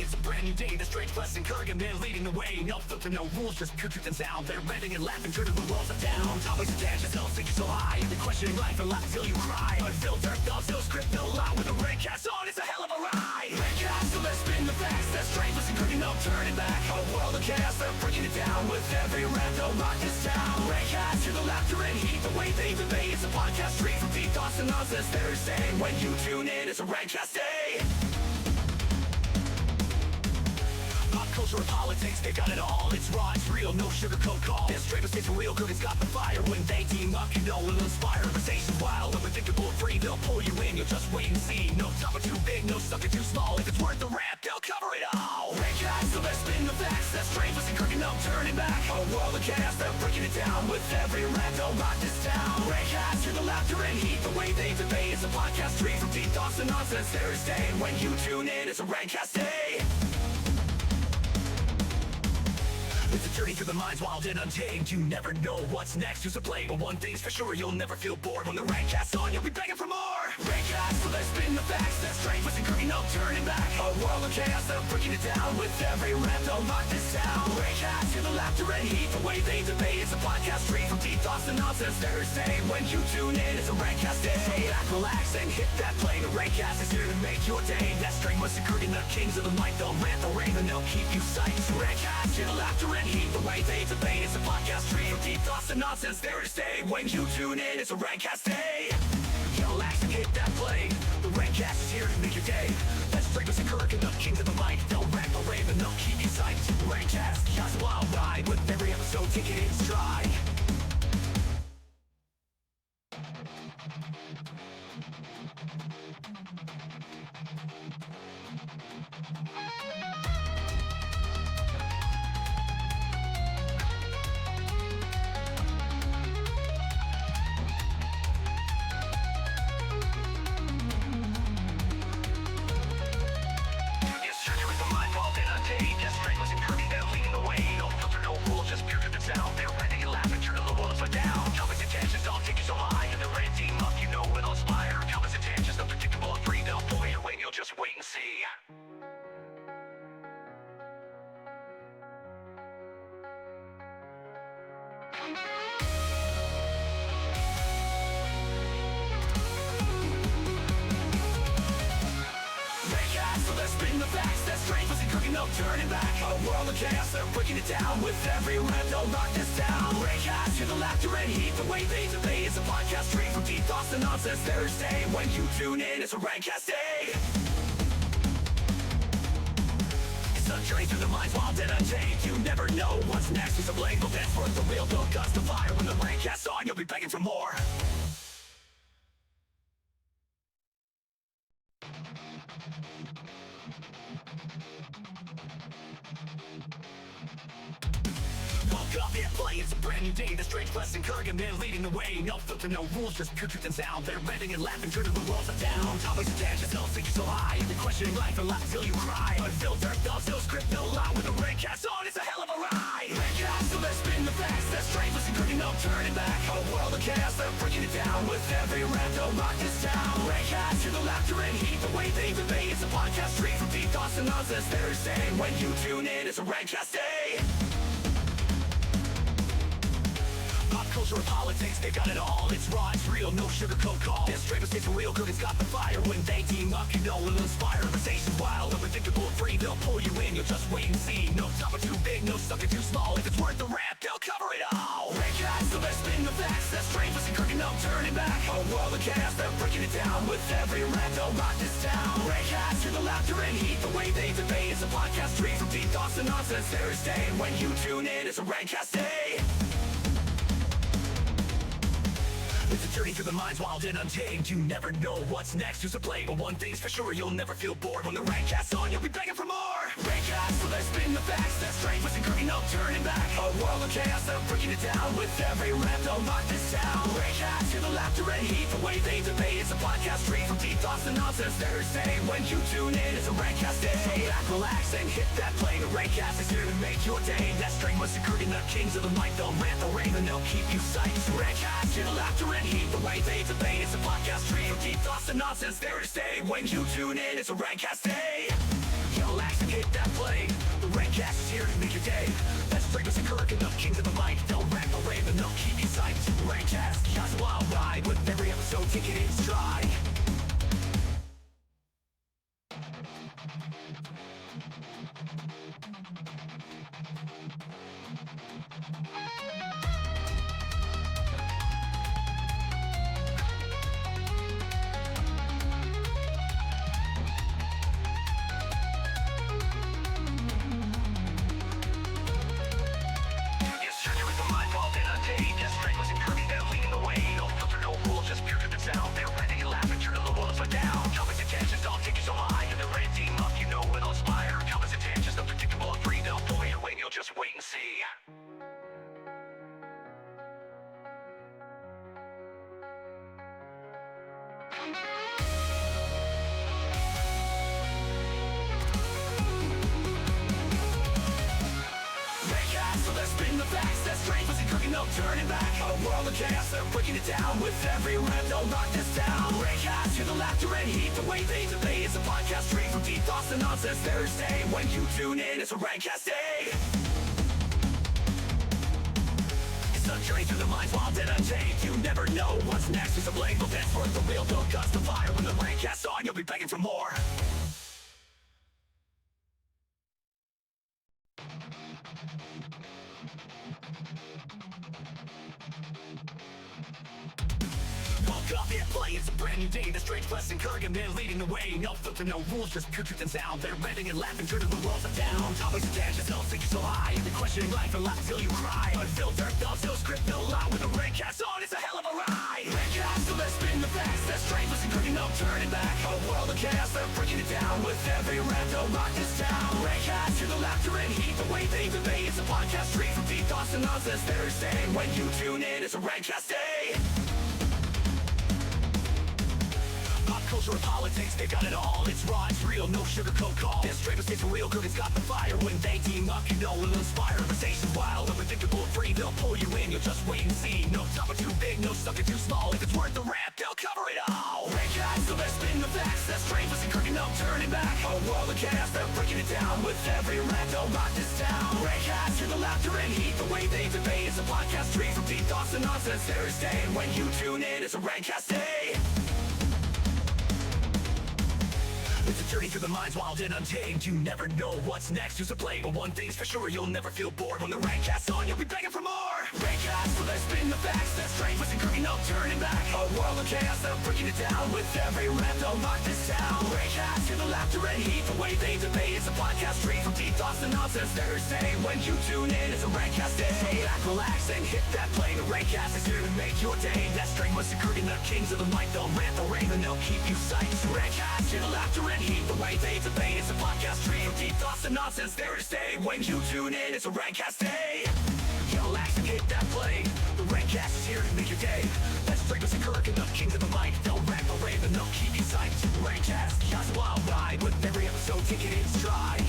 It's a brand new day, the StrangeBus and Kurgan leading the way. No filter, no rules, just pure truth and sound. They're ranting and laughing, turning the walls are down. Topics and tangents, they'll sink you so high. They're questioning life and laugh till you cry. Unfiltered thoughts, no script, no lie. With the RantCast on, it's a hell of a ride. RantCast, so let's spin the facts. That StrangeBus and Kurgan, no turning back. A world of chaos, they're breaking it down. With every rant, they'll rock this town. RantCast, hear the laughter and heat. The way they debate, it's a podcast free from deep thoughts and nonsense. Thursday, when you tune in, it's a RantCast day. Pop culture and politics, they got it all. It's raw, it's real, no sugarcoat call. This StrangeBus takes a real good, it's got the fire. When they team up, you know it'll inspire. Conversations wild, unpredictable, free. They'll pull you in, you'll just wait and see. No topic too big, no sucker too small. If it's worth the rant, they'll cover it all. RantCast, so let's spin the facts. That StrangeBus and Kurgan, no turning back. A world of chaos, they're breaking it down. With every rant, they'll rock this town. RantCast, hear the laughter and heat. The way they debate, it's a podcast free from deep thoughts and nonsense. Thursday, when you tune in, it's a RantCast day. It's a journey through the minds wild and untamed. You never know what's next, who's to blame. But one thing's for sure, you'll never feel bored. When the RantCast's on, you'll be begging for more. RantCast, so let's spin the facts. That StrangeBus and Kurgan, no turning back. A world of chaos, they're breaking it down. With every rant, they'll knock this down. RantCast, hear the laughter and heat. The way they debate, it's a podcast free from deep thoughts and nonsense. Thursday, when you tune in, it's a RantCast day. So back, relax, and hit that play. The RantCast is here to make your day. That StrangeBus and Kurgan, the kings of the mic. They'll rant, they'll rave, and they'll keep you psyched. RantCast, hear the laughter and heat. The way they debate, it's a podcast free from deep thoughts and nonsense. There to stay. When you tune in, it's a RantCast day. Relax and hit that play. The RantCast is here to make your day. That's StrangeBus and Kurgan, the kings of the mic. They'll rant, they'll rave, and they'll keep you psyched. RantCast, just a wild ride. With every episode, take it in stride. No turning back, a world of chaos, they're breaking it down. With every rant, they'll knock this down. RantCast, hear the laughter and heat. The way they debate, it's a podcast free from deep thoughts and nonsense. Thursday, when you tune in, it's a RantCast day. It's a journey through the minds wild and untamed. You never know what's next, who's to blame. But that's worth the real, no guts to fire. When the RantCast's on, you'll be begging for more. Up and play, it's a brand new day. The StrangeBus and Kurgan leading the way. No filter, no rules, just pure truth and sound. They're ranting and laughing, turning the walls are down. Topics and tangents, they'll sink you so high. They're questioning life and laugh till you cry. Unfiltered thoughts, no script, no lie. With the RantCast on, it's a hell of a ride. RantCast, so let's spin the facts. That StrangeBus and Kurgan, no turning back. A world of chaos, they're breaking it down. With every rant, they'll rock this town. RantCast, hear the laughter and heat. The way they debate, it's a podcast free from deep thoughts and nonsense. Thursday, when you tune in, it's a RantCast day. Pop culture and politics, they got it all. It's raw, it's real, no sugarcoat call. This StrangeBus takes a real good, it's got the fire. When they team up, you know it'll inspire. Conversations wild, unpredictable, free. They'll pull you in, you'll just wait and see. No topic too big, no sucker too small. If it's worth the rant, they'll cover it all. RantCast, so let's spin the facts. That StrangeBus and Kurgan, no turning back. A world of chaos, they're breaking it down. With every rant, they'll rock this town. RantCast, hear the laughter and heat. The way they debate, it's a podcast free from deep thoughts and nonsense. Thursday, when you tune in, it's a RantCast day. It's a journey through the minds wild and untamed. You never know what's next, who's to blame. But one thing's for sure, you'll never feel bored. When the RantCast's on, you'll be begging for more. RantCast, so let's spin the facts. That StrangeBus and Kurgan, no turning back. A world of chaos, they're breaking it down. With every rant, they'll knock this down. RantCast, hear the laughter and heat. The way they debate, it's a podcast free from deep thoughts and nonsense. Thursday, when you tune in, it's a RantCast day. So back, relax, and hit that play. The RantCast is here to make your day. That StrangeBus and Kurgan, the kings of the mic. They'll rant, they'll rave, and they'll keep you psyched. RantCast, hear the laughter and heat. The way they debate, it's a podcast free from deep thoughts and nonsense. There to stay. When you tune in, it's a RantCast day. Relax relax and hit that play. The RantCast is here to make your day. Let's StrangeBus and enough kings of the mic. They'll rant the rave and they'll keep you psyched. RantCast, just a wild ride with every episode, take it in stride. No turning back, a world of chaos, they're breaking it down. With every rap, they'll knock this down. RantCast, hear the laughter and heat, the way they debate. It's a podcast straight from deep thoughts and nonsense Thursday. When you tune in, it's a RantCast day. It's a journey through the minds wild and untamed. You never know what's next, there's a blame of that's worth the real. Don't gust the fire when the RantCast's on, you'll be begging for more. Up and play, it's a brand new day. The StrangeBus and man leading the way. No filter, no rules, just pure truth and sound. They're bending and laughing, turning the world down. Topics and tangents, no thinking so high. They're questioning life and laugh until you cry. Unfiltered thoughts, no script, no lie. With the RantCast on, it's a hell of a ride. RantCast, so let's spin the facts. That StrangeBus and no turning back. A world of chaos, they're breaking it down. With every rap, they'll rock this town. RantCast, hear the laughter and heat, the way they debate. It's a podcast straight from deep thoughts and nonsense Thursday. When you tune in, it's a RantCast day. Pop culture and politics, they've got it all. It's raw, it's real, no sugarcoat call. This StrangeBus gets real good, it's got the fire. When they team up, you know it'll inspire. Conversations wild, unpredictable, free. They'll pull you in, you'll just wait and see. No topic too big, no sucker too small. If it's worth the rap, they'll cover it all. RantCast, so let's spin the facts. That StrangeBus and no turning back. A world of chaos, they're breaking it down. With every rap, they'll rock this town. RantCast, hear the laughter and heat, the way they debate. It's a podcast straight from deep thoughts and nonsense Thursday. When you tune in, it's a RantCast day. It's a journey through the minds wild and untamed. You never know what's next, who's to blame. But one thing's for sure, you'll never feel bored. When the RantCast's on, you'll be begging for more. RantCast, so let's spin the facts. That StrangeBus and no turning back. A world of chaos, they're breaking it down. With every rap, they'll knock this down. RantCast, hear the laughter and heat, the way they debate. It's a podcast straight from deep thoughts and nonsense Thursday. When you tune in, it's a RantCast day. So back, relax, and hit that play. The RantCast is here to make your day. That StrangeBus and the kings of the mic. They'll rant the rave and they'll keep you psyched. RantCast, hear the laughter and heat, the way they debate. It's a podcast stream of deep thoughts and nonsense there to stay. When you tune in, it's a RantCast day. Relax and hit that play. The RantCast is here to make your day. Let's StrangeBus and enough kings of the mic. They'll rant the rave and they'll keep you psyched. RantCast, just a wild ride with every episode, take it in stride.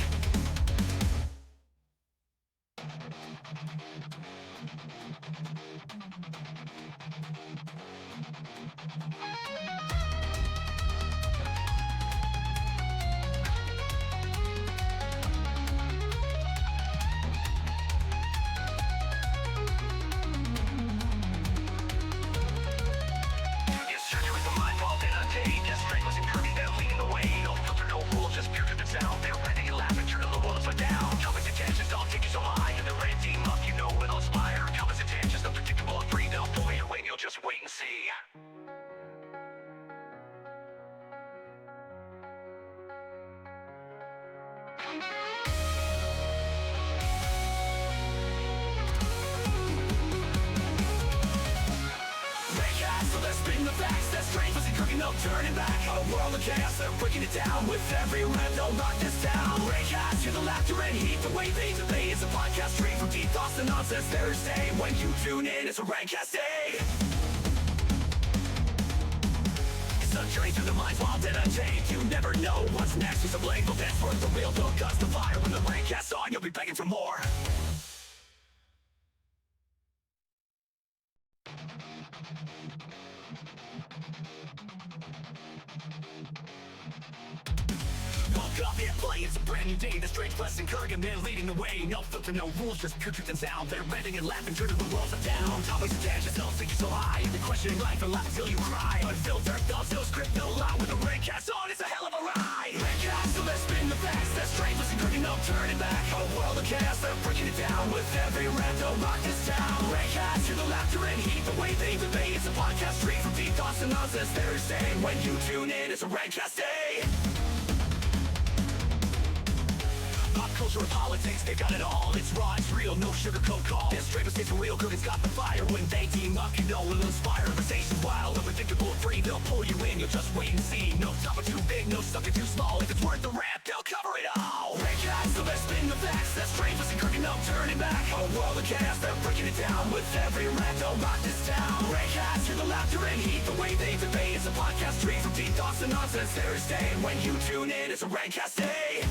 No turning back, a world of chaos, they're breaking it down. With every rap, they'll knock this down. RantCast, hear the laughter and heat, the way they debate. It's a podcast straight from deep thoughts and nonsense Thursday. When you tune in, it's a RantCast day. It's a journey through the minds wild and untamed. You never know what's next, who's to blame. But that's worth the real, don't gust the fire. When the RantCast's on, you'll be begging for more. Up it, play, it's a brand new day. The StrangeBus Returns, leading the way. No filter, no rules, just pure truth and sound. They're ranting and laughing, turning the walls are down. Topics and tangents, no sink so high. They're questioning life and laugh until you cry. Unfiltered thoughts, no script, no lie. With the RantCast on, it's a hell of a ride. RantCast, so let's spin the facts. That StrangeBus Returns, no turning back. A world of chaos, they're breaking it down. With every rant, they'll rock this town. RantCast, hear the laughter and heat. The way they debate, it's a podcast free from deep thoughts and nonsense. Thursday, when you tune in, it's a RantCast day. Pop culture and politics, they've got it all. It's raw, it's real, no sugarcoat call. This StrangeBus stays real good, it's got the fire. When they team up, you know it'll inspire. Conversations wild, unpredictable, free. They'll pull you in, you'll just wait and see. No topic too big, no subject too small. If it's worth the rap, they'll cover it all. RantCast, so let's spin the facts. That StrangeBus Returns, no turning back. A world of chaos, they're breaking it down. With every rant, they'll rock this town. RantCast, hear the laughter and heat. The way they debate, it's a podcast free from deep thoughts and nonsense. Thursday, when you tune in, it's a RantCast day.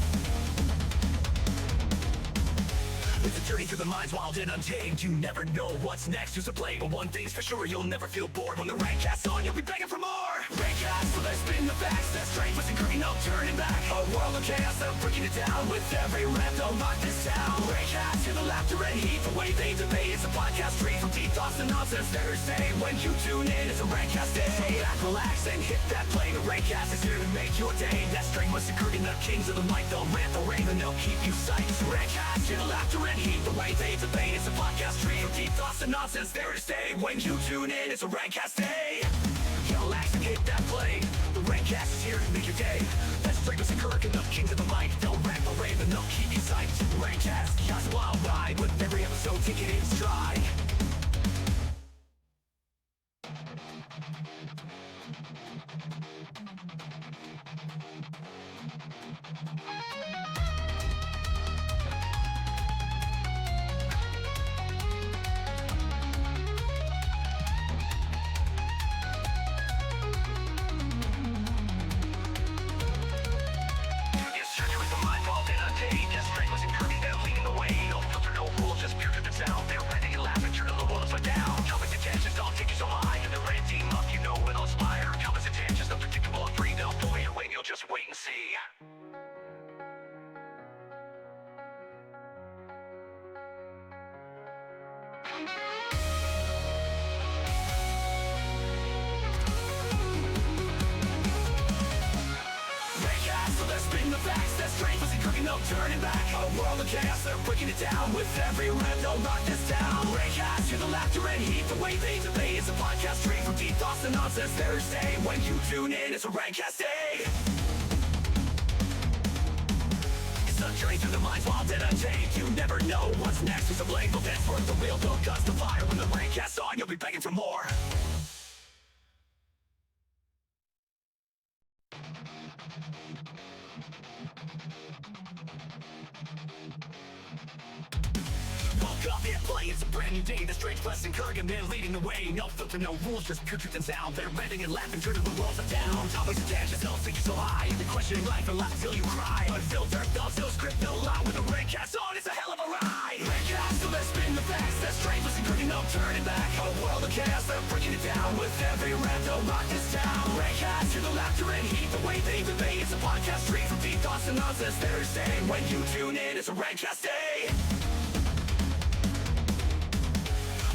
It's a journey through the minds wild and untamed. You never know what's next, who's to play. But one thing's for sure, you'll never feel bored. When the RantCast's on, you'll be begging for more. RantCast, so let's spin the facts. That StrangeBus Returns, no turning back. A world of chaos, they're breaking it down. With every rant, they'll knock this town. RantCast, hear the laughter and heat. The way they debate, it's a podcast free from deep thoughts and nonsense. Thursday, when you tune in, it's a RantCast day. So back, relax, and hit that play. The RantCast is here to make your day. That StrangeBus Returns, the kings of the mic. They'll rant, they'll rave, and they'll keep you psyched. RantCast, hear the laughter and heat. The way they debate, it's a podcast free from deep thoughts and nonsense. There to stay. When you tune in, it's a RantCast day. Relax and hit that play. The RantCast is here to make your day. That's StrangeBus Returns, the kings of the mic. They'll rant, they'll rave, and they'll keep you psyched. RantCast, just a wild ride. With every episode, take it in stride. No turning back, a world of chaos, they're breaking it down. With every rant, they'll knock this down. RantCast, hear the laughter and heat. The way they debate, it's a podcast free from deep thoughts and nonsense. Thursday, when you tune in, it's a RantCast day. It's a journey through the minds wild and untamed. You never know what's next, who's to blame. But that's worth the real, don't cause the fire. When the RantCast's on, you'll be begging for more. Up it, play, it's a brand new day. The StrangeBus Returns, leading the way. No filter, no rules, just pure truth and sound. They're ranting and laughing, turning the walls are down. Topics and tangents, no sink so high. They're questioning life and laugh until you cry. Unfiltered thoughts, no script, no lie. With the RantCast on, it's a hell of a ride. RantCast, so let's spin the facts. That StrangeBus Returns, no turning back. A world of chaos, they're breaking it down. With every rant, they'll rock this town. RantCast, hear the laughter and heat. The way they debate, it's a podcast free from deep thoughts and nonsense. Thursday, when you tune in, it's a RantCast day.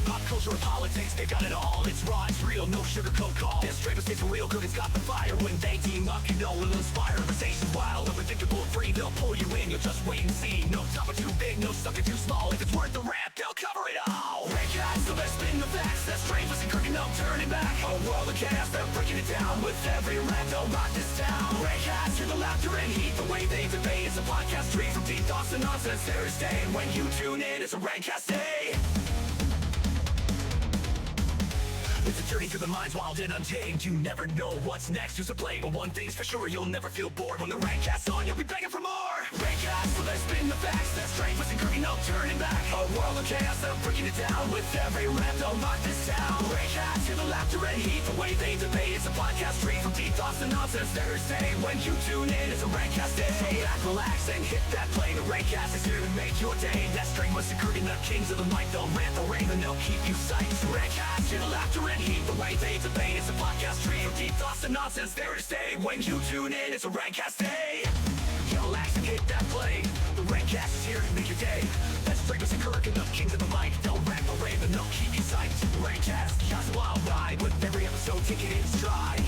Pop culture and politics, they've got it all. It's raw, it's real, no sugarcoat call. This StrangeBus stays real good, it's got the fire. When they team up, you know it'll inspire. Conversations wild, unpredictable, free. They'll pull you in, you'll just wait and see. No topic too big, no subject too small. If it's worth the rap, they'll cover it all. RantCast, so let's spin the facts. That StrangeBus Returns, no turning back. A world of chaos, they're breaking it down. With every rant, they'll rock this town. RantCast, hear the laughter and heat. The way they debate, it's a podcast free from deep thoughts and nonsense. Thursday, when you tune in, it's a RantCast day. It's a journey through the minds wild and untamed. You never know what's next, who's to play. But one thing's for sure, you'll never feel bored. When the RantCast's on, you'll be begging for more. RantCast, so let's spin the facts. That StrangeBus Returns, no turning back. A world of chaos, they're breaking it down. With every rant, they'll knock this town. RantCast, hear the laughter and heat. The way they debate, it's a podcast free from deep thoughts and nonsense. Thursday, when you tune in, it's a RantCast day. So back, relax, and hit that play. The RantCast is here to make your day. That StrangeBus Returns, the kings of the mic. They'll rant, they'll rave, and they'll keep you psyched. RantCast, hear the laughter and heat. The way they debate, it's a podcast free from deep thoughts and nonsense. There to stay. When you tune in, it's a RantCast day. relax and hit that play. The RantCast is here to make your day. Let's StrangeBus and Kirk and the kings of the mic. They'll rant the rave and they'll keep you psyched. RantCast, just a wild ride with every episode taking its stride.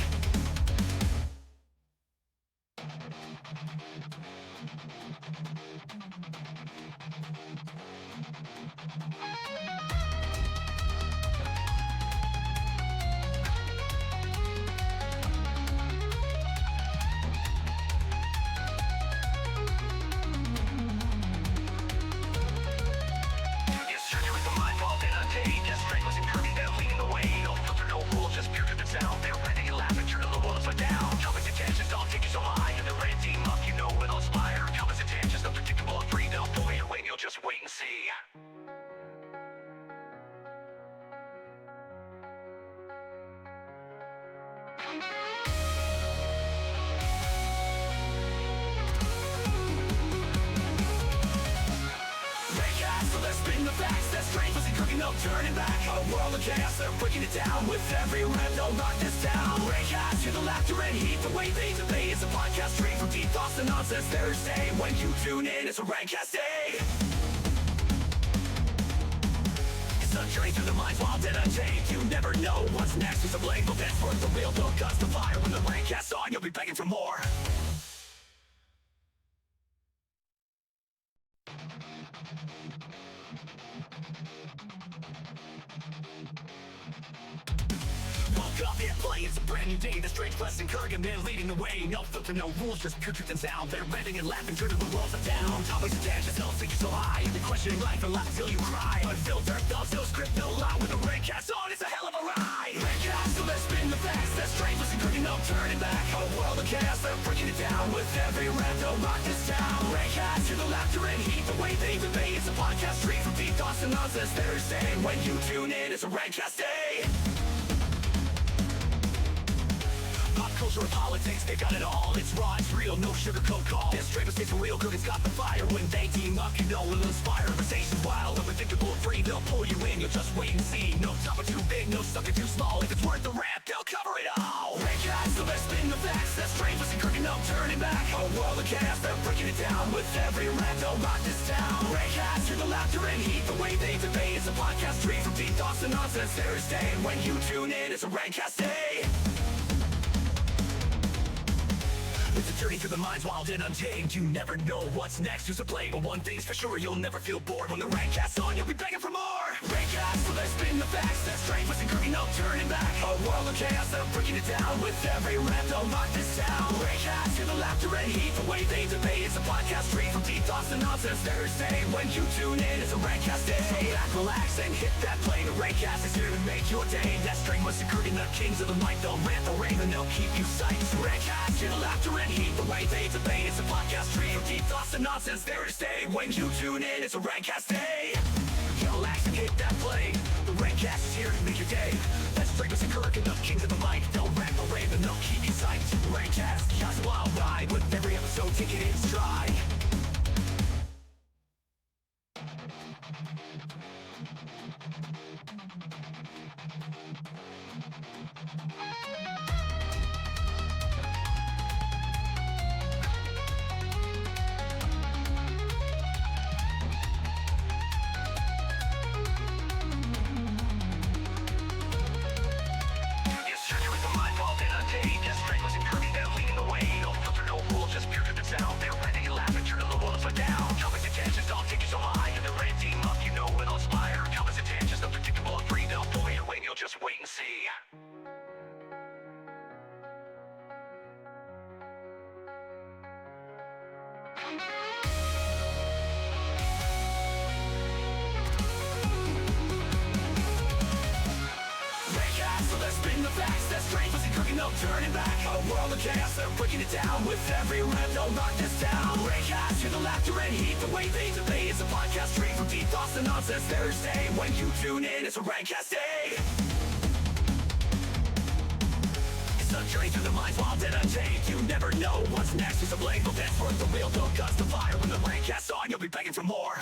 No turning back, a world of chaos, they're breaking it down. With every rap, they'll knock this down. RantCast, hear the laughter and heat, the way they debate. It's a podcast straight from deep thoughts to nonsense Thursday. When you tune in, it's a RantCast day. It's a journey through the minds wild and untamed. You never know what's next, who's to blame. But that's worth the real, no guts to fire. When the RantCast's on, you'll be begging for more. Up and play, it's a brand new day. The StrangeBus and Kirk leading the way. No filter, no rules, just pure truth and sound. They're ranting and laughing, turning the world upside down. Topics and tangents, don't think you're so high. They're questioning life and laugh till you cry. Unfiltered thoughts, no script, no lie. With the RantCast on, it's a hell of a ride. RantCast, so let's spin the facts. The StrangeBus and Kirk, no turning back. A world of chaos, they're breaking it down. With every rap, they'll rock this town. RantCast, hear the laughter and heat, the way they debate. It's a podcast straight from deep thoughts to nonsense Thursday. When you tune in, it's a RantCast day. Pop culture and politics, they got it all. It's raw, it's real, no sugarcoat call. This StrangeBus takes a real good, it's got the fire. When they team up, you know it'll inspire. Conversations wild, unpredictable, free. They'll pull you in, you'll just wait and see. No topic too big, no sucker too small. If it's worth the rap, they'll cover it all. RantCast, so let's spin the facts. That's StrangeBus and Kirk, no turning back. A world of chaos, they're breaking it down. With every rap, they'll rock this town. RantCast, hear the laughter and heat, the way they debate. It's a podcast straight from deep thoughts to nonsense Thursday. When you tune in, it's a RantCast day. It's a journey through the minds wild and untamed. You never know what's next, who's to blame. But one thing's for sure, you'll never feel bored. When the RantCast's on, you'll be begging for more. RantCast, so let's spin the facts. That's StrangeBus and Kirk, no turning back. A world of chaos, they're breaking it down. With every rap, they'll knock this down. RantCast, hear the laughter and heat, the way they debate. It's a podcast straight from deep thoughts to nonsense Thursday. When you tune in, it's a RantCast day. So back, relax, and hit that play. The RantCast is here to make your day. That's StrangeBus and Kirk, the kings of the mic. They'll rant the rave and they'll keep you psyched. RantCast, hear the laughter and heat, the way they debate. It's a podcast free of deep thoughts and nonsense Thursday. When you tune in, it's a RantCast day. Relax and hit that play. The RantCast is here to make your day. Let's StrangeBus and Kirk and the kings of the mic. They'll rant the rave and they'll keep you psyched. RantCast, just a wild ride with every episode taking its stride. No turning back, a world of chaos, they're breaking it down. With every rap, they'll knock this down. RantCast, hear the laughter and heat, the way they debate. It's a podcast straight from deep thoughts to nonsense Thursday. When you tune in, it's a RantCast day. It's a journey through the minds wild and untamed. You never know what's next, who's to blame. But that's worth the real, no guts to fire. When the RantCast's on, you'll be begging for more.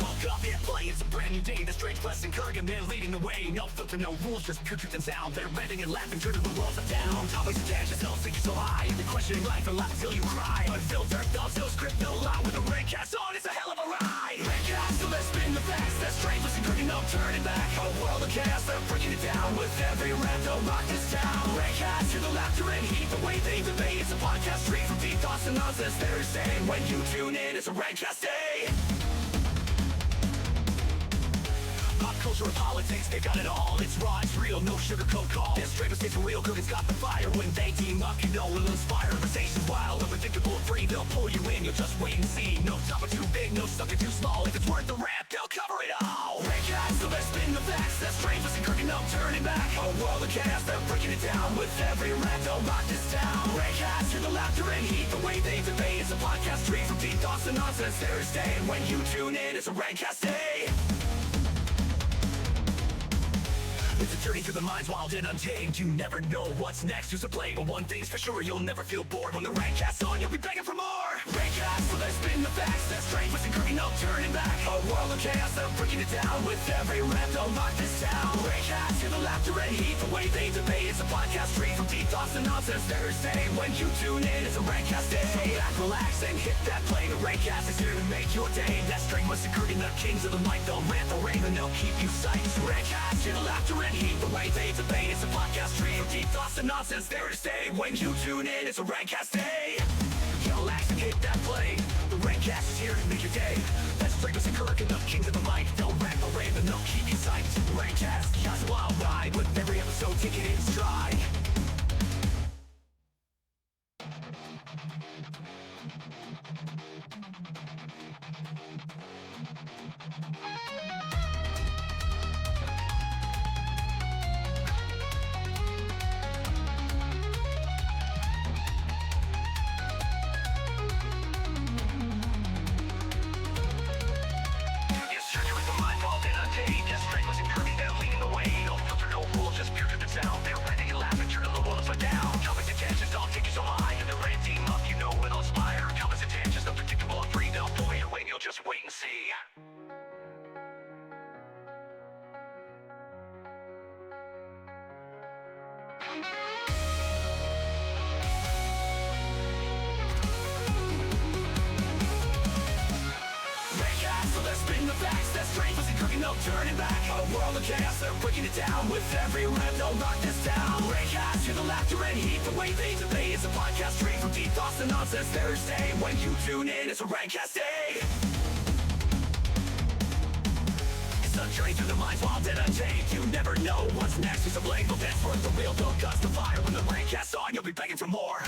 Woke up it, play, it's a brand new day. The StrangeBus Returns, leading the way. No filter, no rules, just pure truth and sound. They're venting and laughing, turning the walls are down. Topics attached, yourself, think you're so high. You're questioning life and laugh until you cry. Unfiltered thoughts, no script, no lie. With a RantCast on, it's a hell of a ride. RantCast, so let's spin the facts. That StrangeBus Returns, no turning back. A world of chaos, they're breaking it down. With every rap, they'll rock this town. RantCast, hear the laughter and heat. The way they debate, it's a podcast free from deep thoughts and nonsense. They're saying when you tune in, it's a RantCast day. Pop culture and politics, they've got it all. It's raw, it's real, no sugarcoat call. This StrangeBus takes a real cook, it's got the fire. When they team up, you know it'll inspire. Conversations wild, unpredictable, free. They'll pull you in, you'll just wait and see. No topic too big, no sucker too small. If it's worth the rap, they'll cover it all. RantCast, so let's spin the facts. That StrangeBus and no turning back. A world of chaos, they're breaking it down. With every rap, they'll rock this town. RantCast, hear the laughter and heat. The way they debate, it's a podcast free from deep thoughts and nonsense. They're staying when you tune in, it's a RantCast day. It's a journey through the minds wild and untamed. You never know what's next, who's to play. But one thing's for sure, you'll never feel bored. When the RantCast's on, you'll be begging for more. RantCast, so let's spin the facts. That StrangeBus and no turning back. A world of chaos, they're breaking it down. With every rap, they'll rock this town. RantCast, hear the laughter and heat. The way they debate, it's a podcast free from deep thoughts and nonsense. Thursday, when you tune in, it's a RantCast day. So back, relax, and hit that play. The RantCast is here to make your day. That StrangeBus and the kings of the mic. They'll rant, they'll rave, and they'll keep you psyched. RantCast, hear the laughter and heat. The way they debate, it's a podcast free from deep thoughts and nonsense. There to stay when you tune in, it's a RantCast day. Relax and hit that play. The RantCast is here to make your day. That's StrangeBus and the kings of the mic. They'll rant, they'll rave, and they'll keep you psyched. RantCast, yeah, it's a wild ride. With every episode, take it in stride. No turning back, a world of chaos, they're breaking it down. With every rap, they'll rock this town. RantCast, hear the laughter and heat. The way they debate, it's a podcast free from deep thoughts and nonsense. Thursday, when you tune in, it's a RantCast day. It's a journey through the minds wild and untamed. You never know what's next, who's to blame. But that's worth the real, don't cause the fire. When the RantCast's on, you'll be begging for more.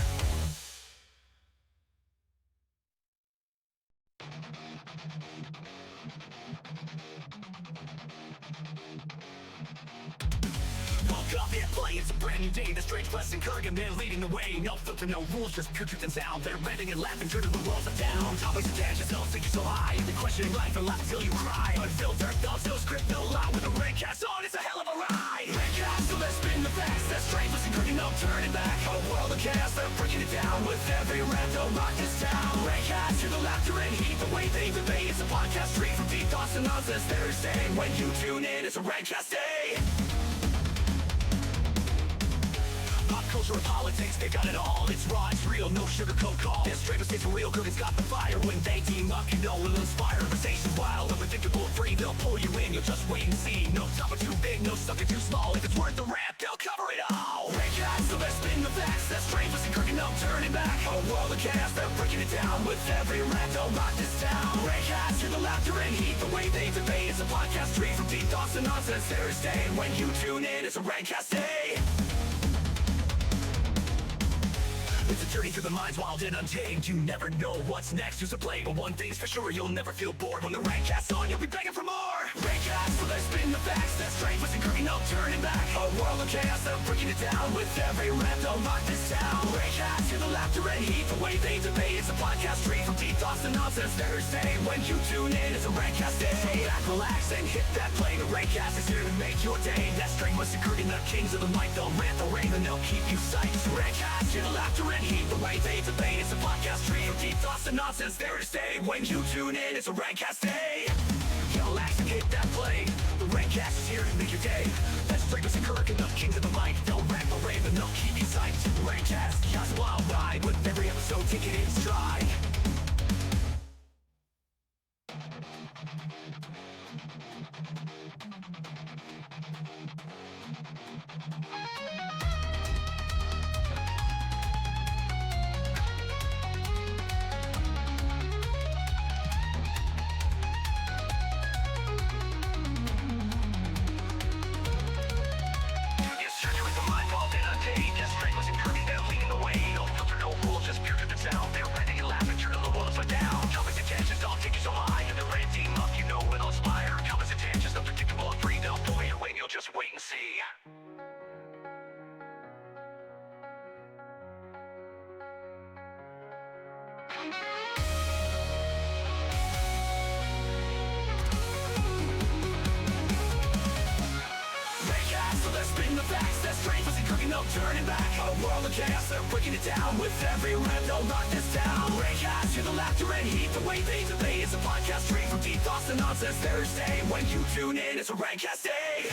Up it, play, it's a brand new day. The StrangeBus and leading the way. No filter, no rules, just pure truth and sound. They're venting and laughing, turning the walls are down. Topics attached, yourself, think you're so high. You're questioning life and laugh until you cry. Unfiltered thoughts, no script, no lie. With a RantCast on, it's a hell of a ride. RantCast, so let's spin the facts. That StrangeBus and no turning back. A world of chaos, they're breaking it down. With every rap, they'll rock this town. RantCast, hear the laughter and heat. The way they debate, it's a podcast free from deep thoughts and nonsense. Thursday, when you tune in, it's a RantCast day. Pop culture and politics, they've got it all. It's raw, it's real, no sugarcoat call. This StrangeBus takes a real cook, it's got the fire. When they team up, you know it'll inspire. Conversations wild, unpredictable, free. They'll pull you in, you'll just wait and see. No topic too big, no sucker too small. If it's worth the rap, they'll cover it all. RantCast, so let's spin the facts. That StrangeBus and no turning back. A world of chaos, they're breaking it down. With every rap, they'll rock this town. RantCast, hear the laughter and heat. The way they debate, it's a podcast free from deep thoughts and nonsense. Thursday, when you tune in, it's a RantCast day. It's a journey through the minds wild and untamed. You never know what's next, who's to play. But one thing's for sure, you'll never feel bored. When the RantCast's on, you'll be begging for more. RantCast, so let's spin the facts. That StrangeBus and no turning back. A world of chaos, they're breaking it down. With every rap, they'll rock this town. RantCast, hear the laughter and heat. The way they debate, it's a podcast free from deep thoughts and nonsense. Thursday, when you tune in, it's a RantCast day. So back, relax, and hit that play. The RantCast is here to make your day. That StrangeBus and the kings of the mic. They'll rant, they'll rave, and they'll keep you psyched. RantCast, hear the laughter and heat. The way they debate, it's a podcast free from deep thoughts and nonsense. There to stay when you tune in, it's a RantCast day. Relax and hit that play. The RantCast is here to make your day. That's StrangeBus and Kirk and the kings of the mic. They'll rant the rave and they'll keep you psyched. RantCast, just a wild ride. With every episode, take it in stride. No turning back, a world of chaos, they're breaking it down. With every rap, they'll knock this down. RantCast, hear the laughter and heat, the way they debate. It's a podcast straight from deep thoughts to nonsense Thursday. When you tune in, it's a RantCast day.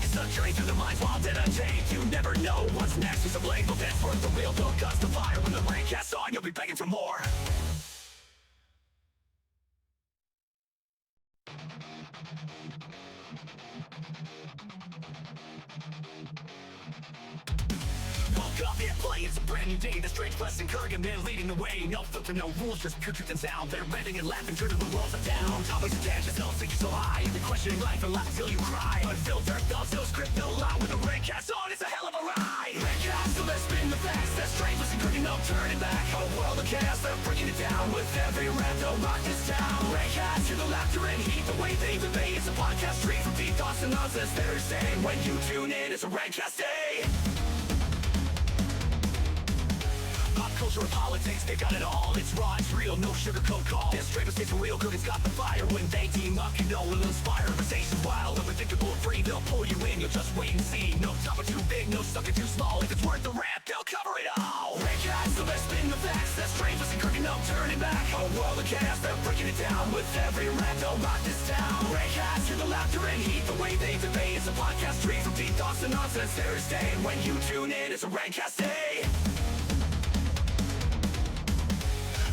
It's a journey through the minds while dead untamed. You never know what's next, who's to blame. But that's worth the real, don't gust the fire. When the RantCast's on, you'll be begging for more. Up and play, it's a brand new day. The StrangeBus and Kirk leading the way. No filter, no rules, just pure truth and sound. They're bending and laughing, turning the world upside down. Topics attached, yourself sinking so high. You're questioning life and laugh till you cry. Unfiltered thoughts, no script, no lie. With the RantCast on, it's a hell of a ride. RantCast, so let's spin the facts. That StrangeBus and Kirk, no turning back. A world of chaos, they're breaking it down. With every rap, they'll rock this town. RantCast, hear the laughter and heat, the way they debate. It's a podcast straight from deep thoughts and nonsense Thursday. When you tune in, it's a RantCast day. Pop culture and politics, they've got it all. It's raw, it's real, no sugarcoat call. This StrangeBus takes a real cook, it's got the fire. When they team up, you know it'll inspire. Conversations wild, unpredictable, free. They'll pull you in, you'll just wait and see. No topic too big, no sucker too small. If it's worth the rap, they'll cover it all. RantCast, so let's spin the facts. That StrangeBus and Kirk, no turning back. A world of chaos, they're breaking it down. With every rap, they'll rock this town. RantCast, hear the laughter and heat, the way they debate. It's a podcast straight from deep thoughts and nonsense Thursday. When you tune in, it's a RantCast day.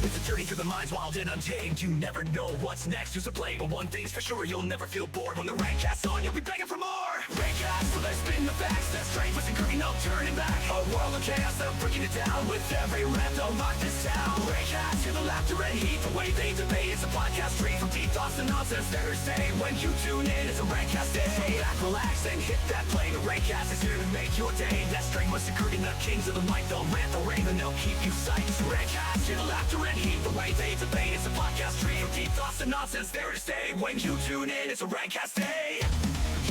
It's a journey through the minds wild and untamed. You never know what's next, who's to blame. But one thing's for sure, you'll never feel bored. When the RantCast's on, you'll be begging for more. RantCast, so let's spin the facts. That StrangeBus and Kirk, no turning back. A world of chaos, they're breaking it down. With every rap, they'll knock this town. RantCast, hear the laughter and heat, the way they debate. It's a podcast straight from deep thoughts and nonsense Thursday. When you tune in, it's a RantCast day. So back, relax, and hit that play. The RantCast is here to make your day. That StrangeBus and Kirk, the kings of the mic. They'll rant the rave and they'll keep you psyched. RantCast, hear the laughter and heat, the way they debate. It's a podcast stream of deep thoughts and nonsense there to stay. When you tune in, it's a RantCast day.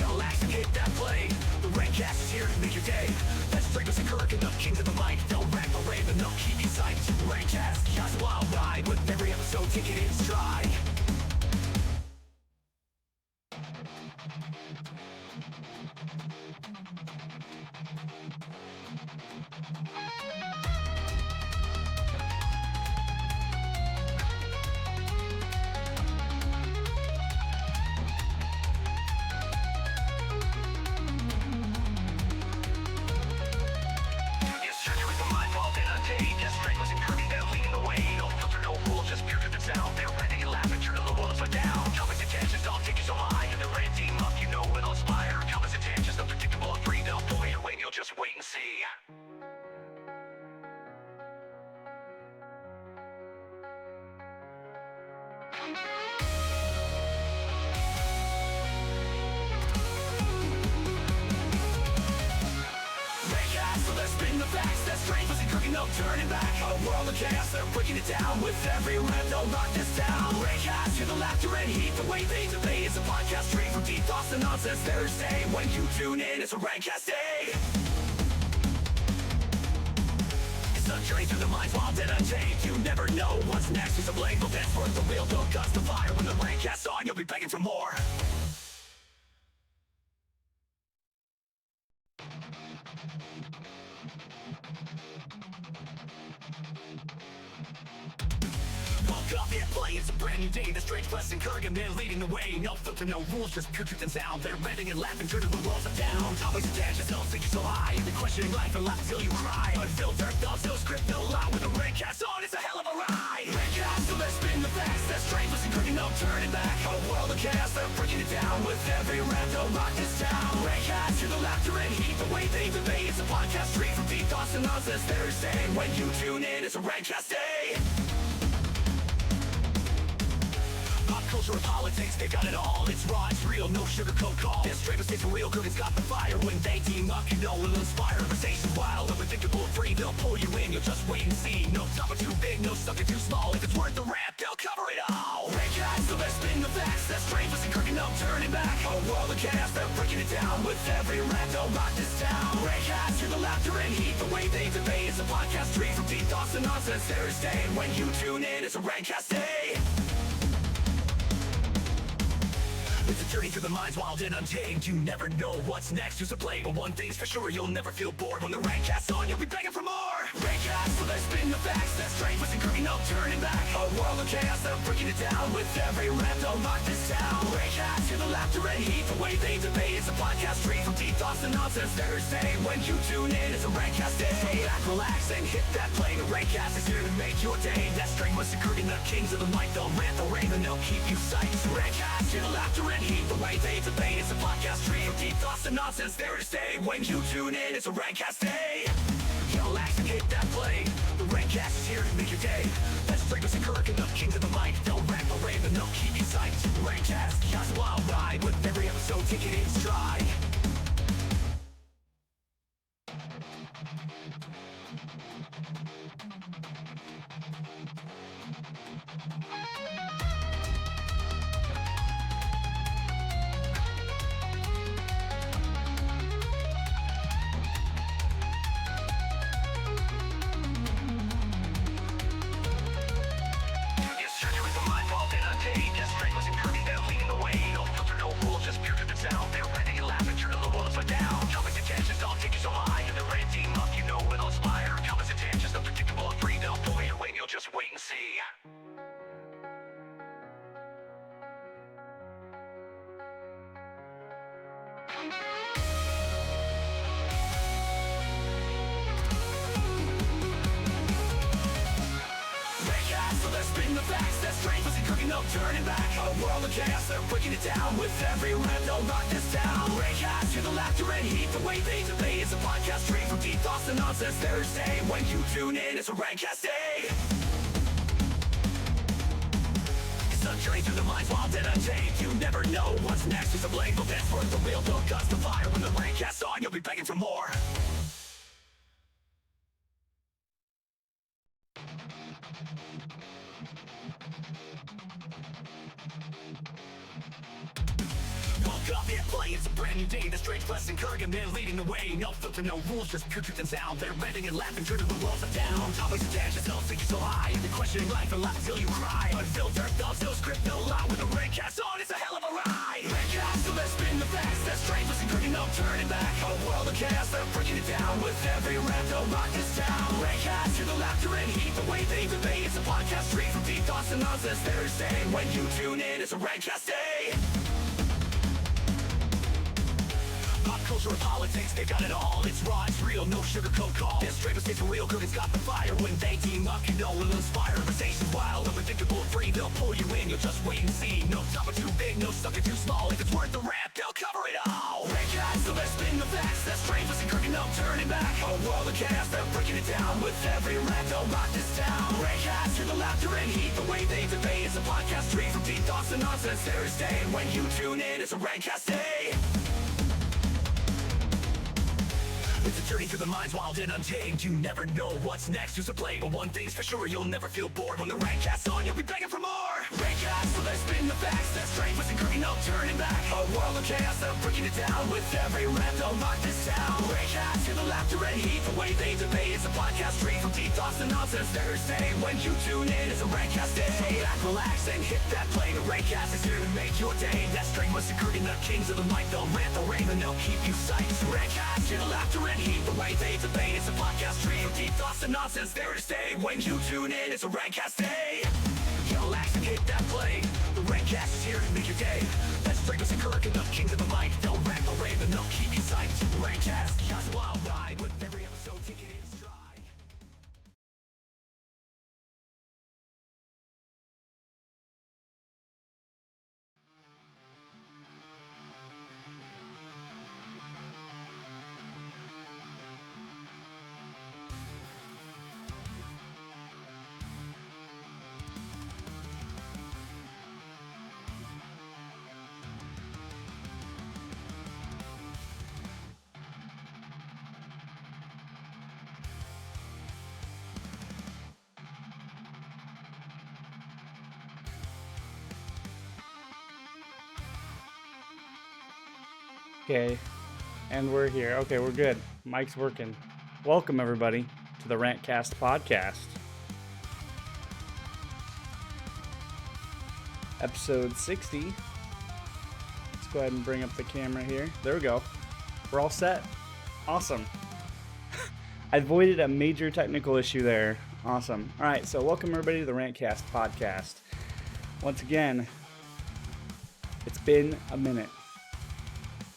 Relax and hit that play. The RantCast is here to make your day. That's StrangeBus and Kirk and the kings of the mic. They'll rant the rave and they'll keep you psyched. RantCast, just a wild ride. With every episode, take it in stride. No turning back, a world of chaos, they're breaking it down. With every rap, they'll knock this down. RantCast, hear the laughter and heat, the way they debate. It's a podcast straight from deep thoughts and nonsense Thursday. When you tune in, it's a RantCast day. It's a journey through the minds wild and untamed. You never know what's next, who's to blame. But that's worth the real, don't gust the fire. When the RantCast's on, you'll be begging for more. up and play, it's a brand new day. The StrangeBus Returns leading the way. No filter, no rules, just pure truth and sound. They're bending and laughing, turning the walls are down. Topics attached, just don't think so high. They're questioning life and laugh till you cry. Unfiltered thoughts, no script, no lie. With a RantCast on, it's a hell of a ride. RantCast, so let's spin the facts. That StrangeBus Returns, no turning back. A world of chaos, they're breaking it down. With every rap, they'll rock this town. RantCast, hear the laughter and heat. The way they debate, it's a podcast free from deep thoughts and nonsense. Thursday, when you tune in, it's a RantCast day. Pop culture and politics, they've got it all. It's raw, it's real, no sugarcoat call. This StrangeBus takes a real cook, it's got the fire. When they team up, you know it'll inspire. Conversations wild, unpredictable, free. They'll pull you in, you'll just wait and see. No topic too big, no sucker too small. If it's worth the rap, they'll cover it all. RantCast, so let's spin the facts. That StrangeBus Returns, no turning back. A world of chaos, they're breaking it down. With every rap, they'll rock this town. RantCast, hear the laughter and heat. The way they debate, it's a podcast free from deep thoughts and nonsense. Thursday, when you tune in, it's a RantCast day. It's a journey through the minds wild and untamed. You never know what's next, who's to play. But one thing's for sure, you'll never feel bored. When the RantCast's on, you'll be begging for more. RantCast, so let's spin the facts. That StrangeBus Returns, no turning back. A world of chaos, they're breaking it down. With every rap, they'll rock this town. RantCast, hear the laughter and heat. The way they debate, it's a podcast free from deep thoughts and nonsense. Thursday, when you tune in, it's a RantCast day. So back, relax, and hit that play. The RantCast is here to make your day. That StrangeBus Returns, the kings of the mic. They'll rant, they'll rave, and they'll keep you psyched. RantCast, hear the laughter and heat. The way they debate, it's a podcast free from deep thoughts and nonsense. There to stay. When you tune in, it's a RantCast day. Relax and hit that play. The RantCast is here to make your day. That's StrangeBus Returns, the kings of the mic. They'll rant, they'll rave, and they'll keep you psyched. RantCast, just a wild ride. With every episode, take it in stride. Spin the facts, that StrangeBus Returns, no turning back. A world of chaos, they're breaking it down. With every rap, they'll rock this town. RantCast, hear the laughter and heat. The way they debate, it's a podcast free from deep thoughts and nonsense. Thursday, when you tune in, it's a RantCast day. It's a journey through the minds wild and untamed. You never know what's next, who's to blame. But that's worth the real, don't cause the fire. When the RantCast's on, you'll be begging for more. Up and play, it's a brand new day. The StrangeBus Returns leading the way. No filter, no rules, just pure truth and sound. They're bending and laughing, turning the walls are down. Topics attached, just don't think so high. They're questioning life and laugh till you cry. Unfiltered thoughts, no script, no lie. With a RantCast on, it's a hell of a ride. RantCast, so let's spin the facts. That StrangeBus Returns, no turning back. A world of chaos, they're breaking it down. With every rap, they'll rock this town. RantCast, hear the laughter and heat. The way they debate, it's a podcast free from deep thoughts and nonsense. Thursday, when you tune in, it's a RantCast day. Pop culture and politics, they've got it all. It's raw, it's real, no sugarcoat call. This StrangeBus takes a real cook, it's got the fire. When they team up, you know it'll inspire. Conversations wild, unpredictable, free. They'll pull you in, you'll just wait and see. No topic too big, no sucker too small. If it's worth the rap, they'll cover it all. RantCast, so let's spin the facts. That StrangeBus Returns, no turning back. A world of chaos, they're breaking it down. With every rap, they'll rock this town. RantCast, hear the laughter and heat. The way they debate, it's a podcast free from deep thoughts and nonsense. Thursday, when you tune in, it's a RantCast day. It's a journey through the minds wild and untamed. You never know what's next, who's to play. But one thing's for sure, you'll never feel bored. When the RantCast's on, you'll be begging for more. RantCast, so let's spin the facts. That StrangeBus Returns, no turning back. A world of chaos, they're breaking it down. With every rap, they'll rock this town. RantCast, hear the laughter and heat. The way they debate, it's a podcast free from deep thoughts and nonsense. Thursday, when you tune in, it's a RantCast day. So back, relax, and hit that play. The RantCast is here to make your day. That StrangeBus Returns, the kings of the mic. They'll rant, they'll rave, and they'll keep you psyched. RantCast, hear the laughter and heat. The way they debate, it's a podcast free from deep thoughts and nonsense. There to stay. When you tune in, it's a RantCast day. Yo, relax and hit that play. The RantCast is here to make your day. Let's StrangeBus and Kirk and the kings of the mic. They'll rant, they'll rave, and they'll keep you psyched. The RantCast, just a wild ride with every episode taking it in stride. Okay, and we're here. Okay, we're good. Mic's working. Welcome, everybody, to the RantCast podcast. Episode 60. Let's go ahead and bring up the camera here. There we go. We're all set. Awesome. I avoided a major technical issue there. Awesome. All right, so welcome, everybody, to the RantCast podcast. Once again, it's been a minute.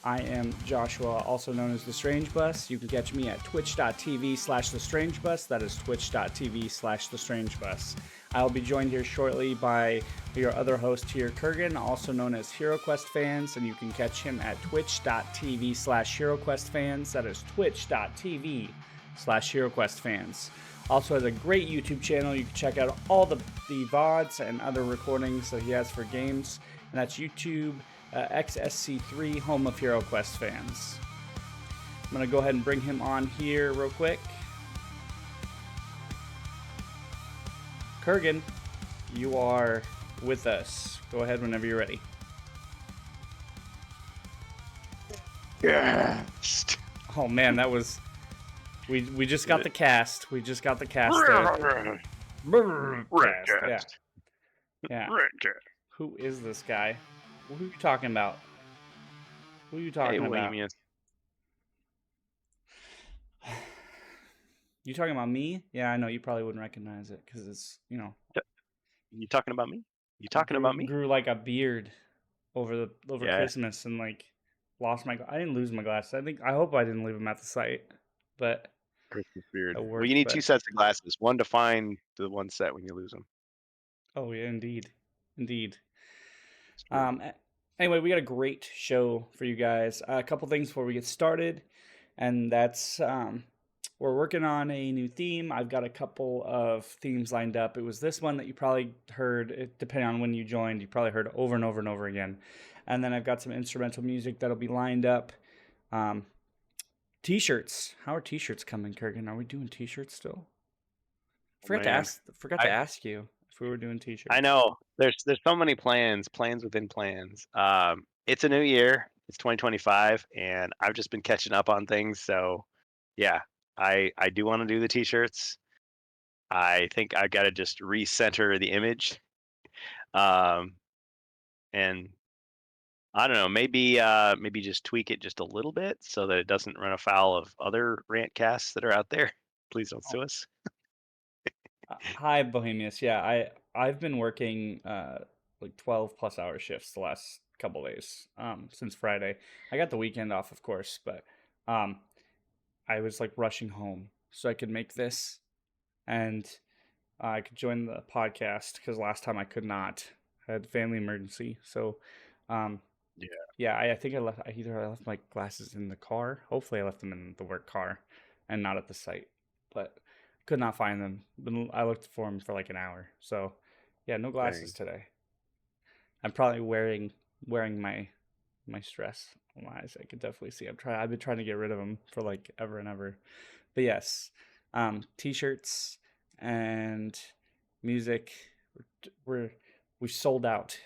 I am Joshua, also known as TheStrangeBus. You can catch me at twitch.tv/TheStrangeBus. That is twitch.tv/TheStrangeBus. I'll be joined here shortly by your other host here, Kurgan, also known as HeroQuestFans, and you can catch him at twitch.tv/HeroQuestFans. That is twitch.tv/HeroQuestFans. Also has a great YouTube channel. You can check out all the VODs and other recordings that he has for games, and that's YouTube. XSC3, home of HeroQuest fans. I'm going to go ahead and bring him on here real quick. Kurgan, you are with us. Go ahead whenever you're ready. Cast. Oh man, that was... We just got the cast. We just got the cast. RantCast. Yeah. Yeah. RantCast. Who is this guy? Who are you talking about? Who are you talking about? You talking about me? Yeah, I know. You probably wouldn't recognize it because it's, you know. You talking about me? You talking about me? Grew like a beard over Christmas and like lost my. I didn't lose my glasses. I hope I didn't leave them at the site, but Christmas beard. Worked, well, you need two sets of glasses. One to find the one set when you lose them. Oh yeah, indeed. Anyway, we got a great show for you guys. A couple things before we get started, and that's we're working on a new theme. I've got a couple of themes lined up. It was this one that you probably heard, depending on when you joined, you probably heard over and over and over again. And then I've got some instrumental music that'll be lined up. T-shirts. How are T-shirts coming, Kurgan? Are we doing T-shirts still? Forgot to ask you if we were doing T-shirts. I know. There's so many plans within plans. It's a new year. It's 2025, and I've just been catching up on things. So, yeah, I do want to do the T-shirts. I think I got to just recenter the image, and I don't know. Maybe just tweak it just a little bit so that it doesn't run afoul of other rantcasts that are out there. Please don't sue us. Hi, Bohemius. Yeah, I've been working like 12 plus hour shifts the last couple days since Friday. I got the weekend off, of course, but I was like rushing home so I could make this and I could join the podcast because last time I could not. I had a family emergency. So I think I left my glasses in the car. Hopefully I left them in the work car and not at the site, but could not find them. I looked for them for like an hour. So yeah, no glasses today. I'm probably wearing my stress on my eyes. I could definitely see. I've been trying to get rid of them for like ever and ever. But yes, T-shirts and music. We've sold out.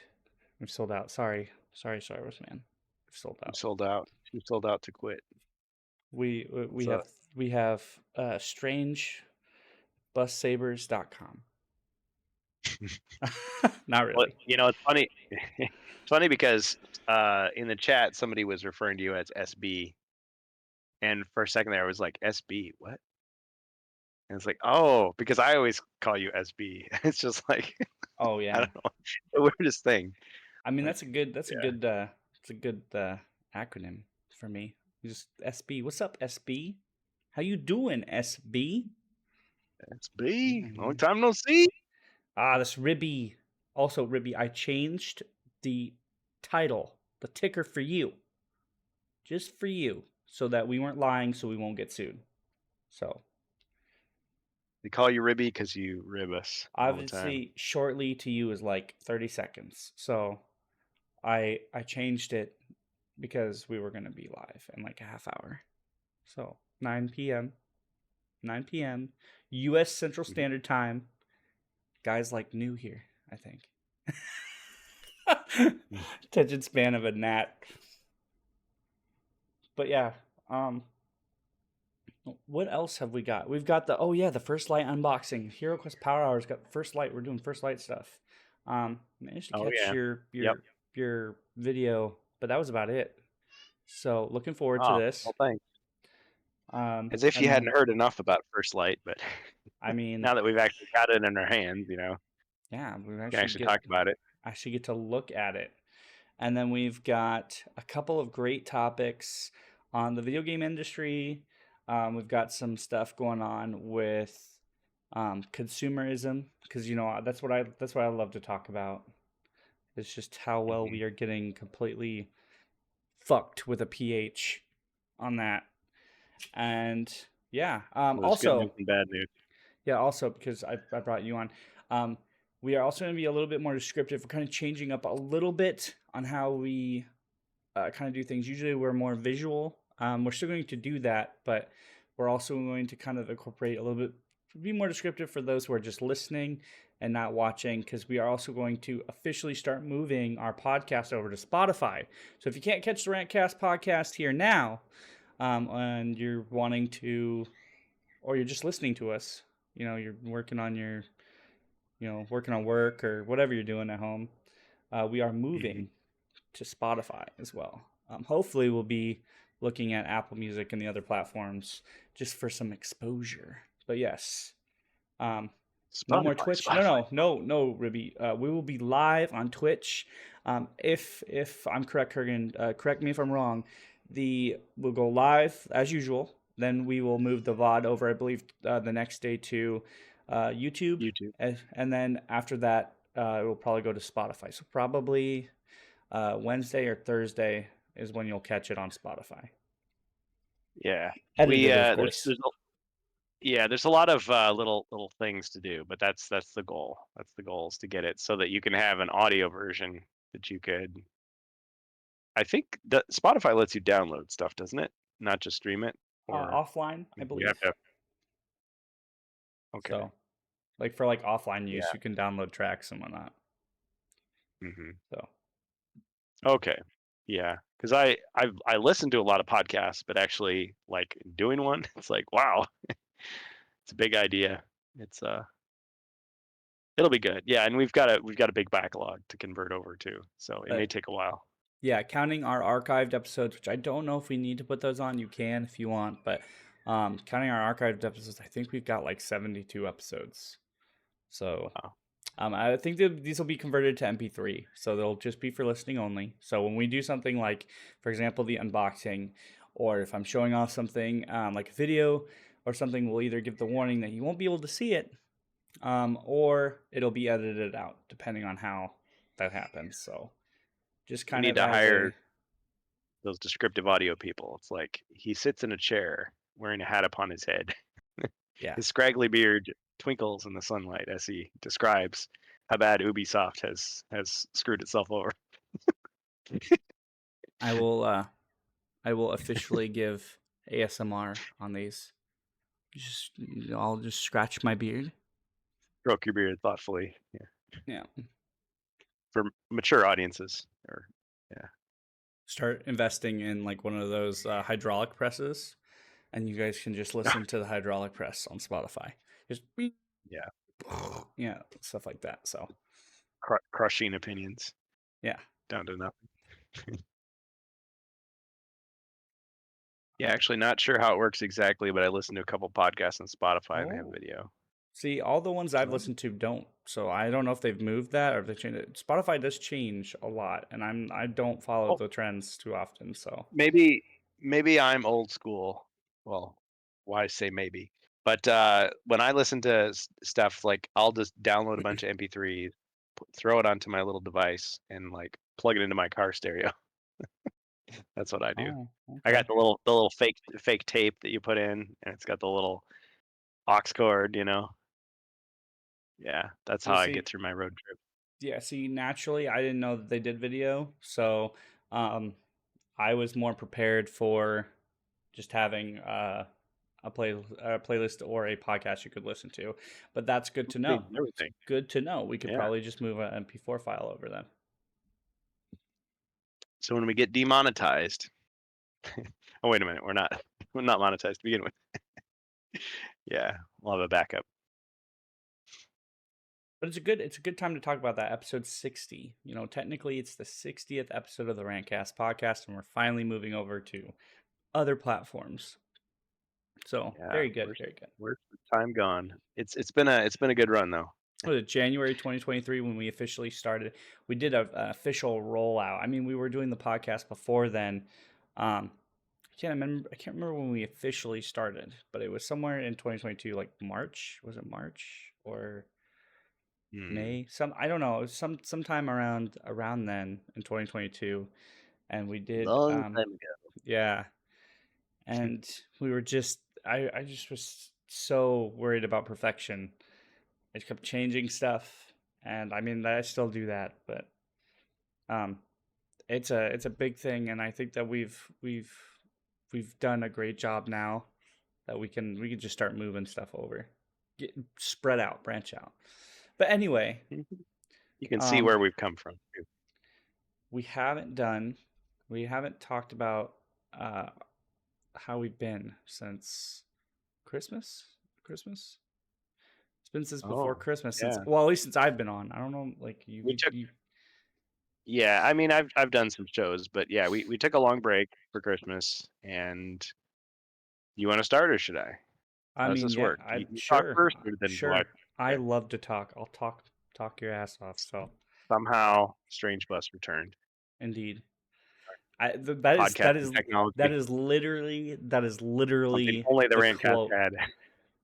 We've sold out. Sorry, StarWars man. We've sold out. You sold out to quit. We have StrangeBusSabers.com. Not really. Well, it's funny. It's funny because in the chat somebody was referring to you as SB, and for a second there I was like, SB, what? And it's like, oh, because I always call you SB. It's just like Oh I yeah. don't know. The weirdest thing. I mean, Like, that's a yeah. good it's a good acronym for me. Just SB. What's up, SB? How you doing, SB? It's B. Long Mhm. time no see. Ah, this Ribby. Also, Ribby, I changed the title, the ticker for you, just for you, so that we weren't lying, so we won't get sued. So They call you Ribby because you rib us all the time. obviously, shortly to you is like 30 seconds. So I changed it because we were gonna be live in like a half hour. So 9 p.m. 9 p.m. U.S. Central Mhm. Standard Time. Guys like new here, I think. Attention span of a gnat. But yeah, what else have we got? We've got the First Light unboxing. HeroQuest Power Hour's got First Light. We're doing First Light stuff. Managed to Oh catch yeah. your Yep. your video, but that was about it. So looking forward to Oh, this. well, thanks. As if And you then hadn't heard enough about First Light, but I mean, now that we've actually got it in our hands, yeah, we we can actually talk about it. actually get to look at it. And then we've got a couple of great topics on the video game industry. We've got some stuff going on with consumerism because that's what I love to talk about. It's just how well Mhm. we are getting completely fucked with a pH on that. And yeah, Well, there's good news also and bad news. yeah, also because I brought you on. We are also going to be a little bit more descriptive. We're kind of changing up a little bit on how we kind of do things. Usually we're more visual. We're still going to do that, but we're also going to kind of incorporate a little bit, be more descriptive for those who are just listening and not watching, because we are also going to officially start moving our podcast over to Spotify. So if you can't catch the RantCast podcast here now, and you're wanting to, or you're just listening to us, you're working on working on work or whatever you're doing at home, we are Mhm. moving to Spotify as well. Hopefully, we'll be looking at Apple Music and the other platforms just for some exposure. But yes, no more Spotify, Twitch. Spotify. No, Ribby. We will be live on Twitch. If I'm correct, Kurgan, correct me if I'm wrong. We'll go live as usual. Then we will move the VOD over, I believe, the next day to YouTube, YouTube. and then after that, it will probably go to Spotify. So probably Wednesday or Thursday is when you'll catch it on Spotify. Yeah. Edited, of There's course. there's a lot of little things to do, but that's the goal. That's the goal, is to get it so that you can have an audio version that you could. I think the Spotify lets you download stuff, doesn't it? Not just stream it, or Offline, I you believe. have to. Okay. So, like for like offline use, Yeah. you can download tracks and whatnot. Hmm. So, Okay. Yeah, because I listen to a lot of podcasts, but actually like doing one, it's like, wow, it's a big idea. It's it'll be good. Yeah, and we've got a big backlog to convert over too, so it may but take a while. yeah, counting our archived episodes, which I don't know if we need to put those on. You can if you want, but counting our archived episodes, I think we've got like 72 episodes. So Wow. I think that these will be converted to MP3, so they'll just be for listening only. So when we do something like, for example, the unboxing, or if I'm showing off something like a video or something, we'll either give the warning that you won't be able to see it, or it'll be edited out, depending on how that happens. So just We kind need of to as hire a those descriptive audio people. It's like he sits in a chair wearing a hat upon his head. yeah. His scraggly beard twinkles in the sunlight as he describes how bad Ubisoft has screwed itself over. I will I will officially give ASMR on these. Just I'll just scratch my beard. Stroke your beard thoughtfully. Yeah. Yeah. For mature audiences, or yeah. Start investing in like one of those hydraulic presses, and you guys can just listen to the hydraulic press on Spotify. Just Yeah. yeah, stuff like that. So Crushing opinions yeah, down to nothing. Yeah, actually not sure how it works exactly, but I listened to a couple podcasts on Spotify and they have oh, video. See, all the ones I've So listened to don't. So I don't know if they've moved that or if they changed it. Spotify does change a lot, and I don't follow oh, the trends too often. So maybe I'm old school. Well, why say maybe? But when I listen to stuff, like I'll just download a bunch of MP3s, throw it onto my little device, and like plug it into my car stereo. That's what I do. oh, I okay. got the little fake tape that you put in, and it's got the little aux cord. Yeah, that's how You I get see, through my road trip. yeah, see, naturally, I didn't know that they did video, so um, I was more prepared for just having a playlist or a podcast you could listen to. But that's good to know. It's Everything. good to know. We could Yeah. probably just move an MP4 file over then. So when we get demonetized, oh wait a minute, we're not monetized to begin with. Yeah, we'll have a backup. But it's a good time to talk about that episode 60. You know, technically it's the 60th episode of the RantCast podcast, and we're finally moving over to other platforms. So Yeah, very good, very good. where's the time gone? It's been a good run though. Was it January 2023 when we officially started? We did an official rollout. I mean, we were doing the podcast before then. I can't remember when we officially started, but it was somewhere in 2022, like March. Was it March or May? I don't know. It was sometime around then in 2022, and we did Long time ago. yeah, and we were just I just was so worried about perfection. I just kept changing stuff, and I mean I still do that, but um, it's a big thing, and I think that we've done a great job now that we can just start moving stuff over, spread out, branch out. But anyway, You can see um, where we've come from. we haven't done, we haven't talked about uh how we've been since Christmas. Christmas. It's been since before Oh, Christmas, since yeah. well, at least since I've been on. I don't know, like We took you. Yeah, I mean I've done some shows, but yeah, we took a long break for Christmas, and you want to start or should I? I How does mean, this yeah, work? I You talk sure, first, or then do I? sure. I Okay. love to talk. I'll talk your ass off. So Somehow StrangeBus returned. indeed, Podcasting that technology, is literally something only the the Rantcast quote, had.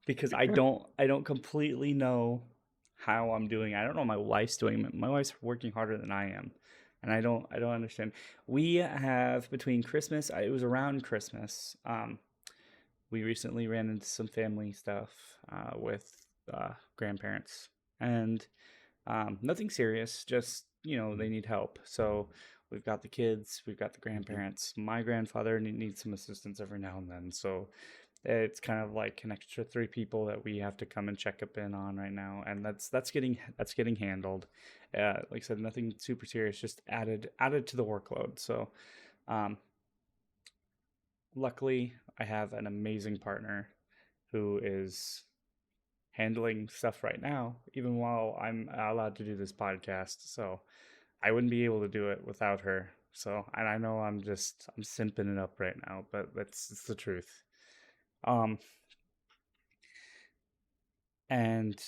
because I don't completely know how I'm doing. I don't know how my wife's doing. My wife's working harder than I am, and I don't understand. We have between Christmas. It was around Christmas. We recently ran into some family stuff with grandparents, and nothing serious. Just they need help. So we've got the kids, we've got the grandparents. My grandfather needs some assistance every now and then. So it's kind of like an extra three people that we have to come and check up in on right now, and that's getting handled. Like I said, nothing super serious, just added to the workload. So um, luckily, I have an amazing partner who is handling stuff right now, even while I'm allowed to do this podcast. So I wouldn't be able to do it without her. So, and I know I'm simping it up right now, but it's the truth. Um, and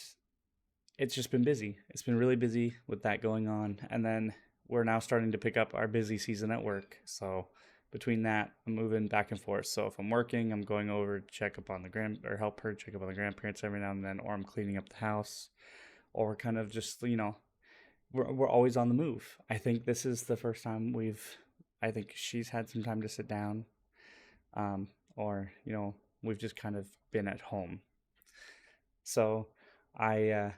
it's just been busy. It's been really busy with that going on. And then we're now starting to pick up our busy season at work. So between that, I'm moving back and forth. So if I'm working, I'm going over to check up on or help her check up on the grandparents every now and then, or I'm cleaning up the house, or kind of just, we're always on the move. I think this is the first time I think she's had some time to sit down, or, we've just kind of been at home. So I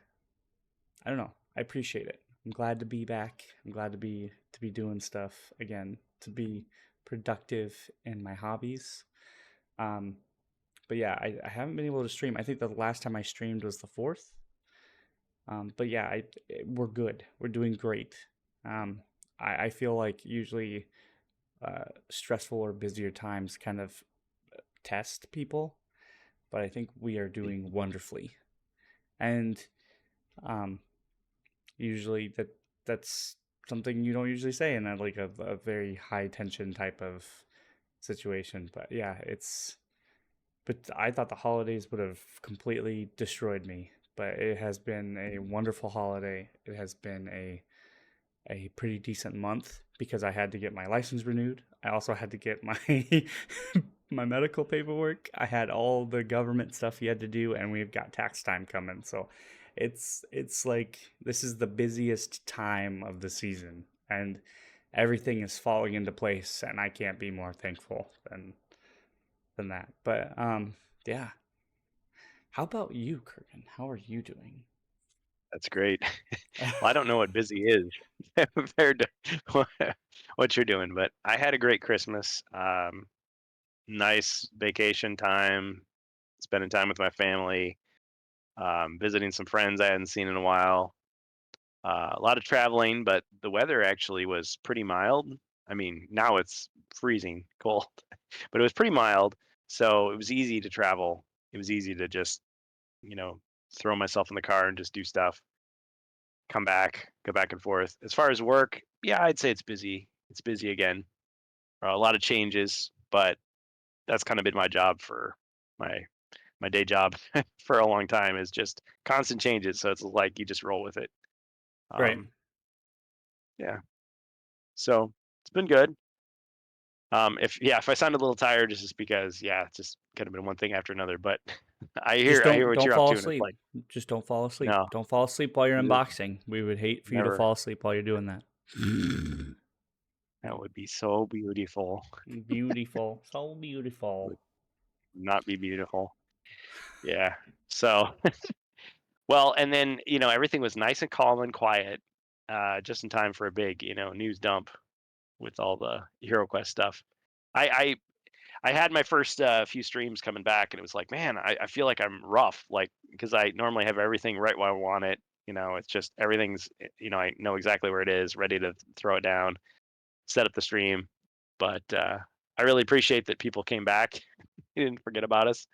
don't know. I appreciate it. I'm glad to be back. I'm glad to be doing stuff again, to be productive in my hobbies. Um, but yeah, I haven't been able to stream. I think the last time I streamed was the 4th. But yeah, we're good. We're doing great. I feel like usually stressful or busier times kind of test people, but I think we are doing wonderfully. And um, usually that's something you don't usually say in a very high tension type of situation. But yeah, but I thought the holidays would have completely destroyed me, but it has been a wonderful holiday. It has been a pretty decent month because I had to get my license renewed. I also had to get my my medical paperwork. I had all the government stuff you had to do, and we've got tax time coming. So it's like this is the busiest time of the season, and everything is falling into place, and I can't be more thankful than that. But yeah. How about you, Kurgan? How are you doing? That's great. Well, I don't know what busy is compared to what you're doing, but I had a great Christmas. Nice vacation time, spending time with my family, visiting some friends I hadn't seen in a while. A lot of traveling, but the weather actually was pretty mild. I mean, now it's freezing cold, but it was pretty mild, so it was easy to travel. It was easy to just, you know, throw myself in the car and just do stuff, come back, go back and forth. As far as work, yeah, I'd say it's busy. It's busy again. A lot of changes, but that's kind of been my job for my my day job for a long time is just constant changes. So it's like you just roll with it. Right. Um, yeah. So it's been good. If I sound a little tired, it's just because it's just kind of been one thing after another. But Just I hear what don't you're up fall to, and it's asleep. like Just don't fall asleep. no, Don't fall asleep while you're it is unboxing. We would hate for you to never. fall asleep while you're doing that. That would be so beautiful. Beautiful. So beautiful. Would not be beautiful. Yeah. So well, and then everything was nice and calm and quiet, just in time for a big news dump with all the HeroQuest stuff. I I had my first few streams coming back, and it was like, man, I feel like I'm rough, like because I normally have everything right where I want it. It's just everything's, I know exactly where it is, ready to throw it down, set up the stream. But I really appreciate that people came back, didn't forget about us.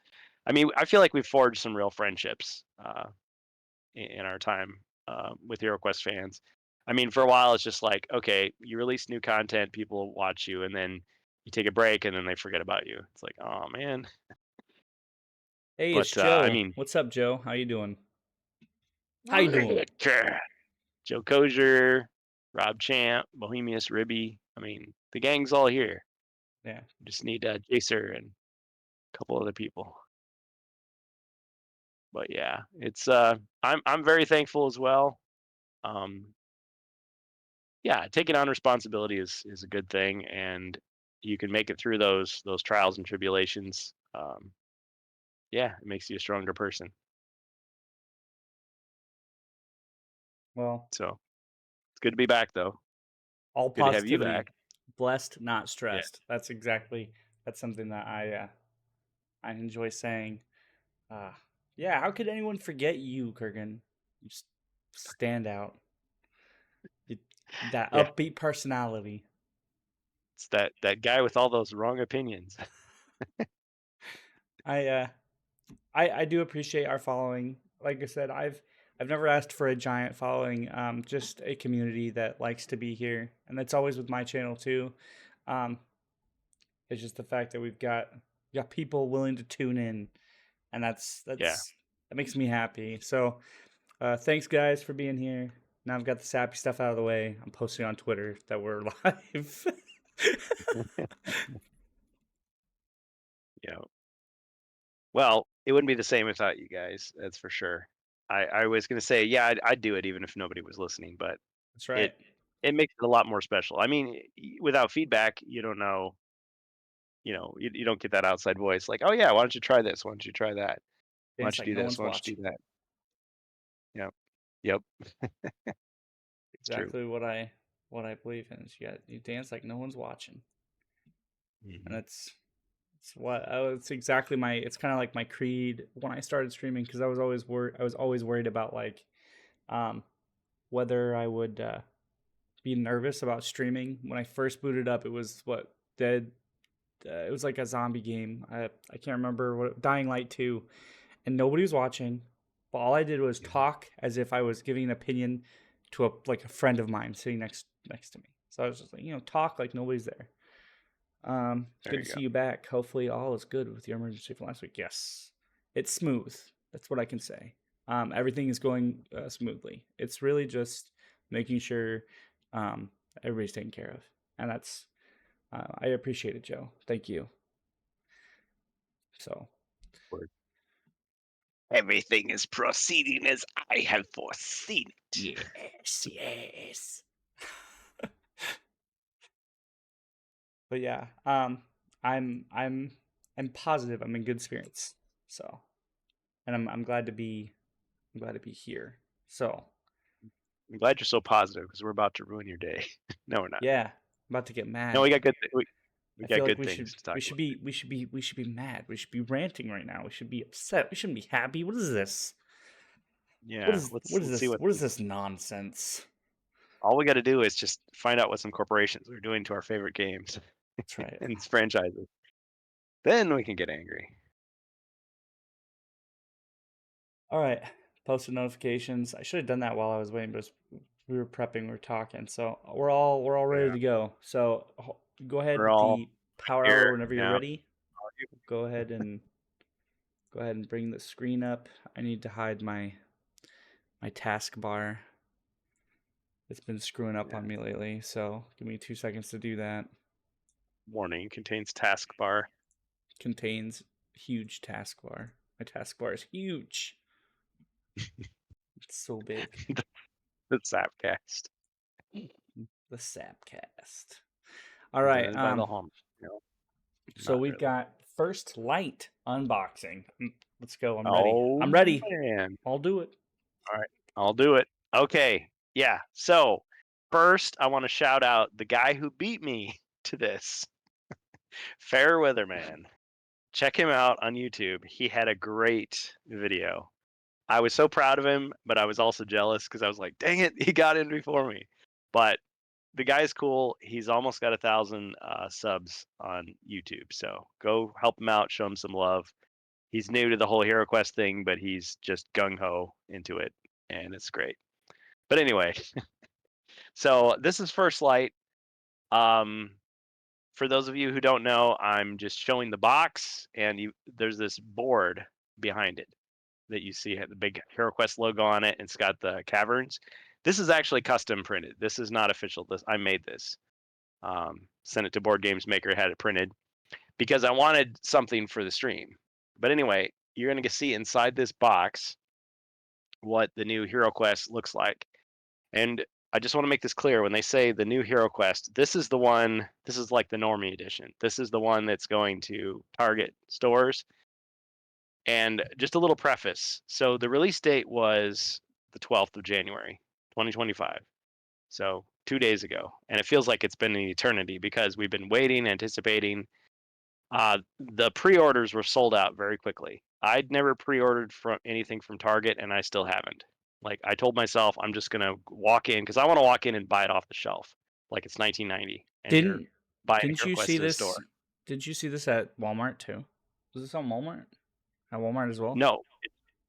I mean, I feel like we've forged some real friendships in our time with HeroQuest fans. I mean, for a while, it's just like, okay, you release new content, people watch you, and then you take a break, and then they forget about you. It's like, oh man. Hey, it's But I Joe. mean, What's up, Joe? How you doing? How you doing? Joe Kozier, Rob Champ, Bohemius Ribby. I mean, the gang's all here. Yeah. Just need Jacer and a couple other people. But yeah, it's I'm very thankful as well. Um, yeah, taking on responsibility is a good thing, and you can make it through those trials and tribulations. Yeah, it makes you a stronger person. Well, So it's good to be back, though. all Good to have you positivity. back. Blessed, not Yeah. stressed. That's something that I enjoy saying. Yeah, how could anyone forget you, Kurgan? You stand out. That Yeah, upbeat personality. it's that guy with all those wrong opinions. I I do appreciate our following. Like I said, I've never asked for a giant following. Just a community that likes to be here, and that's always with my channel too. Um, it's just the fact that we've got people willing to tune in, and Yeah. that makes me happy. So, thanks guys for being here. Now I've got the sappy stuff out of the way. I'm posting on Twitter that we're live. Yeah. Well, it wouldn't be the same without you guys. That's for sure. I was gonna say, yeah, I'd do it even if nobody was listening, but That's it right. it makes it a lot more special. I mean, without feedback, you don't know. You don't get that outside voice like, oh yeah, why don't you try this? Why don't you try that? Why Dance don't like you do no this? one's Why don't you watching. do that? Yep. Yep. It's true. Exactly what I believe in. Is you dance like no one's watching, and Hmm. it's exactly my. It's kind of like my creed when I started streaming because I was always worried about like, um, whether I would be nervous about streaming. When I first booted up, it was what dead. It was like a zombie game. I can't remember what Dying Light 2, and nobody was watching. But all I did was talk as if I was giving an opinion to a friend of mine sitting next to me. So I was just like, talk like nobody's there. There Good to you go. see you back. Hopefully all is good with your emergency from last week. Yes, it's smooth. That's what I can say. everything is going smoothly. It's really just making sure everybody's taken care of, and that's I appreciate it, Joe. Thank you. So Everything is proceeding as I have foreseen it. yes. But yeah, I'm positive. I'm in good spirits. So, and I'm glad to be here. So I'm glad you're so positive because we're about to ruin your day. No, we're not. yeah, I'm about to get mad. No, we got good. We I got feel like good things to talk about. we should be mad. We should be ranting right now. We should be upset. We shouldn't be happy. What is this? Yeah, let's see what. What is this nonsense? All we got to do is just find out what some corporations are doing to our favorite games That's right. and franchises. Then we can get angry. All right. Posted notifications. I should have done that while I was waiting, but we were prepping, we were talking. So we're all ready to go. So go ahead We're with all the power here hour whenever you're now. ready. Go ahead and bring the screen up. I need to hide my taskbar. It's been screwing up on me lately, so give me 2 seconds to do that. Warning contains taskbar. Contains huge taskbar. My taskbar is huge. It's so big. The Zapcast. The Sapcast. All right. By the home. No, So we've really. got First Light unboxing. Let's go. I'm ready. Oh, I'm ready. Man. I'll do it. All right, I'll do it. Okay, yeah. So first, I want to shout out the guy who beat me to this, Fair Weatherman. Check him out on YouTube. He had a great video. I was so proud of him, but I was also jealous because I was like, dang it, he got in before me. But the guy's cool. He's almost got 1,000 subs on YouTube. So go help him out, show him some love. He's new to the whole HeroQuest thing, but he's just gung-ho into it, and it's great. But anyway, so this is First Light. For those of you who don't know, I'm just showing the box, and there's this board behind it that you see had the big HeroQuest logo on it, and it's got the caverns. This is actually custom printed. This is not official. I made this. Sent it to Board Games Maker, had it printed because I wanted something for the stream. But anyway, you're going to see inside this box what the new HeroQuest looks like. And I just want to make this clear. When they say the new HeroQuest, this is the one, this is like the Normie edition. This is the one that's going to Target stores. And just a little preface. So the release date was the 12th of January, 2025. So 2 days ago. And it feels like it's been an eternity because we've been waiting, anticipating. The pre-orders were sold out very quickly. I'd never pre-ordered from anything from Target, and I still haven't. Like I told myself, I'm just gonna walk in because I want to walk in and buy it off the shelf, like it's 1990, and you're buying Didn't you HeroQuest see in a this? store. Did you see this at Walmart too? Was this on Walmart? At Walmart as well? No,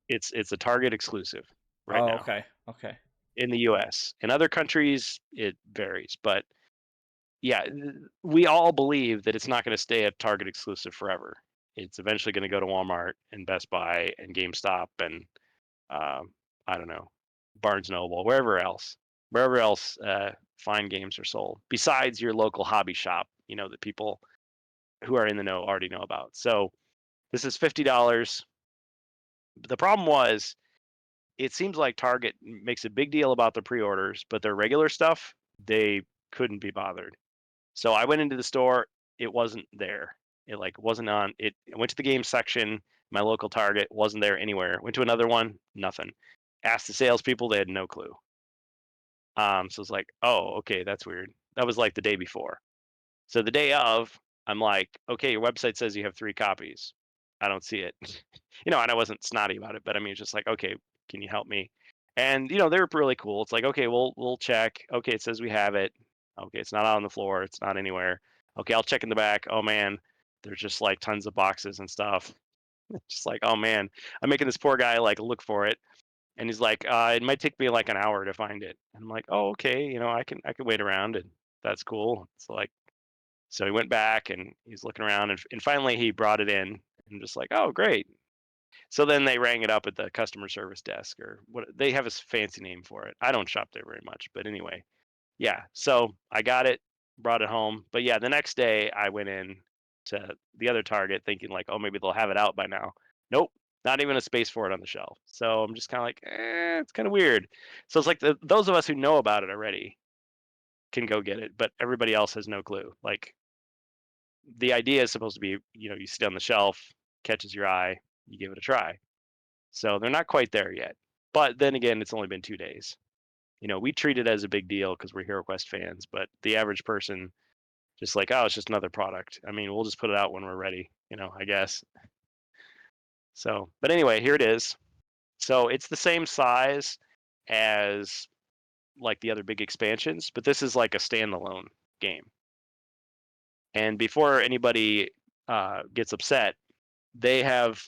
it's a Target exclusive right now Okay. in the U.S. In other countries, it varies, but yeah, we all believe that it's not going to stay a Target exclusive forever. It's eventually going to go to Walmart and Best Buy and GameStop and I don't know, Barnes Noble, wherever else fine games are sold. Besides your local hobby shop, that people who are in the know already know about. So this is $50. The problem was, it seems like Target makes a big deal about the pre-orders, but their regular stuff, they couldn't be bothered. So I went into the store, it wasn't there. It wasn't on it. I went to the game section, my local Target, wasn't there anywhere. Went to another one, nothing. Asked the salespeople, they had no clue. So I was like, oh, okay, that's weird. That was like the day before. So the day of, I'm like, okay, your website says you have 3 copies. I don't see it. And I wasn't snotty about it, but I mean, it's just like, okay, can you help me? And they were really cool. It's like, okay, we'll check. Okay, it says we have it. Okay, it's not on the floor. It's not anywhere. Okay, I'll check in the back. Oh man, there's just like tons of boxes and stuff. Just like, oh man, I'm making this poor guy like look for it. And he's like, it might take me like an hour to find it. And I'm like, oh, okay, I can wait around, and that's cool. It's like, so he went back and he's looking around, and finally he brought it in. And I'm just like, oh, great. So then they rang it up at the customer service desk, or what they have a fancy name for it. I don't shop there very much, but anyway, yeah. So I got it, brought it home. But yeah, the next day I went in to the other Target thinking like, oh, maybe they'll have it out by now. Nope, not even a space for it on the shelf. So I'm just kind of like, it's kind of weird. So it's like those of us who know about it already can go get it, but everybody else has no clue. Like the idea is supposed to be, you sit on the shelf, catches your eye, you give it a try. So they're not quite there yet. But then again, it's only been 2 days. We treat it as a big deal because we're HeroQuest fans, but the average person just like, oh, it's just another product. I mean, we'll just put it out when we're ready, I guess. So, but anyway, here it is. So it's the same size as like the other big expansions, but this is like a standalone game. And before anybody gets upset, they have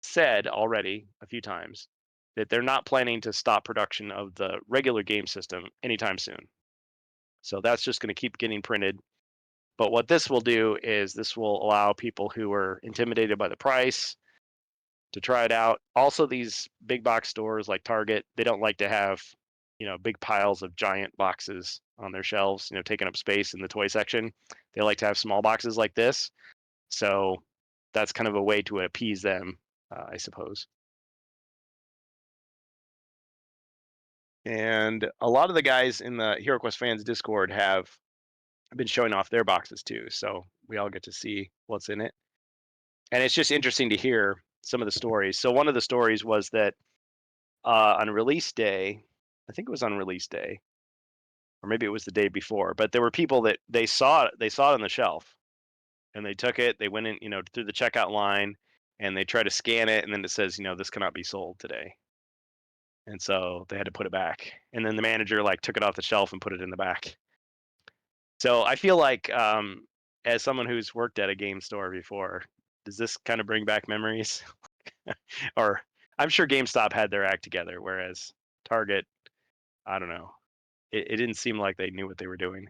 said already a few times that they're not planning to stop production of the regular game system anytime soon. So that's just going to keep getting printed. But what this will do is this will allow people who are intimidated by the price to try it out. Also, these big box stores like Target, they don't like to have, big piles of giant boxes on their shelves, taking up space in the toy section. They like to have small boxes like this. So that's kind of a way to appease them, I suppose. And a lot of the guys in the HeroQuest fans Discord have been showing off their boxes too. So we all get to see what's in it. And it's just interesting to hear some of the stories. So one of the stories was that on release day, I think it was on release day, or maybe it was the day before, but there were people that they saw it on the shelf and they took it, they went in, through the checkout line and they try to scan it and then it says, this cannot be sold today. And so they had to put it back. And then the manager like took it off the shelf and put it in the back. So I feel like as someone who's worked at a game store before, does this kind of bring back memories? Or I'm sure GameStop had their act together, whereas Target, I don't know. It didn't seem like they knew what they were doing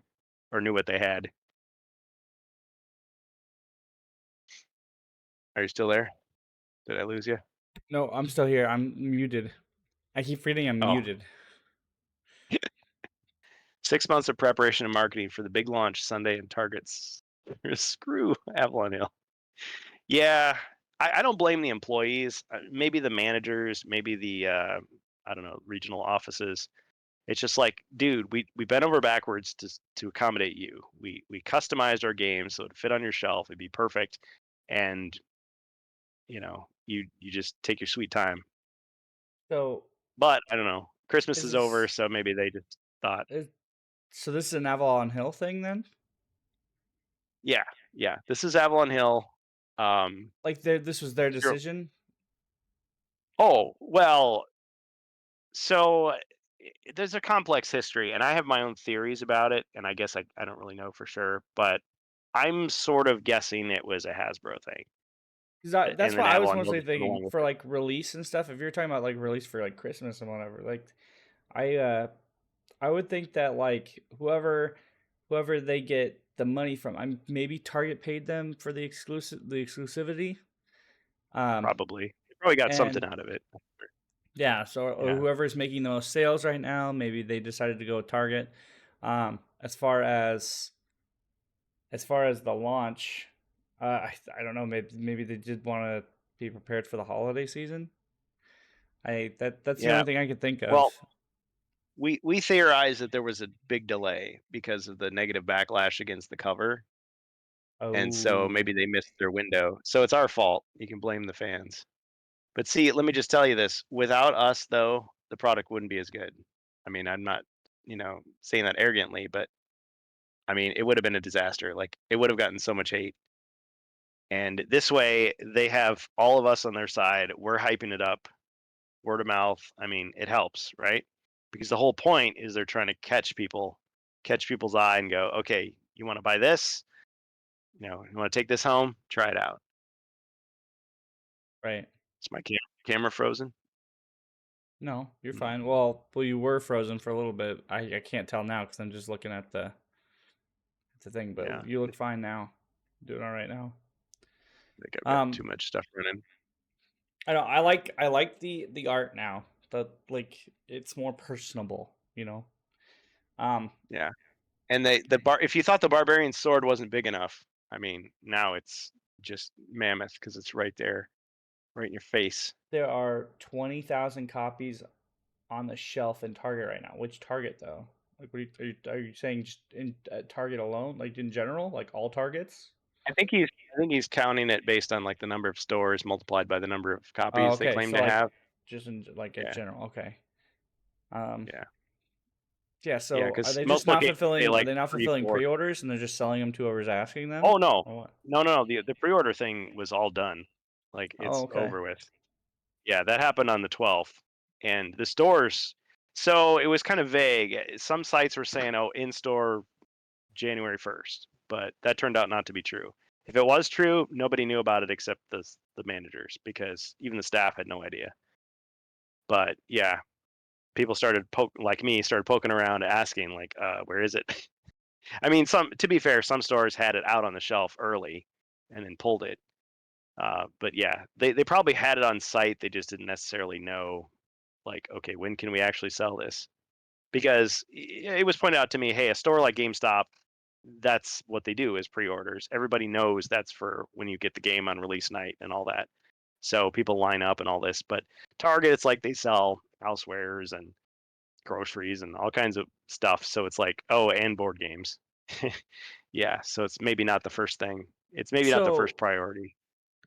or knew what they had. Are you still there? Did I lose you? No, I'm still here. I'm muted. I keep reading I'm Oh. muted. 6 months of preparation and marketing for the big launch Sunday in Target's. Screw Avalon Hill. Yeah, I don't blame the employees. Maybe the managers, maybe the I don't know, regional offices. It's just like, dude, we bent over backwards to accommodate you. We customized our game so it'd fit on your shelf, it'd be perfect, and you just take your sweet time. So, But I don't know. Christmas is is over, this so maybe they just thought, so this is an Avalon Hill thing then? yeah. This is Avalon Hill. Like this was their Sure. decision? Oh, well, so there's a complex history, and I have my own theories about it, and I guess I don't really know for sure, but I'm sort of guessing it was a Hasbro thing. Because that's And then what I was Avalon Hill mostly just went thinking along with for it. like release and stuff. If you're talking about like release for like Christmas and whatever, like I would think that like whoever they get the money from, maybe Target paid them for the exclusivity. Probably. They probably got something And out of it. yeah, so Yeah. whoever's making the most sales right now, maybe they decided to go with Target. As far as the launch, I don't know. Maybe they did want to be prepared for the holiday season. That's the Yeah. only thing I could think of. Well, we theorize that there was a big delay because of the negative backlash against the cover. And so Oh, maybe they missed their window. So it's our fault. You can blame the fans. But see, let me just tell you this. Without us, though, the product wouldn't be as good. I mean, I'm not, saying that arrogantly, but I mean, it would have been a disaster. Like, it would have gotten so much hate. And this way, they have all of us on their side. We're hyping it up, word of mouth. I mean, it helps, right? Because the whole point is they're trying to catch people's eye and go, okay, you want to buy this? You want to take this home? Try it out. right. Is my camera frozen? No, you're Mm, fine. Well, you were frozen for a little bit. I can't tell now because I'm just looking at the thing. yeah, But you I look fine now. Doing all right now. think I've got Um, too much stuff running. I know I like the art now. The like it's more personable, you know. Yeah. And if you thought the barbarian sword wasn't big enough, I mean, now it's just mammoth because it's right there, right in your face. There are 20,000 copies on the shelf in Target right now. Which Target though? Like, what are you saying? Just in Target alone, like in general, like all Targets? I think he's counting it based on like the number of stores multiplied by the number of Oh, copies they okay. claim So to like, have. just in like a Yeah, general. Okay. Um. yeah, Yeah. yeah. So are Because they just multiple not games say fulfilling? Are like they not three, fulfilling four. pre-orders and they're just selling them to whoever's asking them? Oh no, Or what? no, no, no. The pre-order thing was all done. Like Oh, it's okay. over with. Yeah, that happened on the 12th, and the stores. So it was kind of vague. Some sites were saying, "Oh, in store January 1st," but that turned out not to be true. If it was true, nobody knew about it except the managers because even the staff had no idea. But yeah, people started like me started poking around asking like where is it? I mean, some to be fair, some stores had it out on the shelf early and then pulled it. But yeah, they probably had it on site. They just didn't necessarily know like, okay, when can we actually sell this? Because it was pointed out to me, hey, a store like GameStop, that's what they do is pre-orders. Everybody knows that's for when you get the game on release night and all that. So people line up and all this. But Target, it's like they sell housewares and groceries and all kinds of stuff. So it's like, oh, and board games. Yeah. So it's maybe not the first thing. It's maybe not the So first priority.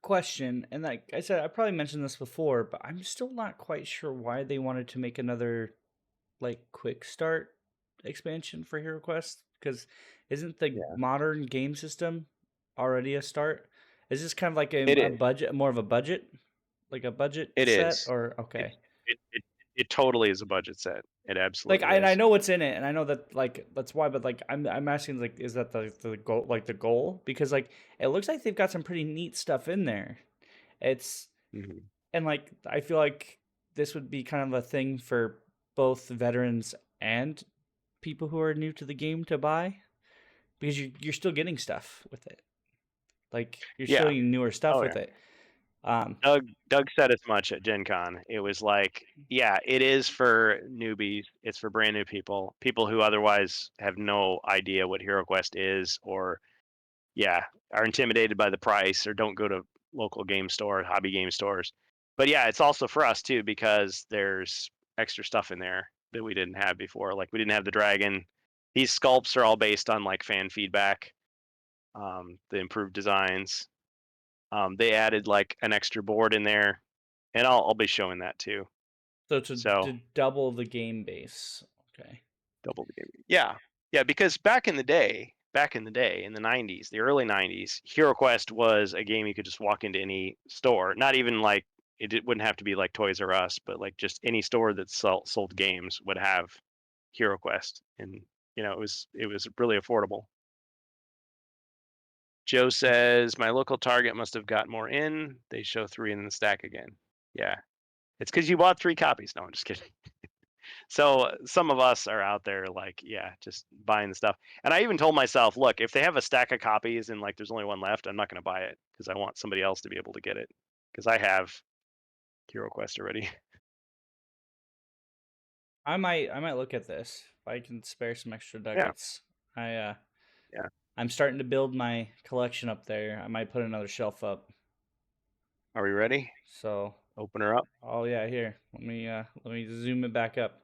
question, and like I said, I probably mentioned this before, but I'm still not quite sure why they wanted to make another like quick start expansion for HeroQuest. Because isn't the Yeah, modern game system already a start? Is this kind of like it a is. budget, more of a budget, like a budget It set, is. or It, okay? it totally is a budget set. It Like absolutely I is. know what's in it, and I know that like that's why, but like I'm asking like, is that the goal, like the goal? Because like it looks like they've got some pretty neat stuff in there. It's Hmm. and like I feel like this would be kind of a thing for both veterans and people who are new to the game to buy because you're still getting stuff with it. Like you're still Yeah. getting newer stuff Oh with yeah. it. Um, Doug said as much at Gen Con. It was like, yeah, it is for newbies. It's for brand new people who otherwise have no idea what HeroQuest is, or yeah, are intimidated by the price, or don't go to local game store, hobby game stores. But yeah, it's also for us too because there's extra stuff in there that we didn't have before. Like we didn't have the dragon. These sculpts are all based on like fan feedback, the improved designs. They added like an extra board in there, and I'll be showing that too. so So to double the game base. Okay. double the game. Yeah, yeah. Because back in the day, in the '90s, the early '90s, HeroQuest was a game you could just walk into any store. Not even like it wouldn't have to be like Toys R Us, but like just any store that sold games would have HeroQuest, and it was really affordable. Joe says my local Target must have got more in. They show 3 in the stack again. Yeah, it's because you bought 3 copies. No, I'm just kidding. So some of us are out there like, yeah, just buying the stuff. And I even told myself, look, if they have a stack of copies and like there's only one left, I'm not going to buy it because I want somebody else to be able to get it because I have HeroQuest already. I might look at this if I can spare some extra Yeah, ducats. I yeah. I'm starting to build my collection up there. I might put another shelf up. Are we ready? So, Open her up. oh yeah, here. Let me zoom it back up.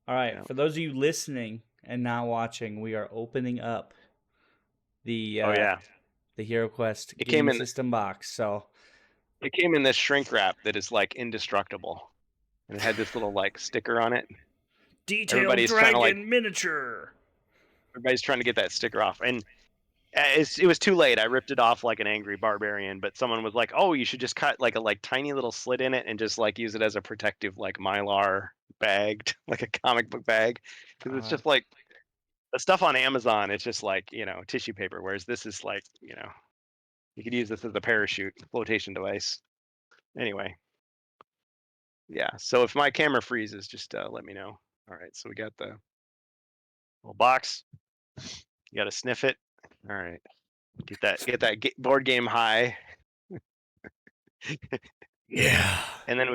All right, Yeah. for those of you listening and not watching, we are opening up the Oh yeah. the HeroQuest It came game in. system box. So, It came in this shrink wrap that is like indestructible, and it had this little like sticker on it. detailed Everybody's trying to like. dragon miniature. Everybody's trying to get that sticker off, and it was too late. I ripped it off like an angry barbarian, but someone was like, "Oh, you should just cut like a tiny little slit in it and just like use it as a protective like mylar bag, like a comic book bag, because it's Uh, just like the stuff on Amazon. It's just like tissue paper, whereas this is like you could use this as a parachute flotation device. Anyway, yeah. So if my camera freezes, just let me know. All right. So we got the little box. You got to sniff it. All right. Get that board game high. Yeah. And then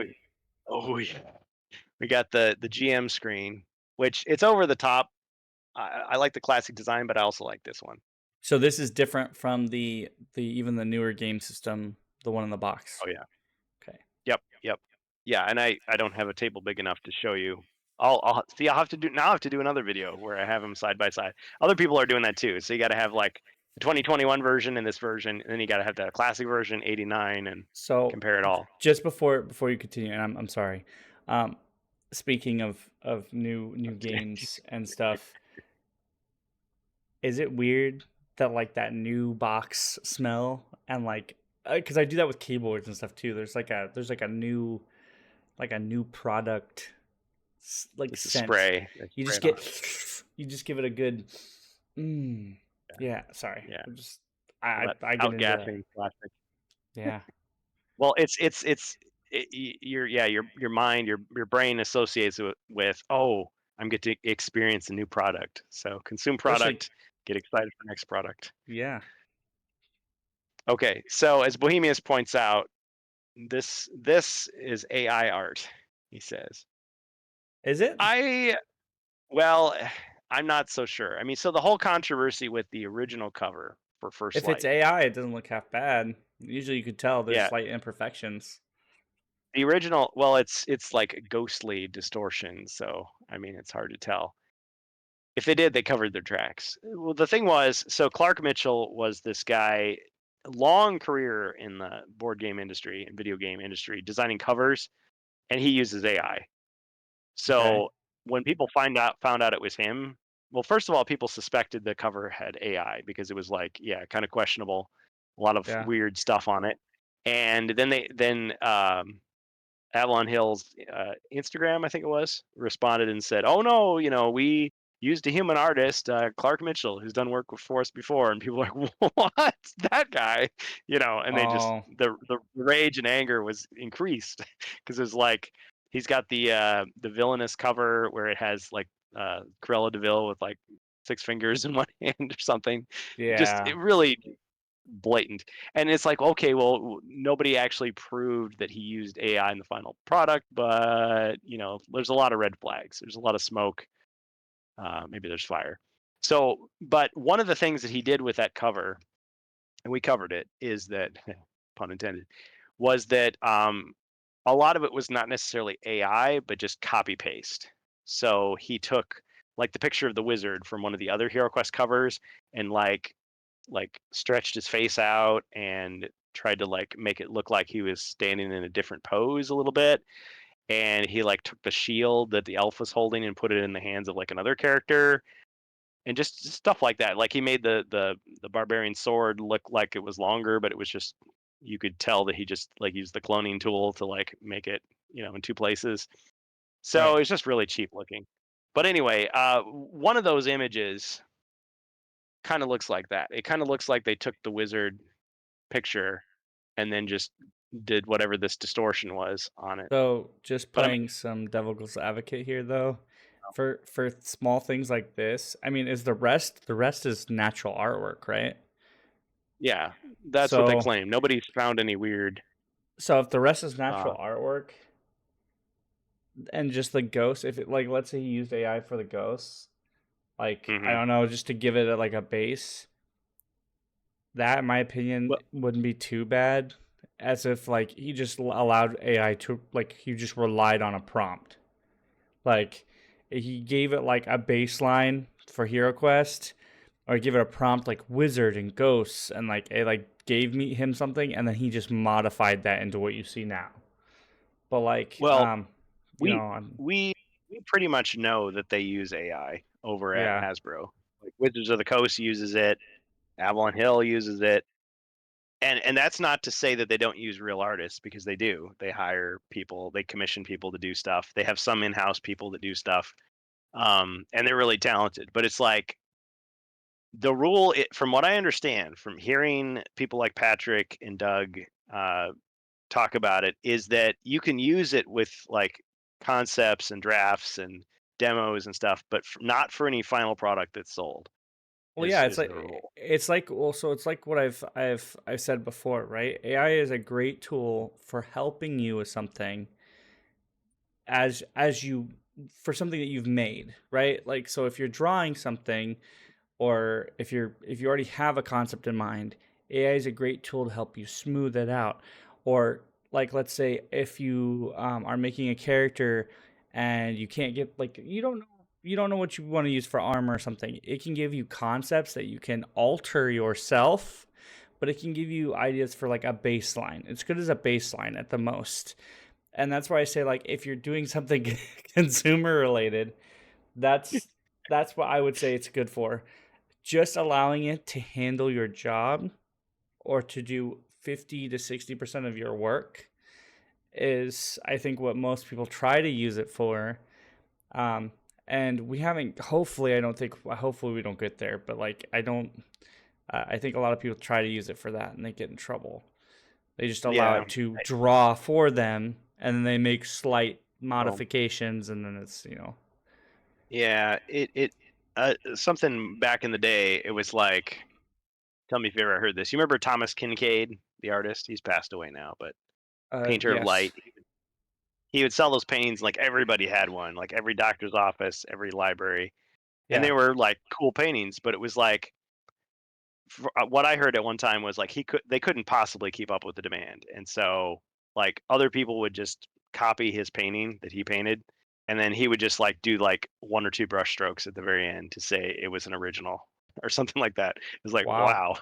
we got the GM screen, which it's over the top. I like the classic design, but I also like this one. So this is different from the even the newer game system, the one in the box. Oh yeah. Okay. Yep. Yeah, and I don't have a table big enough to show you. I'll see. I'll have to do now. I have to do another video where I have them side by side. Other people are doing that too. So you got to have like the 2021 version and this version, and then you got to have the classic version, 89, and So compare it all. just before you continue, and I'm sorry. Um, speaking of new games and stuff, is it weird that like that new box smell and like because I do that with keyboards and stuff too. There's like a new product like It's a scent. spray. They You spray just it on. you just give it a good. Mm, yeah, sorry. Yeah. I'm just All that I get into that. outgassing plastic. Yeah. Well, your mind, your brain associates it with, oh, I'm get to experience a new product. So consume Especially product, get excited for next product. yeah. Okay, so as Bohemius points out, this is AI art. He says, Is it? I well, I'm not so sure. I mean, so the whole controversy with the original cover for First If it's Light, AI, it doesn't look half bad. Usually you could tell there's yeah, slight imperfections. the original, well, it's like ghostly distortion. So I mean, it's hard to tell. If they did, they covered their tracks. Well, the thing was, so Clark Mitchell was this guy, long career in the board game industry and video game industry, designing covers, and he uses AI. Okay. So when people found out it was him, well, first of all, people suspected the cover had AI because it was like, yeah, kind of questionable, a lot of Yeah. weird stuff on it. And then Avalon Hill's Instagram, I think it was, responded and said, "Oh no, we used a human artist, Clark Mitchell, who's done work for us before." And people were like, "What? That guy?" And they just Oh, the rage and anger was increased because it was like he's got the villainous cover where it has like Cruella Deville with like six fingers in one hand or something. Just yeah. it really blatant. And it's like, okay, well, nobody actually proved that he used AI in the final product, but there's a lot of red flags. There's a lot of smoke. Maybe there's fire. So, but one of the things that he did with that cover, and we covered it, is that, pun intended, was that a lot of it was not necessarily AI, but just copy paste. So he took like the picture of the wizard from one of the other HeroQuest covers and like stretched his face out and tried to like make it look like he was standing in a different pose a little bit, and he like took the shield that the elf was holding and put it in the hands of like another character, and just stuff like that. Like he made the barbarian sword look like it was longer, but it was just, you could tell that he just like used the cloning tool to like make it in two places. So Right. it's just really cheap looking. But anyway, one of those images kind of looks like that. It kind of looks like they took the wizard picture and then just did whatever this distortion was on it. So just But I mean, playing some devil's advocate here though. For small things like this, I mean, is the rest is natural artwork, right? yeah, that's what they So claim. Nobody's found any weird. if the rest is Uh, natural artwork and just the ghost, if it like let's say he used AI for the ghosts, like I mhm. don't know, just to give it like a base, that in my opinion Well, wouldn't be too bad. As if like he just allowed AI to like he just relied on a prompt. Like he gave it like a baseline for HeroQuest, or give it a prompt like wizard and ghosts, and like it like gave me him something, and then he just modified that into what you see now. But like, well, you know, we we we pretty much know that they use AI over at yeah, Hasbro. Like Wizards of the Coast uses it, Avalon Hill uses it, and that's not to say that they don't use real artists, because they do. They hire people, they commission people to do stuff. They have some in-house people that do stuff, and they're really talented. But it's like the rule, from what I understand, from hearing people like Patrick and Doug uh, talk about it, is that you can use it with like concepts and drafts and demos and stuff, but not for any final product that's sold. Well, yeah, is the rule. so it's like what I've said before, right? AI is a great tool for helping you with something as you for something that you've made, right? Like, so if you're drawing something, or if you already have a concept in mind, AI is a great tool to help you smooth it out. Or, like, let's say if you are making a character and you can't get, like, you don't know what you want to use for armor or something. It can give you concepts that you can alter yourself, but it can give you ideas for like a baseline. It's good as a baseline at the most. And that's why I say, like, if you're doing something consumer related, that's that's what I would say it's good for. Just allowing it to handle your job or to do 50 to 60% of your work is, I think, what most people try to use it for. Um, and we haven't, hopefully, I don't think, hopefully we don't get there, but like, I think a lot of people try to use it for that and they get in trouble. They just allow Yeah. it to draw for them, and then they make slight Oh, modifications, and then it's, yeah. It something back in the day. It was like, tell me if you ever heard this. You remember Thomas Kincaid, the artist? He's passed away now, but painter of yes. light. He would sell those paintings like everybody had one, like every doctor's office, every library, and Yeah. they were like cool paintings. But it was like, what I heard at one time was like they couldn't possibly keep up with the demand, and so like other people would just copy his painting that he painted, and then he would just like do like one or two brush strokes at the very end to say it was an original or something like that. It was like, Wow. wow,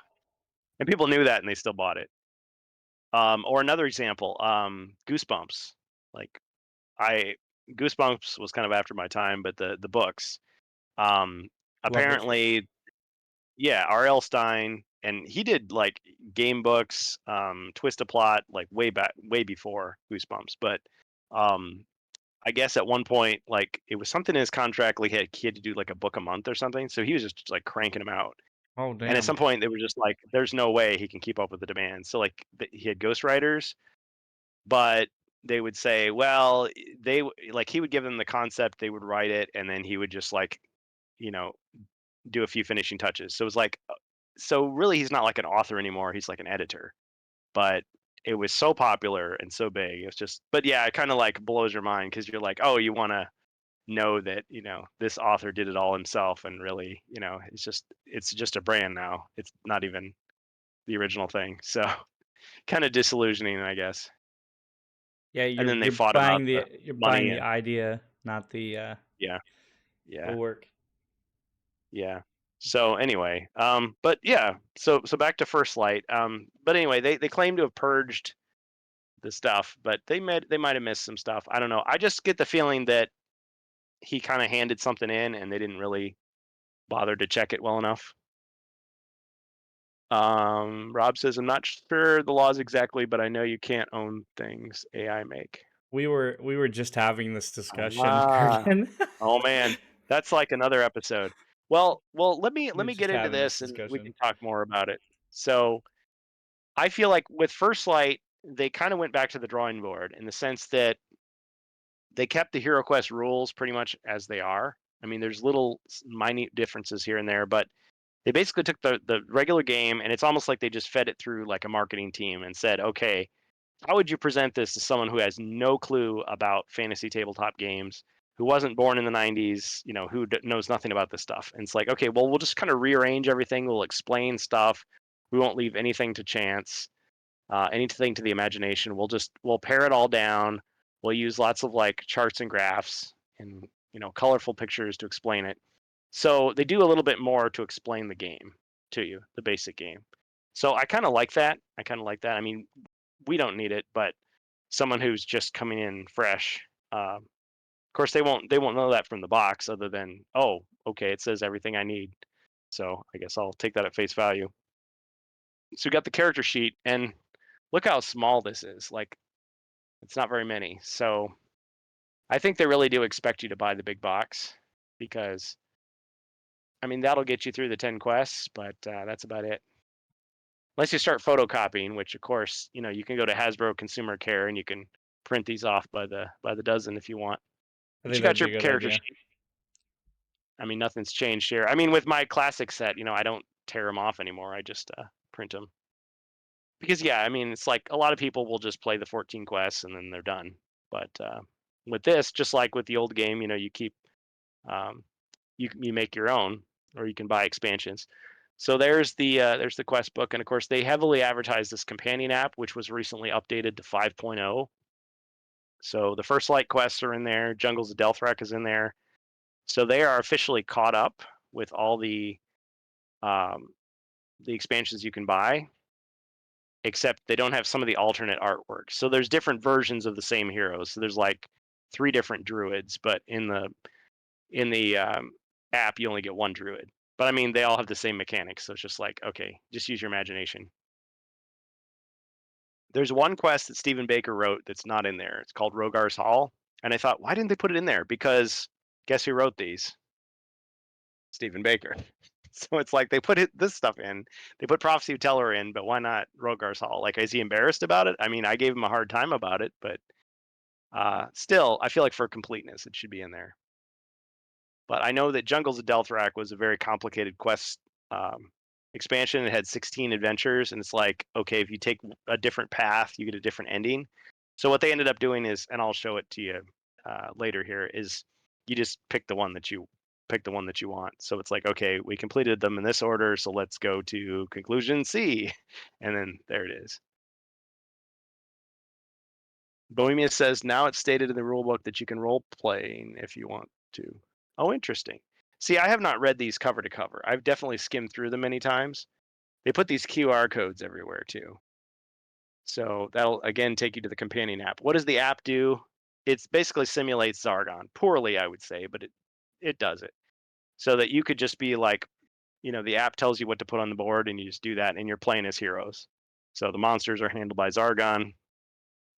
and people knew that and they still bought it. Or another example, Goosebumps. Like I Goosebumps was kind of after my time, but the books. Um, Love those books. Apparently, yeah, R.L. Stein, and he did like game books, Twist a Plot, like way before Goosebumps. But um, I guess at one point, like it was something in his contract, like he had to do like a book a month or something. So he was just like cranking them out. Oh, And at damn. some point, they were just like, "There's no way he can keep up with the demand." So like he had ghostwriters, but they would say, well, like he would give them the concept, they would write it, and then he would just like, you know, do a few finishing touches. So it was like, so really, he's not like an author anymore. He's like an editor. But it was so popular and so big. It's just, but yeah, it kind of like blows your mind because you're like, oh, you want to know that this author did it all himself, and really, it's just a brand now. It's not even the original thing. So kind of disillusioning, I guess. Yeah, And then they you're fought about buying the buying money the and idea, not yeah, the yeah, work. yeah. So anyway, but yeah, so back to First Light. But anyway, they claim to have purged the stuff, but they might have missed some stuff. I don't know. I just get the feeling that he kind of handed something in and they didn't really bother to check it well enough. Rob says, I'm not sure the laws exactly, but I know you can't own things AI make. We were just having this discussion, Ah, Kurgan. oh man, that's like another episode. Well, let We were me just get into having this this and we discussion. can talk more about it. So I feel like with First Light, they kind of went back to the drawing board in the sense that they kept the HeroQuest rules pretty much as they are. I mean, there's little minute differences here and there, but they basically took the regular game and it's almost like they just fed it through like a marketing team and said, okay, how would you present this to someone who has no clue about fantasy tabletop games, who wasn't born in the 90s, who knows nothing about this stuff? And it's like, okay, well, we'll just kind of rearrange everything. We'll explain stuff. We won't leave anything to chance, anything to the imagination. We'll pare it all down. We'll use lots of like charts and graphs and colorful pictures to explain it. So they do a little bit more to explain the game to you, the basic game. So I kind of like that. I mean, we don't need it, but someone who's just coming in fresh, of course, they won't know that from the box, other than, oh, okay, it says everything I need. So I guess I'll take that at face value. So we got the character sheet, and look how small this is. Like, it's not very many. So I think they really do expect you to buy the big box because, I mean, that'll get you through the 10 quests, but that's about it. Unless you start photocopying, which of course, you can go to Hasbro Consumer Care and you can print these off by the dozen if you want. I But think you got that'd be your a good character idea. sheet. I mean, nothing's changed here. I mean, with my classic set, I don't tear them off anymore. I just print them. Because yeah, I mean, it's like a lot of people will just play the 14 quests and then they're done. But with this, just like with the old game, you keep you make your own, or you can buy expansions. So there's the quest book, and of course they heavily advertise this companion app, which was recently updated to 5.0. So the First Light quests are in there. Jungles of Delthrak is in there. So they are officially caught up with all the expansions you can buy, except they don't have some of the alternate artwork. So there's different versions of the same heroes. So there's like 3 different druids, but in the app you only get 1 druid. But I mean, they all have the same mechanics, so it's just like, okay, just use your imagination. There's one quest that Stephen Baker wrote that's not in there. It's called Rogar's Hall, and I thought, why didn't they put it in there? Because guess who wrote these? Stephen Baker. So it's like they put this stuff in. They put Prophecy of Teller in, but why not Rogar's Hall? Like, is he embarrassed about it? I mean, I gave him a hard time about it, but still, I feel like for completeness, it should be in there. But I know that Jungles of Delthrak was a very complicated quest expansion. It had 16 adventures, and it's like, okay, if you take a different path, you get a different ending. So what they ended up doing is, and I'll show it to you later here, is you just pick the one that you want. So it's like, okay, we completed them in this order, so let's go to conclusion C, and then there it is. Bohemia says now it's stated in the rulebook that you can role playing if you want to. Oh, interesting. See, I have not read these cover to cover. I've definitely skimmed through them many times. They put these QR codes everywhere too. So that'll again take you to the companion app. What does the app do? It basically simulates Zargon. Poorly, I would say, but it does it. So that you could just be like, the app tells you what to put on the board and you just do that, and you're playing as heroes. So the monsters are handled by Zargon.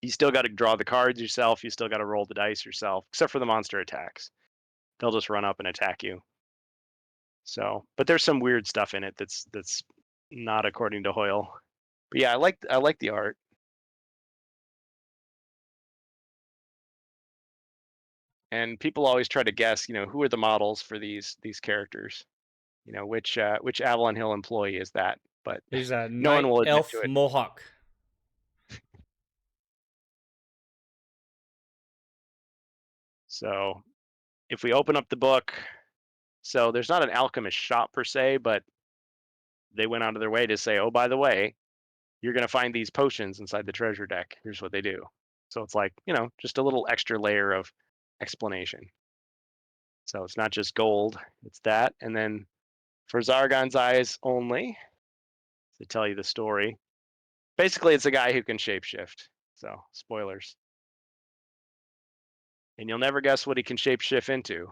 You still got to draw the cards yourself. You still got to roll the dice yourself, except for the monster attacks. They'll just run up and attack you. So, but there's some weird stuff in it that's not according to Hoyle. But yeah, I like the art. And people always try to guess, who are the models for these characters? Which Avalon Hill employee is that? But He's a no one night will admit elf to it. mohawk. So if we open up the book, so there's not an alchemist shop per se, but they went out of their way to say, oh, by the way, you're going to find these potions inside the treasure deck. Here's what they do. So it's like, just a little extra layer of explanation. So it's not just gold, it's that. And then for Zargon's eyes only, to tell you the story, basically it's a guy who can shapeshift. So spoilers. And you'll never guess what he can shapeshift into.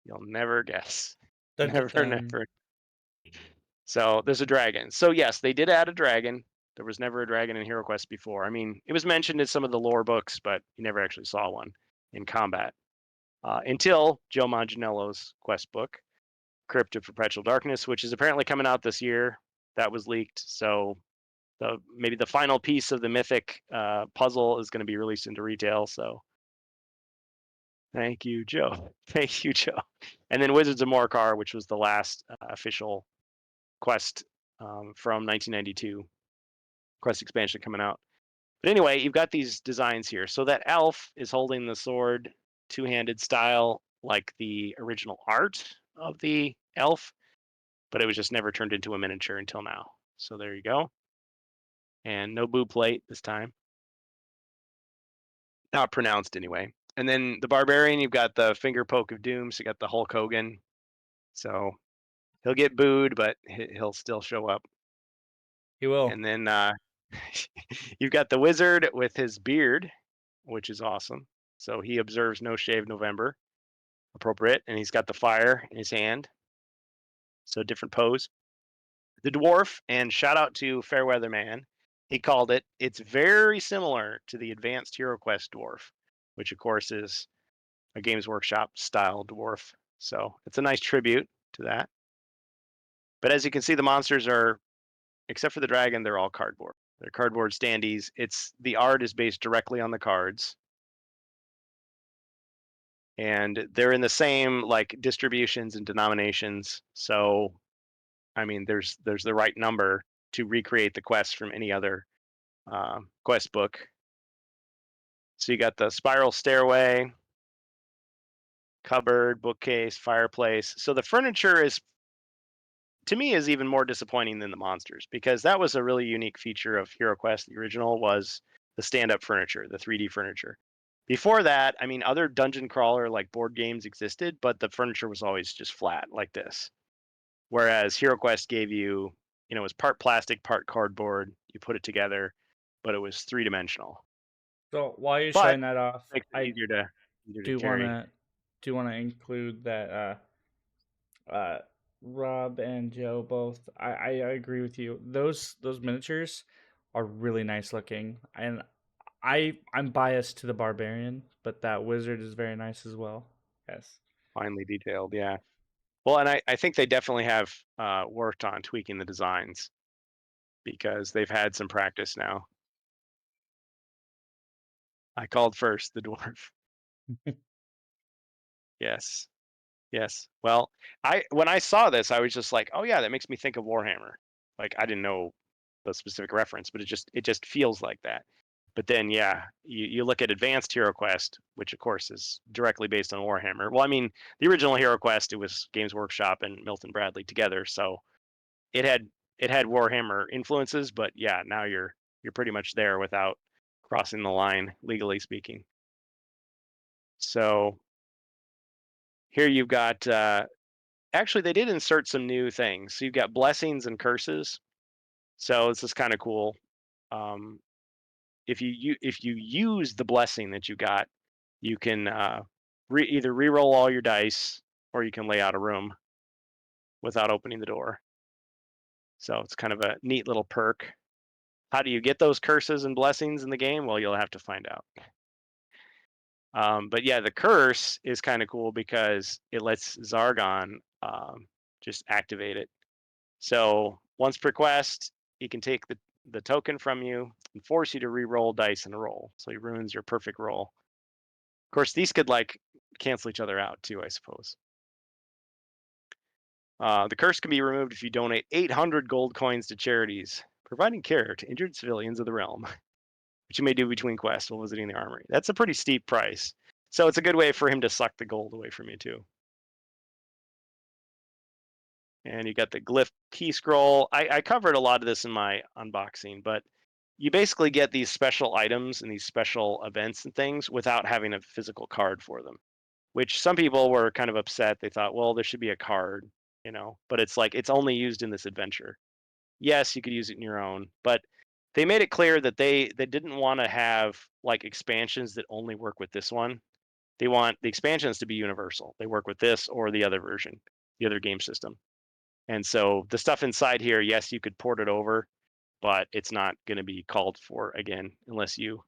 You'll never guess. Dun, dun, dun. Never. So there's a dragon. So yes, they did add a dragon. There was never a dragon in HeroQuest before. I mean, it was mentioned in some of the lore books, but you never actually saw one in combat. Until Joe Manganiello's quest book, Crypt of Perpetual Darkness, which is apparently coming out this year. That was leaked. So maybe the final piece of the mythic puzzle is going to be released into retail. So thank you, Joe. Thank you, Joe. And then Wizards of Morcar, which was the last official quest from 1992 quest expansion coming out. But anyway, you've got these designs here. So that elf is holding the sword two-handed style like the original art of the elf, but it was just never turned into a miniature until now. So there you go. And no boo plate this time. Not pronounced anyway. And then the barbarian, you've got the finger poke of doom. So you got the Hulk Hogan. So he'll get booed, but he'll still show up. He will. And then you've got the wizard with his beard, which is awesome. So he observes No Shave November. Appropriate. And he's got the fire in his hand. So different pose. The dwarf, and shout out to Fairweather Man. He called it, it's very similar to the advanced HeroQuest dwarf, which of course is a Games Workshop style dwarf. So it's a nice tribute to that. But as you can see, the monsters are, except for the dragon, they're all cardboard. They're cardboard standees. The art is based directly on the cards. and they're in the same like distributions and denominations. So, I mean, there's the right number to recreate the quest from any other quest book. So you got the spiral stairway, cupboard, bookcase, fireplace. So the furniture is, to me, is even more disappointing than the monsters, because that was a really unique feature of HeroQuest. The original was the stand-up furniture, the 3D furniture. Before that, I mean, other dungeon crawler like board games existed, but the furniture was always just flat like this. Whereas HeroQuest gave you, it was part plastic, part cardboard. You put it together, but it was 3-dimensional. So while you're But showing that off, makes it I easier to do carry. want to include that Rob and Joe both. I agree with you. Those miniatures are really nice looking, and I'm biased to the barbarian, but that wizard is very nice as well. Yes. Finely detailed, yeah. Well, and I think they definitely have worked on tweaking the designs, because they've had some practice now. I called first, the dwarf. Yes, yes. Well, when I saw this, I was just like, oh yeah, that makes me think of Warhammer. Like, I didn't know the specific reference, but it just feels like that. But then, yeah, you look at Advanced HeroQuest, which of course is directly based on Warhammer. Well, I mean, the original HeroQuest, it was Games Workshop and Milton Bradley together, so it had Warhammer influences. But yeah, now you're pretty much there without crossing the line, legally speaking. So here you've got actually they did insert some new things. So you've got blessings and curses. So this is kind of cool. Um, if you use the blessing that you got, you can either re-roll all your dice, or you can lay out a room without opening the door. So it's kind of a neat little perk. How do you get those curses and blessings in the game? Well, you'll have to find out. But yeah, the curse is kind of cool because it lets Zargon just activate it. So once per quest, he can take the token from you and force you to re-roll dice in a roll. So he ruins your perfect roll. Of course, these could like cancel each other out too, I suppose. The curse can be removed if you donate 800 gold coins to charities, providing care to injured civilians of the realm, which you may do between quests while visiting the armory. That's a pretty steep price. So it's a good way for him to suck the gold away from you too. And you got the glyph key scroll. I covered a lot of this in my unboxing, but you basically get these special items and these special events and things without having a physical card for them, which some people were kind of upset. They thought, well, there should be a card, but it's like, it's only used in this adventure. Yes, you could use it in your own, but they made it clear that they didn't want to have like expansions that only work with this one. They want the expansions to be universal. They work with this or the other version, the other game system. And so the stuff inside here, yes, you could port it over, but it's not going to be called for again unless you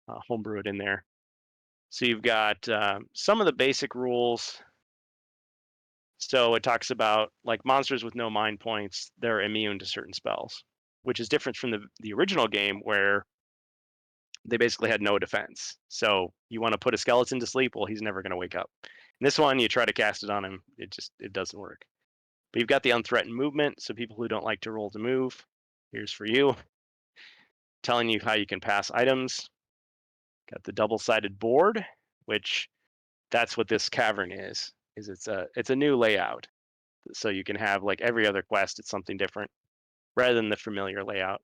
homebrew it in there. So you've got some of the basic rules. So it talks about like monsters with no mind points, they're immune to certain spells, which is different from the original game where they basically had no defense. So you want to put a skeleton to sleep, well, he's never going to wake up. In this one, you try to cast it on him, it doesn't work. But you've got the unthreatened movement, so people who don't like to roll to move, here's for you. Telling you how you can pass items. Got the double-sided board, which that's what this cavern is it's a new layout. So you can have like every other quest, it's something different rather than the familiar layout.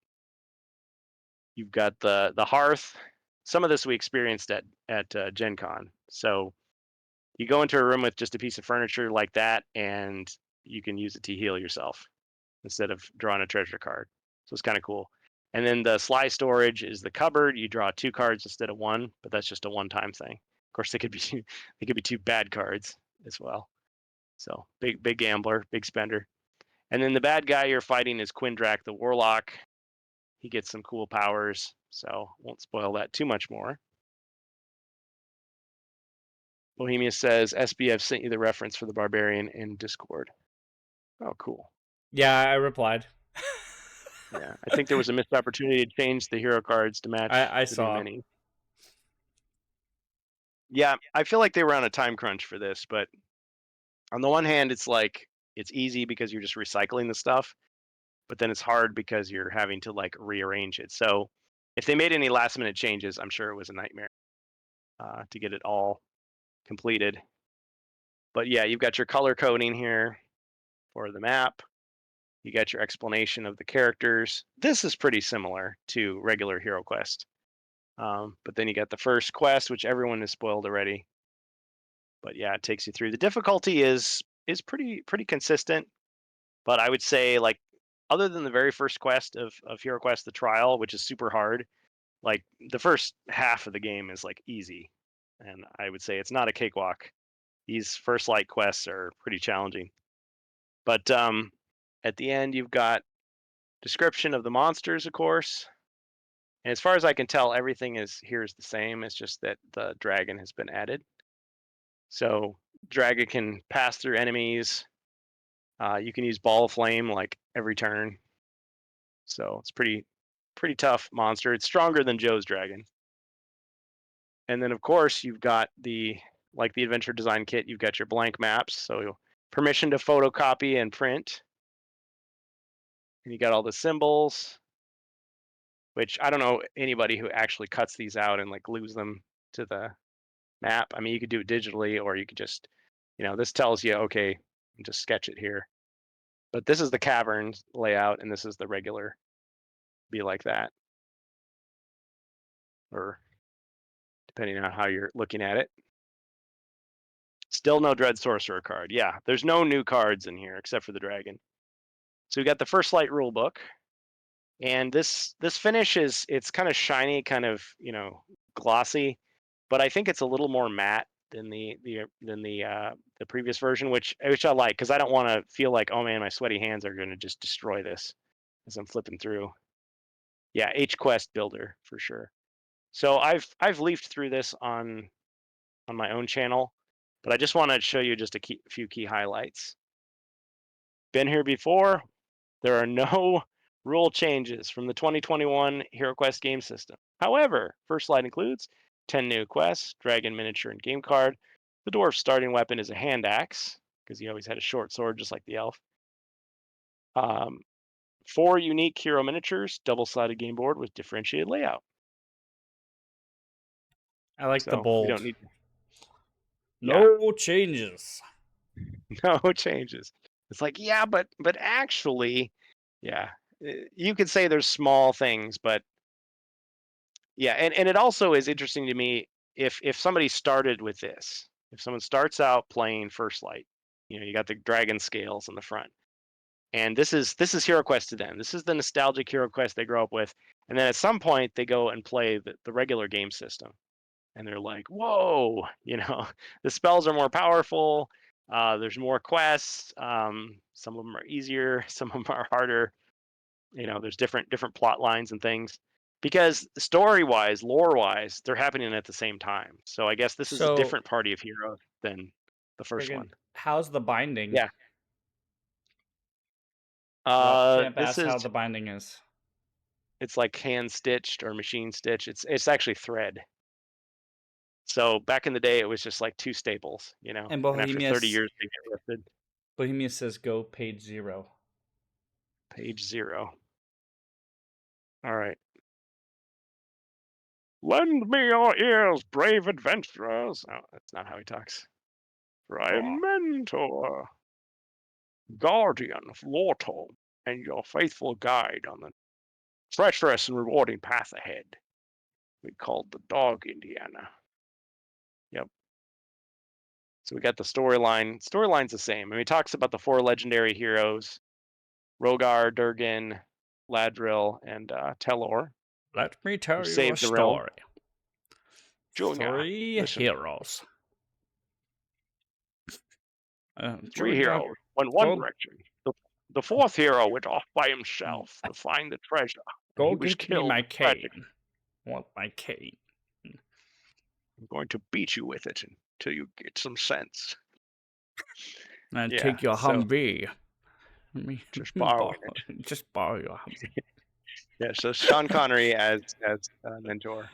You've got the hearth. Some of this we experienced at Gen Con. So you go into a room with just a piece of furniture like that, and you can use it to heal yourself instead of drawing a treasure card. So it's kind of cool. And then the sly storage is the cupboard. You draw 2 cards instead of 1, but that's just a one-time thing. Of course, they could be 2 bad cards as well. So big gambler, big spender. And then the bad guy you're fighting is Quindrak the Warlock. He gets some cool powers, so won't spoil that too much more. Bohemia says, SBF sent you the reference for the Barbarian in Discord. Oh, cool. Yeah, I replied. Yeah, I think there was a missed opportunity to change the hero cards to match I the new saw. mini. Yeah, I feel like they were on a time crunch for this, but on the one hand, it's like it's easy because you're just recycling the stuff, but then it's hard because you're having to like rearrange it. So if they made any last minute changes, I'm sure it was a nightmare to get it all completed. But yeah, you've got your color coding here for the map. You got your explanation of the characters. This is pretty similar to regular HeroQuest. But then you got the first quest, which everyone has spoiled already. But yeah, it takes you through. The difficulty is pretty consistent. But I would say like other than the very first quest of HeroQuest the trial, which is super hard, like the first half of the game is like easy. And I would say it's not a cakewalk. These first light quests are pretty challenging. But at the end you've got description of the monsters, of course. And as far as I can tell, everything is here is the same. It's just that the dragon has been added. So dragon can pass through enemies. You can use ball of flame like every turn. So it's pretty tough monster. It's stronger than Joe's dragon. And then of course you've got the adventure design kit. You've got your blank maps. So permission to photocopy and print. And you got all the symbols, which I don't know anybody who actually cuts these out and like glues them to the map. I mean, you could do it digitally, or you could just, this tells you, okay, just sketch it here. But this is the cavern layout, and this is the regular, be like that, or depending on how you're looking at it. Still no Dread Sorcerer card. Yeah, there's no new cards in here except for the dragon. So we got the First Light rulebook, and this finish it's kind of shiny, kind of glossy, but I think it's a little more matte than the previous version, which I like because I don't want to feel like, oh man, my sweaty hands are going to just destroy this as I'm flipping through. Yeah, HQuest builder for sure. So I've leafed through this on my own channel, but I just want to show you just a few key highlights. Been here before. There are no rule changes from the 2021 HeroQuest game system. However, First Light includes 10 new quests, dragon miniature and game card. The dwarf's starting weapon is a hand axe, because he always had a short sword just like the elf. 4 unique hero miniatures, double-sided game board with differentiated layout. I like the So we bold. don't need No changes. no changes. It's like, yeah, but actually, yeah, you could say there's small things, but yeah, and it also is interesting to me if somebody started with this, if someone starts out playing First Light, you got the dragon scales on the front, and this is HeroQuest to them. This is the nostalgic HeroQuest they grow up with, and then at some point they go and play the regular game system, and they're like, whoa, the spells are more powerful. There's more quests. Some of them are easier, some of them are harder. There's different plot lines and things. Because story-wise, lore-wise, they're happening at the same time. So I guess this is a different party of heroes than the first one. How's the binding? Yeah. Champ This asked is how the binding is. it's like hand stitched or machine stitched. It's actually thread. So back in the day, it was just like 2 staples, And and after 30 years, they get lifted. Bohemia says go page 0. Page 0. All right. Lend me your ears, brave adventurers. Oh, that's not how he talks. For I am Mentor, guardian of Lortholm, and your faithful guide on the treacherous and rewarding path ahead. We called the Dog Indiana. Yep. So we got the storyline. Storyline's the same. I mean, he talks about the 4 legendary heroes: Rogar, Durgan, Ladril, and Telor. Let me tell you saved a the realm. story. Junior, 3 listen. heroes. 3 heroes went one direction. The 4th hero went off by himself to find the treasure. Go he was get me killed my tragically. cane. Want my cane? I'm going to beat you with it until you get some sense. And Yeah, take your so- Humvee. Just borrowing Just borrow your Humvee. Yeah, so Sean Connery as Mentor.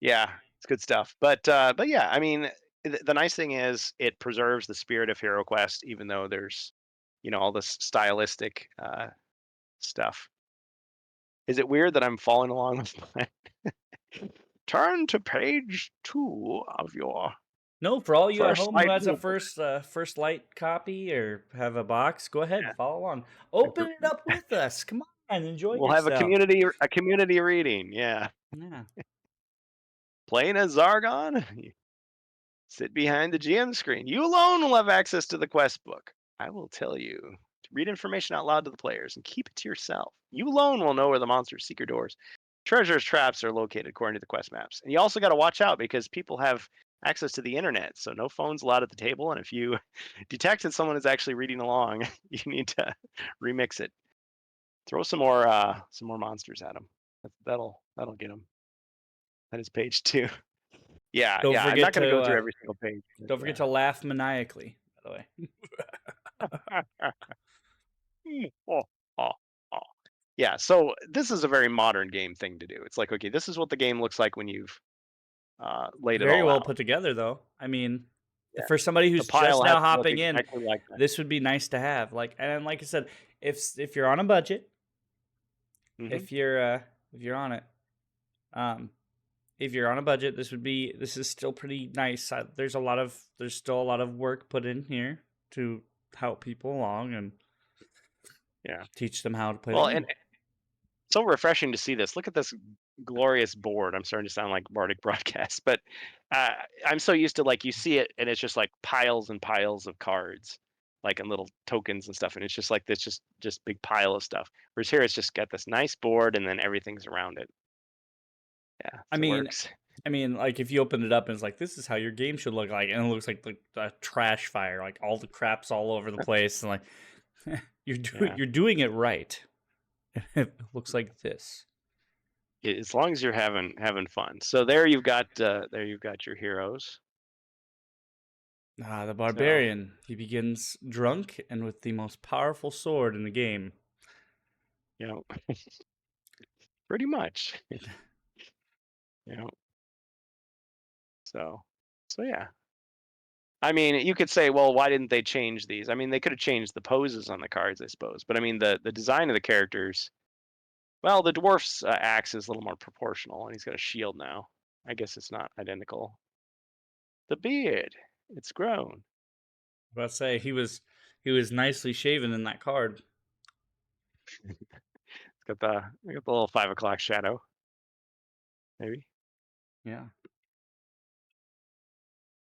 Yeah, It's good stuff. But yeah, I mean, the nice thing is it preserves the spirit of HeroQuest, even though there's, all this stylistic stuff. Is it weird that I'm following along with my turn to page 2 of your No, for all you at First home who Light has a rulebook? first light copy or have a box, go ahead, Yeah. follow along. Open it up with us. Come on, enjoy We'll have yourself. a community reading. Yeah. Yeah. Playing as Zargon? Sit behind the GM screen. You alone will have access to the quest book. I will tell you to read information out loud to the players and keep it to yourself. You alone will know where the monsters' secret doors, treasures, traps are located according to the quest maps. And you also got to watch out because people have access to the internet, so no phones allowed at the table. And if you detect that someone is actually reading along, you need to remix it. Throw some more monsters at them. That'll get them. That is page 2. Yeah, Don't I'm not forget going to go through to every single page. don't forget to laugh maniacally, by the way. Oh, oh, oh. Yeah, so this is a very modern game thing to do. It's like, okay, this is what the game looks like when you've laid it Very all well out. put together, though. I mean, Yeah, for somebody the who's pile just has now to look hopping in, exactly like that. this would be nice to have. And like I said, if you're on a budget, Mhm. if you're on it, if you're on a budget, this is still pretty nice. There's still a lot of work put in here to help people along and teach them how to play the Well, game. and so refreshing to see this. Look at this glorious board. I'm starting to sound like Bardic Broadcast, but I'm so used to, like, you see it and it's just like piles and piles of cards, like, and little tokens and stuff, and it's just like this just big pile of stuff. Whereas here it's just got this nice board and then everything's around it. Yeah, I it mean, works. like if you open it up and it's like, this is how your game should look like, and it looks like a trash fire, like all the crap's all over the place, and like you're doing it right. It looks like this. As long as you're having fun. So there you've got your heroes. The barbarian. He begins drunk and with the most powerful sword in the game. You know, pretty much. You know, so yeah. I mean, you could say, well, why didn't they change these? I mean, they could have changed the poses on the cards, I suppose. But I mean, the design of the characters. Well, the dwarf's axe is a little more proportional, and he's got a shield now. I guess it's not identical. The beard, it's grown. I was about to say he was nicely shaven in that card. It's got the little 5 o'clock shadow. Maybe. Yeah.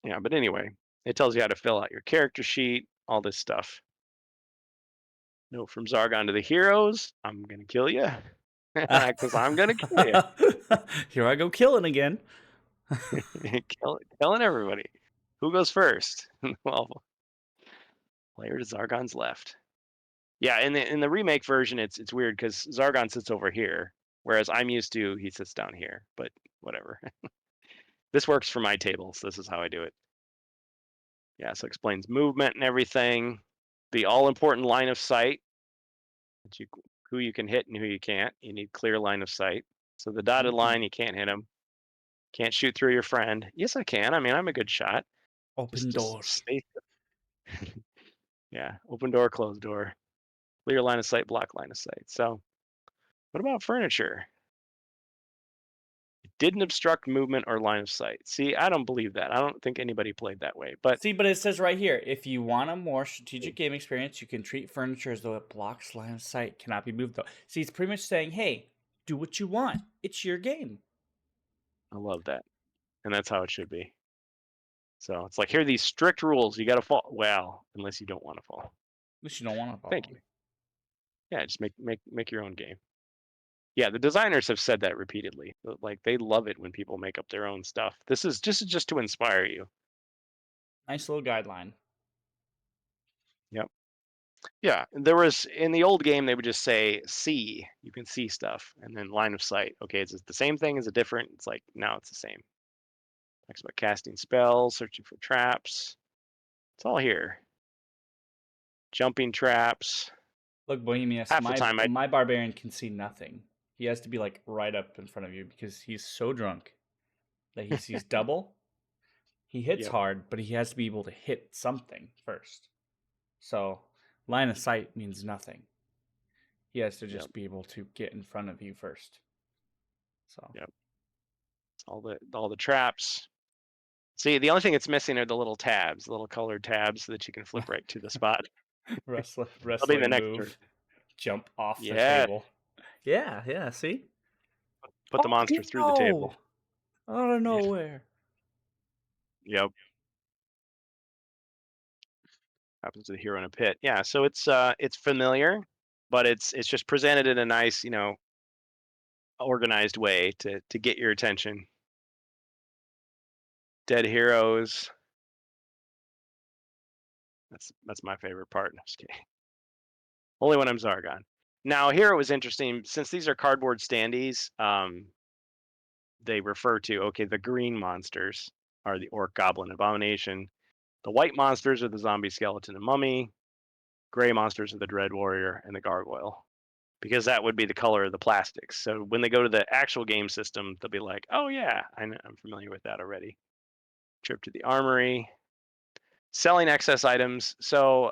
Yeah, but anyway, it tells you how to fill out your character sheet, all this stuff. Note from Zargon to the heroes: I'm gonna kill you, because I'm gonna kill you. Here I go killing again. Killing everybody. Who goes first? Well, player to Zargon's left. Yeah, in the remake version, it's weird because Zargon sits over here, whereas I'm used to he sits down here. But whatever. This works for my table, so this is how I do it. Yeah, so it explains movement and everything. The all-important line of sight, who you can hit and who you can't. You need clear line of sight. So the dotted line, you can't hit him. Can't shoot through your friend. Yes, I can. I mean, I'm a good shot. Open doors. Stay. Yeah, open door, closed door. Clear line of sight, block line of sight. So what about furniture? It didn't obstruct movement or line of sight. See, I don't believe that. I don't think anybody played that way. But see, but it says right here, if you want a more strategic game experience, you can treat furniture as though it blocks line of sight, cannot be moved though. See, it's pretty much saying, hey, do what you want. It's your game. I love that. And that's how it should be. So it's like, here are these strict rules. You got to fall. Well, unless you don't want to fall. Unless you don't want to follow. Thank you. Yeah, just make your own game. Yeah, the designers have said that repeatedly. Like, they love it when people make up their own stuff. This is just to inspire you. Nice little guideline. Yep. Yeah, there was, in the old game, they would just say see. You can see stuff, and then line of sight. Okay, is it the same thing? Is it different? It's like, now it's the same. Talks about casting spells, searching for traps. It's all here. Jumping traps. Look, Bohemius, Half the time my barbarian can see nothing. He has to be like right up in front of you because he's so drunk. that he sees double. He hits Yep. hard, but he has to be able to hit something first. So line of sight means nothing. He has to just be able to get in front of you first. So Yep. All the traps. See, the only thing it's missing are the little tabs, the little colored tabs, so that you can flip right to the spot. wrestling That'll be the next move, turn. jump off the Yeah. table. Yeah. See, Put the monster through the table. out of nowhere. Yep. Happens to the hero in a pit. Yeah. So it's familiar, but it's just presented in a nice, organized way to get your attention. Dead heroes. That's my favorite part. Just kidding. Only when I'm Zargon. Now here it was interesting, since these are cardboard standees, they refer to, the green monsters are the orc, goblin, abomination. The white monsters are the zombie, skeleton, and mummy. Gray monsters are the dread warrior and the gargoyle, because that would be the color of the plastics. So when they go to the actual game system, they'll be like, oh yeah, I'm familiar with that already. Trip to the armory. Selling excess items. So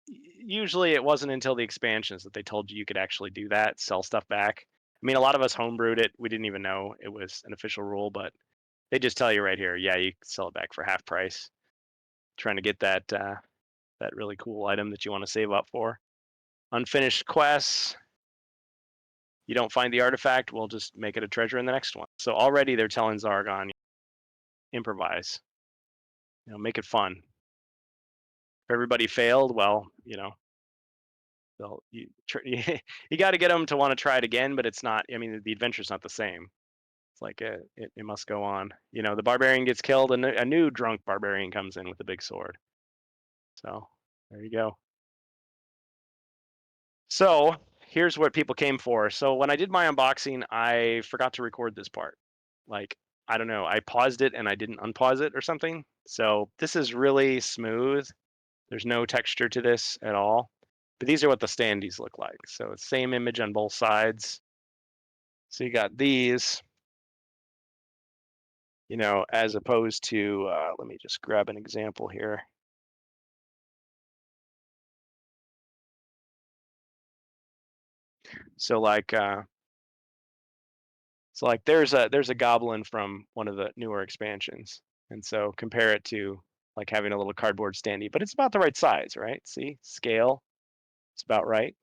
usually it wasn't until the expansions that they told you could actually do that, sell stuff back. I mean, a lot of us homebrewed it. We didn't even know it was an official rule, but they just tell you right here, yeah, you can sell it back for half price. Trying to get that that really cool item that you want to save up for. Unfinished quests. You don't find the artifact, we'll just make it a treasure in the next one. So already they're telling Zargon, improvise. Make it fun. If everybody failed, well, you got to get them to want to try it again, but it's not. I mean, the adventure's not the same. It's like it must go on. The barbarian gets killed, and a new drunk barbarian comes in with a big sword. So there you go. So here's what people came for. So when I did my unboxing, I forgot to record this part. Like, I don't know, I paused it and I didn't unpause it or something. So this is really smooth. There's no texture to this at all. But these are what the standees look like. So it's same image on both sides. So you got these, as opposed to, let me just grab an example here. So like there's a goblin from one of the newer expansions. And so compare it to like having a little cardboard standee, but it's about the right size, right? See, scale, it's about right.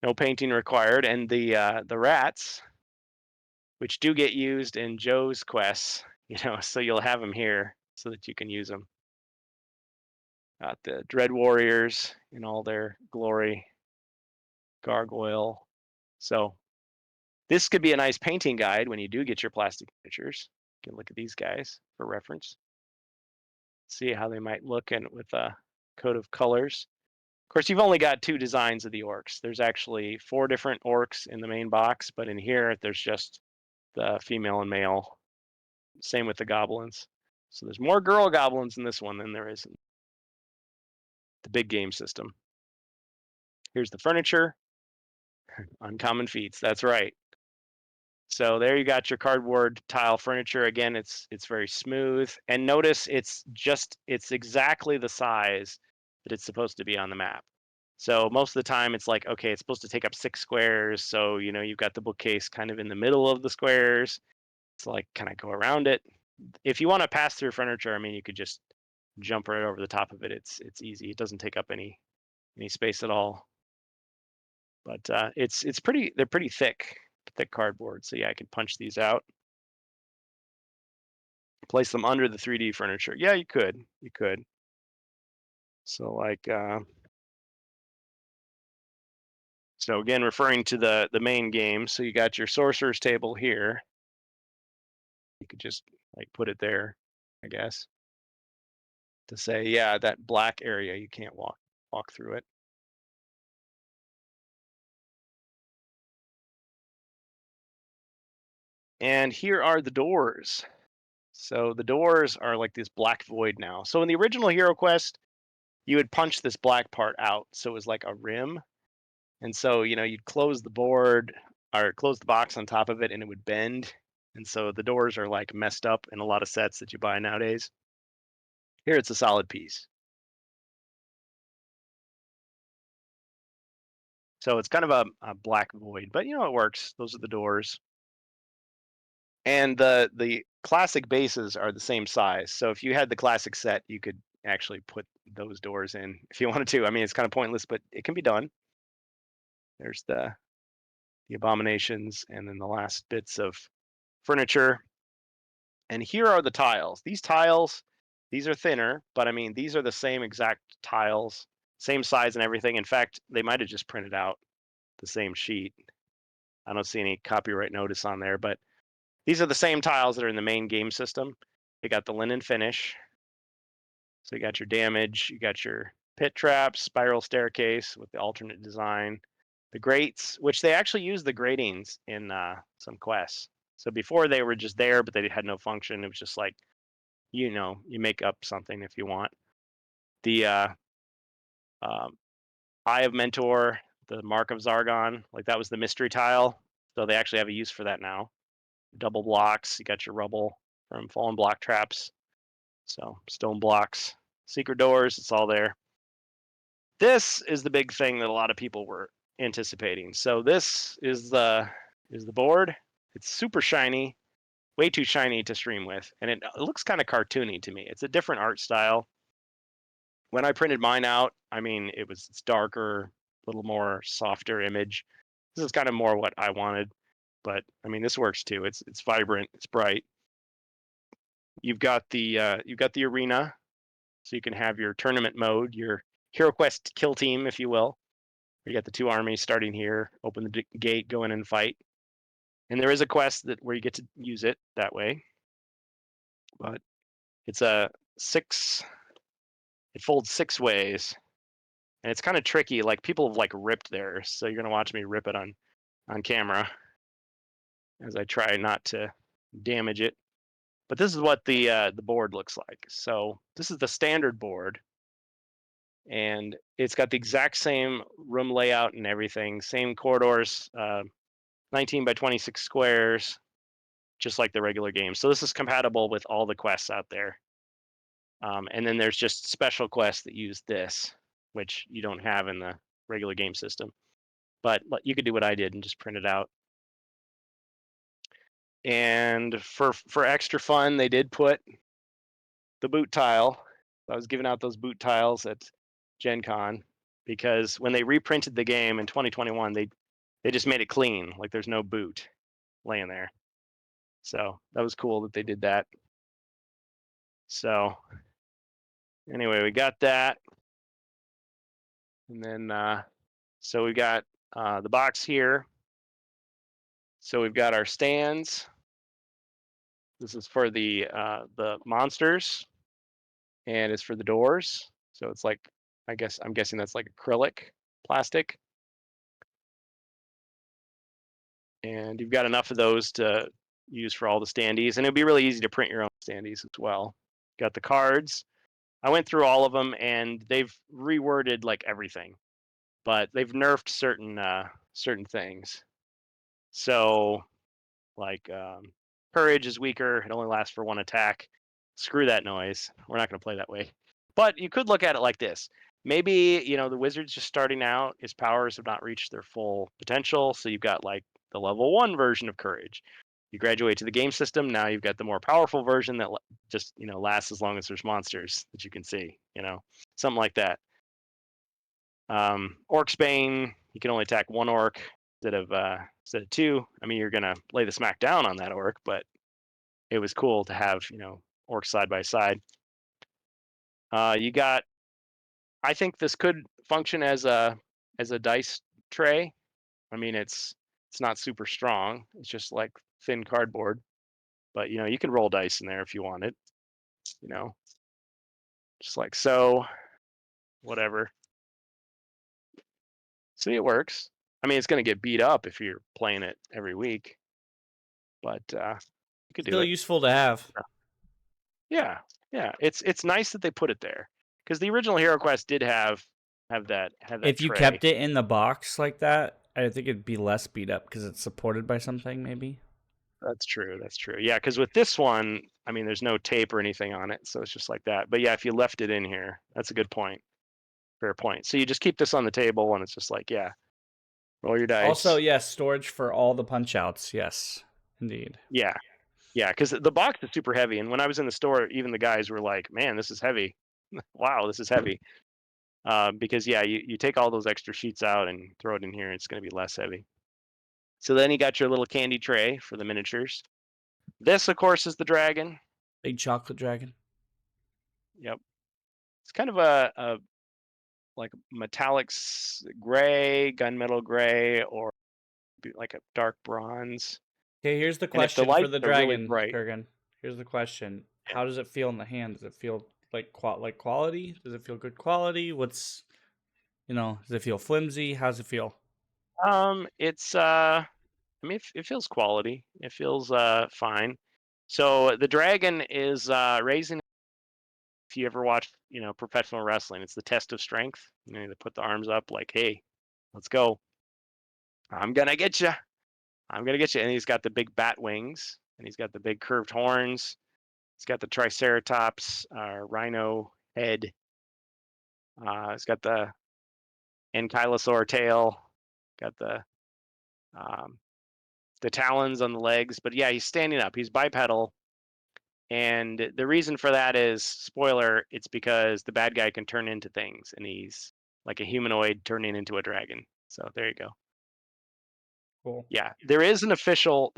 No painting required. And the rats, which do get used in Joe's quests, so you'll have them here so that you can use them. Got the Dread Warriors in all their glory. Gargoyle. So this could be a nice painting guide when you do get your plastic miniatures. You can look at these guys for reference. See how they might look with a coat of colors. Of course, you've only got 2 designs of the orcs. There's actually 4 different orcs in the main box, but in here there's just the female and male. Same with the goblins. So there's more girl goblins in this one than there is in the big game system. Here's the furniture. Uncommon feats, that's right. So there you got your cardboard tile furniture. Again, it's very smooth. And notice it's exactly the size that it's supposed to be on the map. So most of the time it's like, okay, it's supposed to take up 6 squares. So, you've got the bookcase kind of in the middle of the squares. It's like, can I go around it? If you want to pass through furniture, I mean, you could just jump right over the top of it. It's easy. It doesn't take up any space at all. But they're pretty thick cardboard. So yeah, I could punch these out. Place them under the 3D furniture. Yeah, you could. So like, so again, referring to the main game. So you got your sorcerer's table here. You could just like put it there, I guess, to say, yeah, that black area, you can't walk through it. And here are the doors. So the doors are like this black void now. So in the original HeroQuest, you would punch this black part out. So it was like a rim. And so, you'd close the board or close the box on top of it and it would bend. And so the doors are like messed up in a lot of sets that you buy nowadays. Here it's a solid piece. So it's kind of a black void, but you know, it works. Those are the doors. And the classic bases are the same size. So if you had the classic set, you could actually put those doors in if you wanted to. I mean, it's kind of pointless, but it can be done. There's the abominations and then the last bits of furniture. And here are the tiles. These tiles, these are thinner, but I mean, these are the same exact tiles, same size and everything. In fact, they might have just printed out the same sheet. I don't see any copyright notice on there, but these are the same tiles that are in the main game system. They got the linen finish. So you got your damage, you got your pit traps, spiral staircase with the alternate design, the grates, which they actually use the gratings in some quests. So before they were just there, but they had no function. It was just like, you know, you make up something if you want. The Eye of Mentor, the Mark of Zargon, like that was the mystery tile. So they actually have a use for that now. Double blocks, you got your rubble from fallen block traps. So stone blocks, secret doors, it's all there. This is the big thing that a lot of people were anticipating. So this is the board. It's super shiny, way too shiny to stream with, and it looks kind of cartoony to me. It's a different art style. When I printed mine out, I mean, it's darker, a little more softer image. This is kind of more what I wanted, but I mean, this works too. It's vibrant, it's bright. You've got the arena, so you can have your tournament mode, your HeroQuest kill team, if you will. You got the two armies starting here, open the gate, go in and fight. And there is a quest where you get to use it that way. But it's it folds 6 ways. And it's kind of tricky. Like people have like ripped theirs. So you're gonna watch me rip it on camera as I try not to damage it. But this is what the board looks like. So this is the standard board. And it's got the exact same room layout and everything, same corridors, 19 by 26 squares, just like the regular game. So this is compatible with all the quests out there. And then there's just special quests that use this, which you don't have in the regular game system. But you could do what I did and just print it out. And for extra fun, they did put the boot tile. I was giving out those boot tiles at Gen Con because when they reprinted the game in 2021, they just made it clean, like there's no boot laying there. So that was cool that they did that. So anyway, we got that. And then, so we got the box here. So we've got our stands. This is for the monsters, and it's for the doors. So it's like, I'm guessing that's like acrylic plastic. And you've got enough of those to use for all the standees, and it'd be really easy to print your own standees as well. Got the cards. I went through all of them, and they've reworded like everything, but they've nerfed certain things. So, like courage is weaker; it only lasts for 1 attack. Screw that noise. We're not going to play that way. But you could look at it like this. Maybe, you know, the wizard's just starting out. His powers have not reached their full potential. So you've got like the level 1 version of courage. You graduate to the game system. Now you've got the more powerful version that just, you know, lasts as long as there's monsters that you can see, you know, something like that. Orc's Bane, you can only attack 1 orc instead of 2. I mean, you're going to lay the smack down on that orc, but it was cool to have, you know, orcs side by side. You got, I think this could function as a dice tray. I mean, it's not super strong. It's just like thin cardboard, but you know, you can roll dice in there if you wanted, you know, just like so, whatever. See, it works. I mean, it's going to get beat up if you're playing it every week, but you could do it. Still useful to have. Yeah. It's nice that they put it there because the original HeroQuest did have that If you tray. kept it in the box like that, I think it'd be less beat up because it's supported by something, maybe. That's true. That's true. Yeah, because with this one, I mean, there's no tape or anything on it, so it's just like that. But yeah, if you left it in here, that's a good point. Fair point. So you just keep this on the table, and it's just like, yeah, roll your dice. Also, yes, storage for all the punch outs. Yes, indeed. Yeah, yeah, because the box is super heavy, and when I was in the store, even the guys were like, "Man, this is heavy. Wow, this is heavy." Because yeah, you take all those extra sheets out and throw it in here, and it's going to be less heavy. So then you got your little candy tray for the miniatures. This, of course, is the dragon. Big chocolate dragon. Yep. It's kind of a like metallic gray, gunmetal gray, or like a dark bronze. Okay, here's the And if the question for lights the are really dragon, bright, Kurgan. Here's the question: yeah. How does it feel in the hand? Does it feel like quality? Does it feel good quality? What's does it feel flimsy? How's it feel? It's I mean, it feels quality. It feels fine. So the dragon is raising. If you ever watch, professional wrestling, it's the test of strength. They put the arms up like, "Hey, let's go. I'm gonna get you. I'm gonna get you." And he's got the big bat wings, and he's got the big curved horns. He's got the triceratops, rhino head. He's got the ankylosaur tail. Got um, the talons on the legs. But yeah, he's standing up. He's bipedal. And the reason for that is, spoiler, it's because the bad guy can turn into things, and he's like a humanoid turning into a dragon. So there you go. Cool. Yeah, there is an official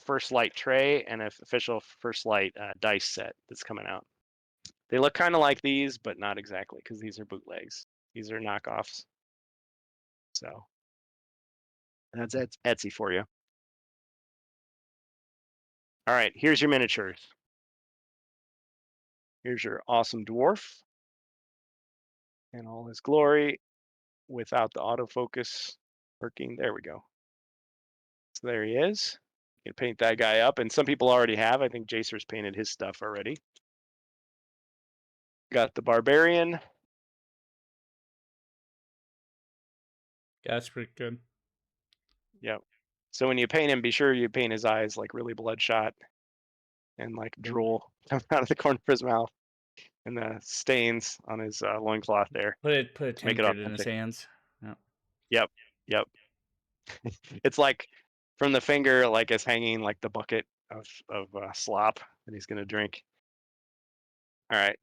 First Light tray and an official First Light dice set that's coming out. They look kind of like these, but not exactly, because these are bootlegs. These are knockoffs. So that's Etsy for you. All right, here's your miniatures. Here's your awesome dwarf in all his glory without the autofocus working. There we go. So there he is. You can paint that guy up, and some people already have. I think Jacer's painted his stuff already. Got the barbarian. Yeah, that's pretty good. Yep. So when you paint him, be sure you paint his eyes like really bloodshot and like drool coming out of the corner of his mouth, and the stains on his loincloth there Put a to make it tankard in his authentic. hands. Yeah. Yep. Yep. It's like from the finger, like it's hanging like the bucket of slop that he's gonna drink. All right,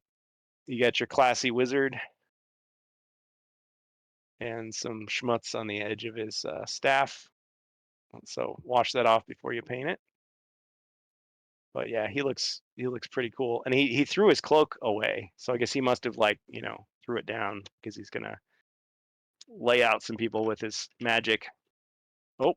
you got your classy wizard and some schmutz on the edge of his staff. So wash that off before you paint it. But yeah, he looks pretty cool. And he threw his cloak away, so I guess he must have threw it down because he's gonna lay out some people with his magic. Oh,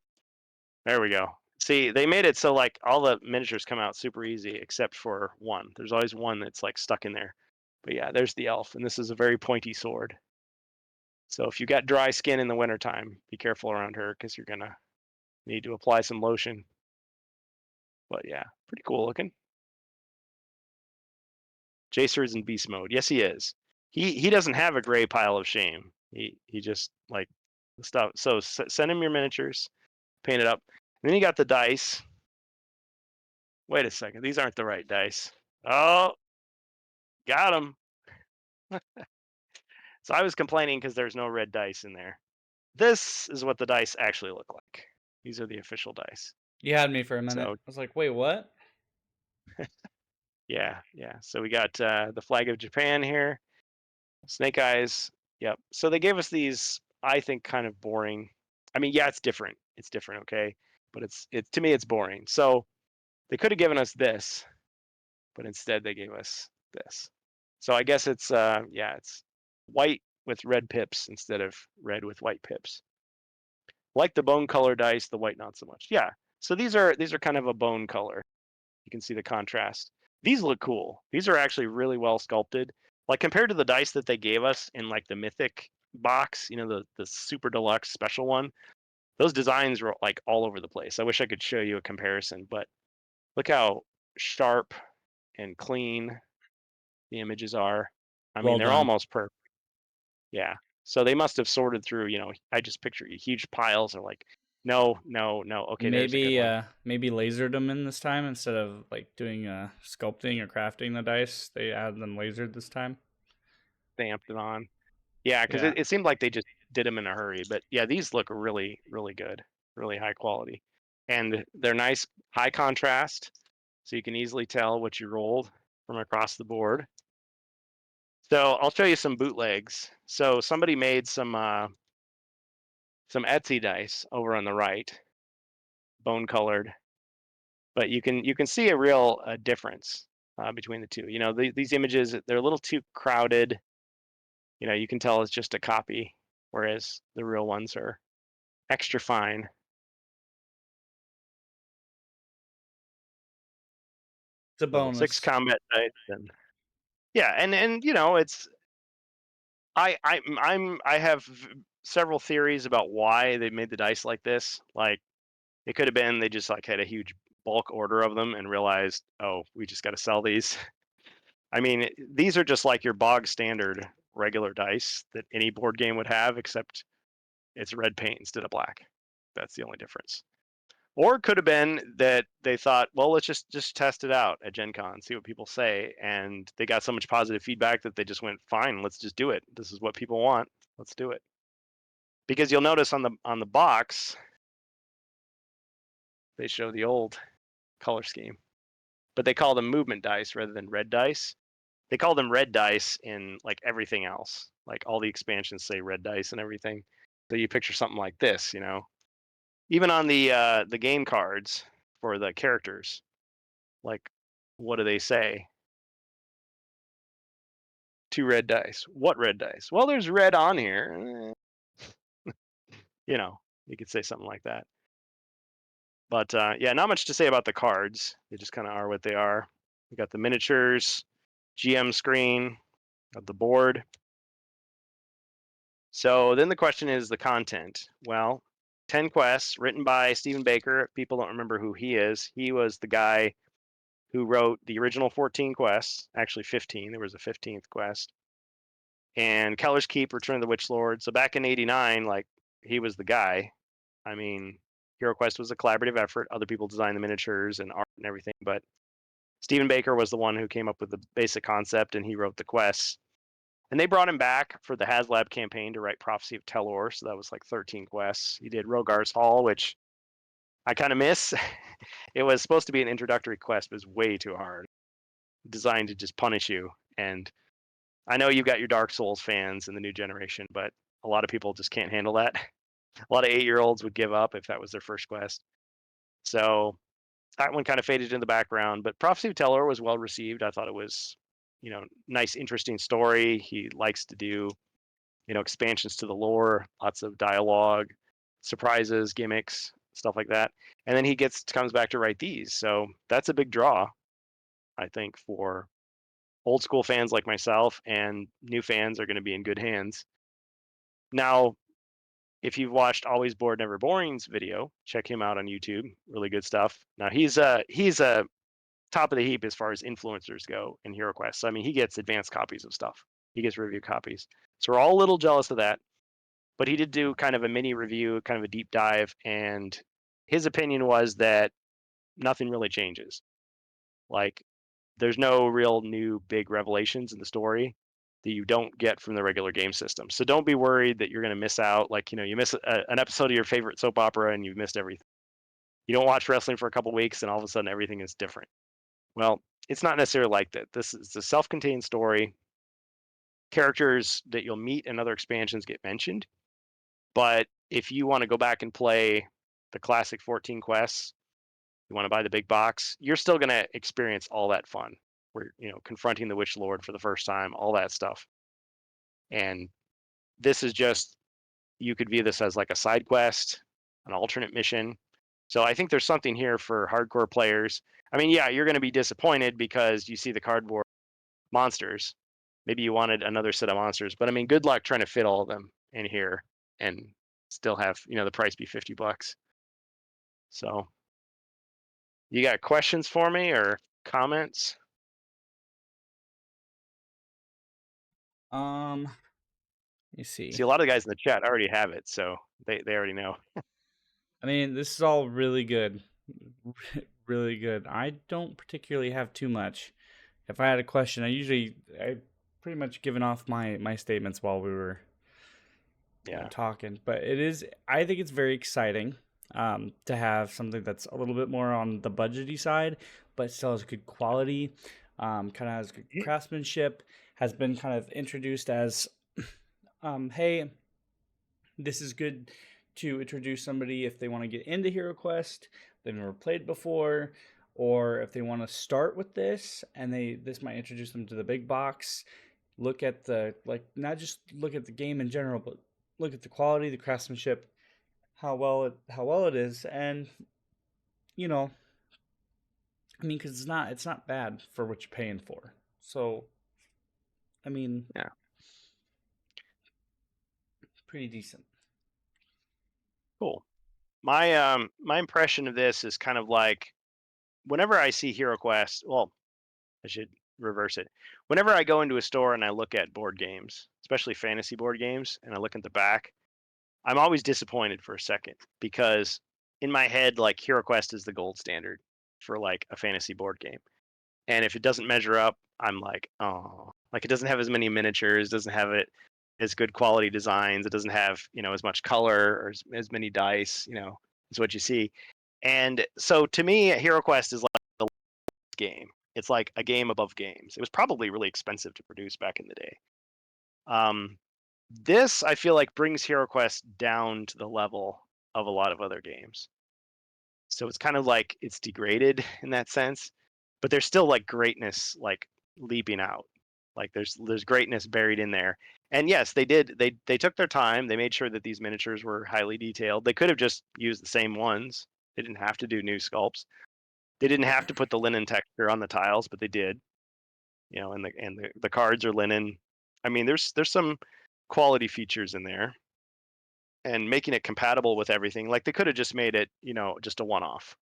there we go. See, they made it so like all the miniatures come out super easy except for one. There's always one that's like stuck in there. But yeah, there's the elf, and this is a very pointy sword. So if you got dry skin in the wintertime, be careful around her because you're gonna need to apply some lotion. But yeah, pretty cool looking. Jacer is in beast mode. Yes, he is. He doesn't have a gray pile of shame. He just like stuff. So send him your miniatures, paint it up. And then you got the dice. Wait a second, these aren't the right dice. Oh, got them. So I was complaining because there's no red dice in there. This is what the dice actually look like. These are the official dice. You had me for a minute. So I was like, wait, what? yeah. So we got the flag of Japan here. Snake eyes. Yep. So they gave us these, I think, kind of boring. I mean, yeah, it's different. It's different, okay? But it's to me, it's boring. So they could have given us this, but instead they gave us this. So I guess it's it's white with red pips instead of red with white pips. Like the bone color dice, the white not so much. Yeah. So these are kind of a bone color. You can see the contrast. These look cool. These are actually really well sculpted. Like compared to the dice that they gave us in like the Mythic box, the super deluxe special one, those designs were like all over the place. I wish I could show you a comparison, but look how sharp and clean the images are. I mean, Well they're done. almost perfect. Yeah. So they must have sorted through, I just picture huge piles of like No. Okay, there's a good one. Maybe lasered them in this time instead of like doing sculpting or crafting the dice. They added them lasered this time. Stamped it on. Yeah, because Yeah. it seemed like they just did them in a hurry. But yeah, these look really, really good, really high quality, and they're nice, high contrast, so you can easily tell what you rolled from across the board. So I'll show you some bootlegs. So somebody made some Etsy dice over on the right, bone colored, but you can see a real difference between the two. You know, these images, they're a little too crowded. You know, you can tell it's just a copy, whereas the real ones are extra fine. It's a So 6 bonus. combat dice, and yeah, and you know, it's I have several theories about why they made the dice like this. Like, it could have been they just like had a huge bulk order of them and realized, oh, we just got to sell these. I mean, these are just like your bog standard regular dice that any board game would have, except it's red paint instead of black. That's the only difference. Or it could have been that they thought, well, let's just test it out at Gen Con, see what people say, and they got so much positive feedback that they just went, fine, let's just do it. This is what people want. Let's do it. Because you'll notice on the box, they show the old color scheme, but they call them movement dice rather than red dice. They call them red dice in like everything else. Like all the expansions say red dice and everything. So you picture something like this, you know. Even on the game cards for the characters, like, what do they say? 2 red dice. What red dice? Well, there's red on here. You know, you could say something like that. But yeah, not much to say about the cards. They just kind of are what they are. We got the miniatures, GM screen of the board. So then the question is the content. Well, 10 quests written by Stephen Baker. If people don't remember who he is, he was the guy who wrote the original 14 quests, actually 15. There was a 15th quest. And Keller's Keep, Return of the Witch Lord. So back in '89, like, he was the guy. I mean, HeroQuest was a collaborative effort. Other people designed the miniatures and art and everything, but Stephen Baker was the one who came up with the basic concept, and he wrote the quests. And they brought him back for the HasLab campaign to write Prophecy of Telor. So that was like 13 quests. He did Rogar's Hall, which I kind of miss. It was supposed to be an introductory quest, but it was way too hard, designed to just punish you. And I know you've got your Dark Souls fans in the new generation, but a lot of people just can't handle that. A lot of 8-year-olds would give up if that was their first quest. So that one kind of faded in the background, but Prophecy of Telor was well received. I thought it was, you know, nice, interesting story. He likes to do, you know, expansions to the lore, lots of dialogue, surprises, gimmicks, stuff like that. And then he comes back to write these. So that's a big draw, I think, for old school fans like myself, and new fans are going to be in good hands. Now, if you've watched Always Bored Never Boring's video, check him out on YouTube. Really good stuff. Now he's a top of the heap as far as influencers go in HeroQuest. So, I mean, he gets advanced copies of stuff. He gets review copies. So we're all a little jealous of that. But he did do kind of a mini review, kind of a deep dive, and his opinion was that nothing really changes. Like, there's no real new big revelations in the story that you don't get from the regular game system. So don't be worried that you're going to miss out. Like, you know, you miss an episode of your favorite soap opera and you've missed everything. You don't watch wrestling for a couple weeks and all of a sudden everything is different. Well, it's not necessarily like that. This is a self-contained story. Characters that you'll meet in other expansions get mentioned. But if you want to go back and play the classic 14 quests, you want to buy the big box, you're still going to experience all that fun. Where, you know, confronting the Witch Lord for the first time, all that stuff. And this is just, you could view this as like a side quest, an alternate mission. So I think there's something here for hardcore players. I mean, yeah, you're going to be disappointed because you see the cardboard monsters. Maybe you wanted another set of monsters, but I mean, good luck trying to fit all of them in here and still have, you know, the price be $50. So, you got questions for me or comments? Let me see. See, a lot of the guys in the chat already have it, so they already know. I mean, this is all really good. Really good. I don't particularly have too much. If I had a question, I pretty much given off my statements while we were Yeah. talking. But I think it's very exciting to have something that's a little bit more on the budgety side, but still has good quality, kind of has good craftsmanship, has been kind of introduced as, hey, this is good to introduce somebody if they want to get into HeroQuest, they've never played before, or if they want to start with this and this might introduce them to the big box. Look at not just look at the game in general, but look at the quality, the craftsmanship, how well it is, and you know, I mean, because it's not bad for what you're paying for. So, I mean, Yeah. pretty decent. Cool. My impression of this is kind of like whenever I see HeroQuest, well, I should reverse it. Whenever I go into a store and I look at board games, especially fantasy board games, and I look at the back, I'm always disappointed for a second because in my head, like HeroQuest is the gold standard for like a fantasy board game. And if it doesn't measure up, I'm like, oh, like it doesn't have as many miniatures, doesn't have it as good quality designs, it doesn't have, as much color or as many dice, is what you see. And so to me, HeroQuest is like the game. It's like a game above games. It was probably really expensive to produce back in the day. This I feel like brings HeroQuest down to the level of a lot of other games. So it's kind of like it's degraded in that sense, but there's still like greatness like leaping out. Like there's greatness buried in there. And yes, they took their time. They made sure that these miniatures were highly detailed. They could have just used the same ones. They didn't have to do new sculpts. They didn't have to put the linen texture on the tiles, but they did. And the cards are linen. I mean, there's some quality features in there, and making it compatible with everything. Like they could have just made it, just a one-off.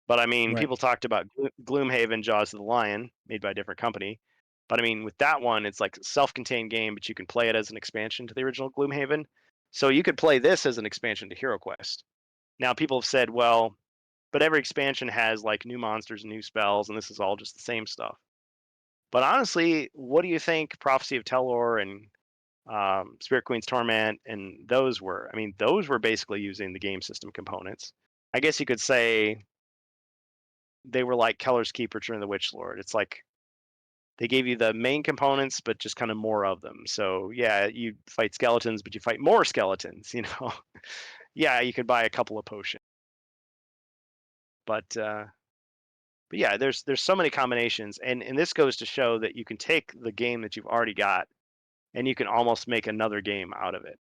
But I mean, Right. people talked about Gloomhaven, Jaws of the Lion, made by a different company. But I mean, with that one, it's like a self-contained game, but you can play it as an expansion to the original Gloomhaven. So you could play this as an expansion to HeroQuest. Now, people have said, well, but every expansion has like new monsters and new spells, and this is all just the same stuff. But honestly, what do you think Prophecy of Telor and Spirit Queen's Torment and those were? I mean, those were basically using the game system components. I guess you could say they were like Keller's Keep, Return of the Witch Lord. It's like they gave you the main components, but just kind of more of them. So yeah, you fight skeletons, but you fight more skeletons. Yeah, you could buy a couple of potions, but yeah, there's so many combinations, and this goes to show that you can take the game that you've already got, and you can almost make another game out of it.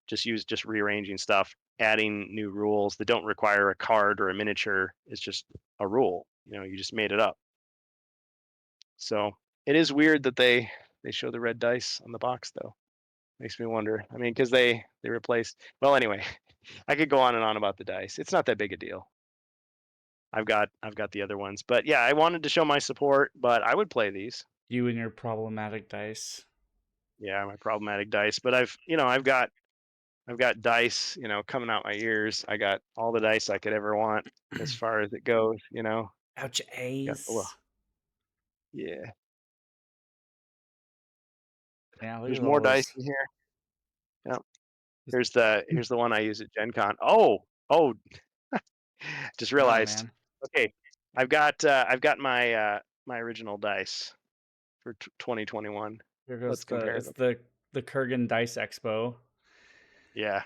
Just rearranging stuff, adding new rules that don't require a card or a miniature. It's just a rule. You just made it up. So it is weird that they show the red dice on the box, though. Makes me wonder. I mean, because they replaced. Well, anyway, I could go on and on about the dice. It's not that big a deal. I've got the other ones, but yeah, I wanted to show my support. But I would play these. You and your problematic dice. Yeah, my problematic dice. But I've got dice, coming out my ears. I got all the dice I could ever want as far as it goes. Ouch, Got ace. yeah. Yeah, look There's at more all dice those. in here. Yeah. Just- Here's the one I use at Gen Con. Oh, just Wow, realized. man. Okay, I've got my original dice for 2021. Here goes Let's compare them. the Kurgan Dice Expo. Yeah,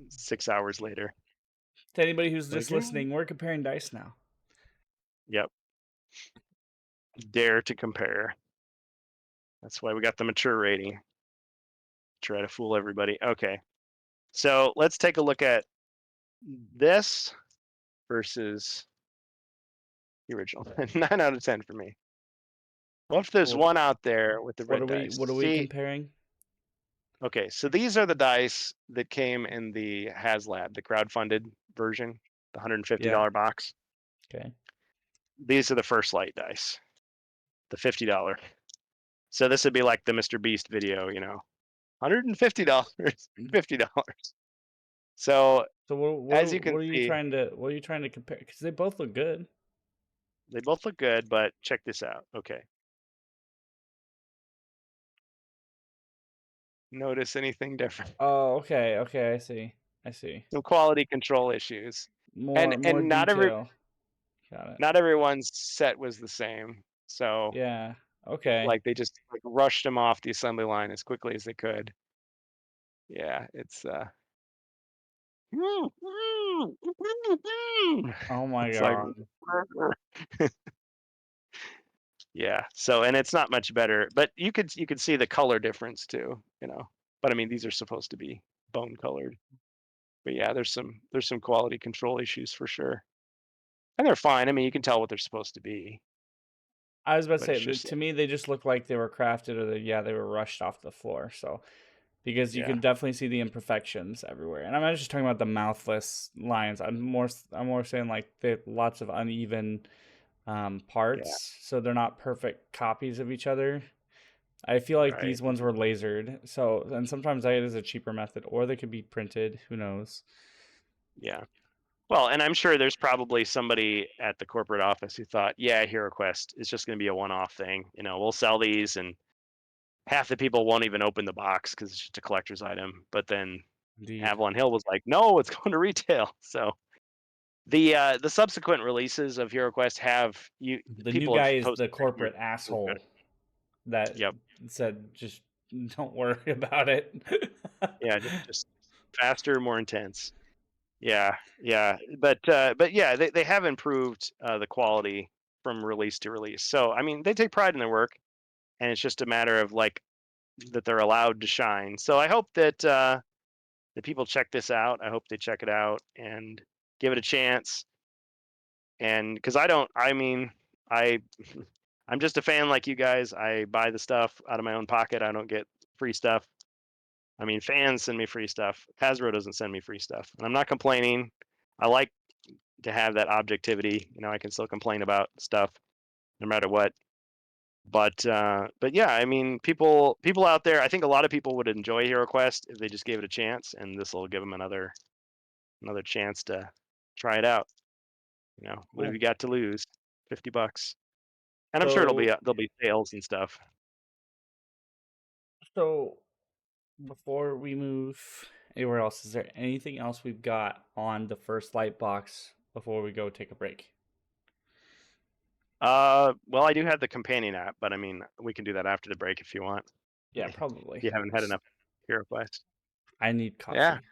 6 hours later. To anybody who's just Again. listening, we're comparing dice now. Yep. Dare to compare. That's why we got the mature rating. Try to fool everybody. Okay. So let's take a look at this versus the original. 9 out of 10 for me. What if there's Well, one out there with the what red are we dice? what are we See, comparing? okay, so these are the dice that came in the HasLab, the crowdfunded version, the $150 Yeah. box. Okay. These are the First Light dice, the $50. So this would be like the Mr. Beast video, $150, $50. So So as you can what are you see, trying to compare? Because they both look good. they both look good, but check this out. Okay. Notice anything different? Oh, okay, okay, I see. Some quality control issues. More And not every detail. Got it. not everyone's set was the same. So Yeah. Okay. like they just like rushed them off the assembly line as quickly as they could. Yeah, it's Oh my it's like god. yeah. So and it's not much better, but you could see the color difference too, you know. But I mean these are supposed to be bone colored. But yeah, there's some quality control issues for sure. And they're fine. I mean, you can tell what they're supposed to be, I was about to but say, it's just to me, they just look like they were crafted, or they were rushed off the floor. So because you yeah, can definitely see the imperfections everywhere. And I'm not just talking about the mouthless lions. I'm more saying like lots of uneven yeah, parts, so they're not perfect copies of each other. I feel like right, these ones were lasered. So, and sometimes that is a cheaper method, or they could be printed. Who knows? yeah. Well, and I'm sure there's probably somebody at the corporate office who thought, yeah, HeroQuest is just going to be a one-off thing. You know, we'll sell these, and half the people won't even open the box because it's just a collector's item. But then Indeed. Avalon Hill was like, no, it's going to retail. So the subsequent releases of HeroQuest have The new people have guy is posted the corporate asshole that Yep. said, just don't worry about it. Yeah, just faster, more intense. Yeah, yeah, but yeah, they have improved the quality from release to release. So I mean, they take pride in their work, and it's just a matter of like that they're allowed to shine. So I hope that the people check this out. I hope they check it out and give it a chance. And because I don't, I mean, I I'm just a fan like you guys. I buy the stuff out of my own pocket. I don't get free stuff. I mean, fans send me free stuff. Hasbro doesn't send me free stuff, and I'm not complaining. I like to have that objectivity. You know, I can still complain about stuff no matter what. But yeah, I mean, people out there. I think a lot of people would enjoy HeroQuest if they just gave it a chance, and this will give them another chance to try it out. You know, what have Cool. you got to lose? $50, and I'm sure So, there'll be sales and stuff. so before we move anywhere else, is there anything else we've got on the First Light box before we go take a break? Well, I do have the companion app, but I mean, we can do that after the break if you want. Yeah, If probably. you haven't had enough HeroQuest. I need Yeah, coffee.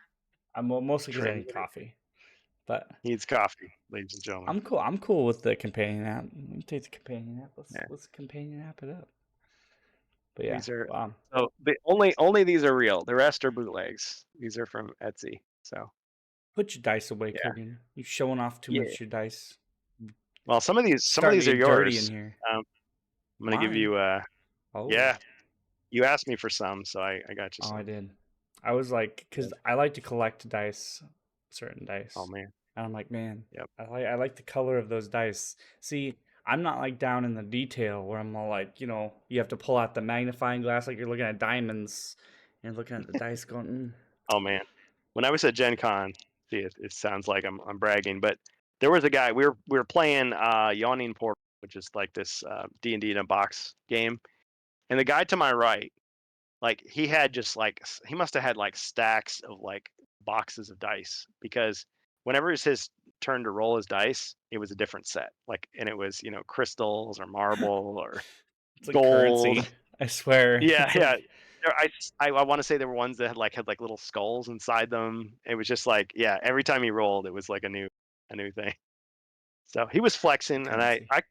Mostly because I trade need coffee. But needs coffee, ladies and gentlemen. I'm cool. I'm cool with the companion app. Let me take the companion app. Yeah, Let's companion app it up. But yeah, these are wow. so the only these are real. The rest are bootlegs. These are from Etsy. So Put your dice away, yeah, Kurgan. You're showing off too yeah. much your dice. Well, some of Starting these to are get dirty in yours. here. I'm gonna give Mine. you Oh. yeah. You asked me for some, so I got you Oh, I some. did. I was like, Yeah. because I like to collect dice, certain Oh dice, man. and I'm like, man, Yep. I like the color of those dice. See, I'm not like down in the detail where I'm all like, you have to pull out the magnifying glass like you're looking at diamonds and looking at the dice, going, Oh man. When I was at Gen Con, see it sounds like I'm bragging, but there was a guy we were playing Yawning Portal, which is like this D&D in a box game. And the guy to my right, like he had just like he must have had like stacks of like boxes of dice because whenever it's his turn to roll his dice, it was a different set. Like and it was, crystals or marble or it's like gold. currency. I swear, Yeah, it's yeah. like I want to say there were ones that had like little skulls inside them. It was just like, yeah, every time he rolled, it was like a new thing. So he was flexing, and I currency. I,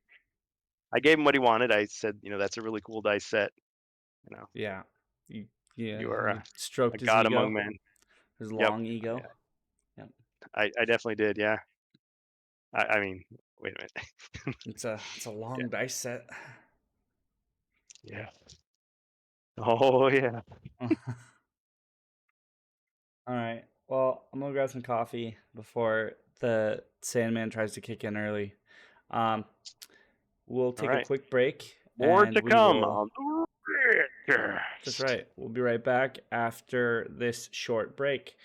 I gave him what he wanted. I said, that's a really cool dice set. You know, Yeah, you, yeah, you are you a stroked his god ego, among men. his Yep, long ego. Yep, I definitely did. Yeah. I mean, wait a minute. it's a Yeah, long dice set. yeah. Oh yeah. All right. Well, I'm gonna grab some coffee before the Sandman tries to kick in early. Um, we'll All take a right. quick break, More and to we come will. on the That's Rantcast. right. We'll be right back after this short break.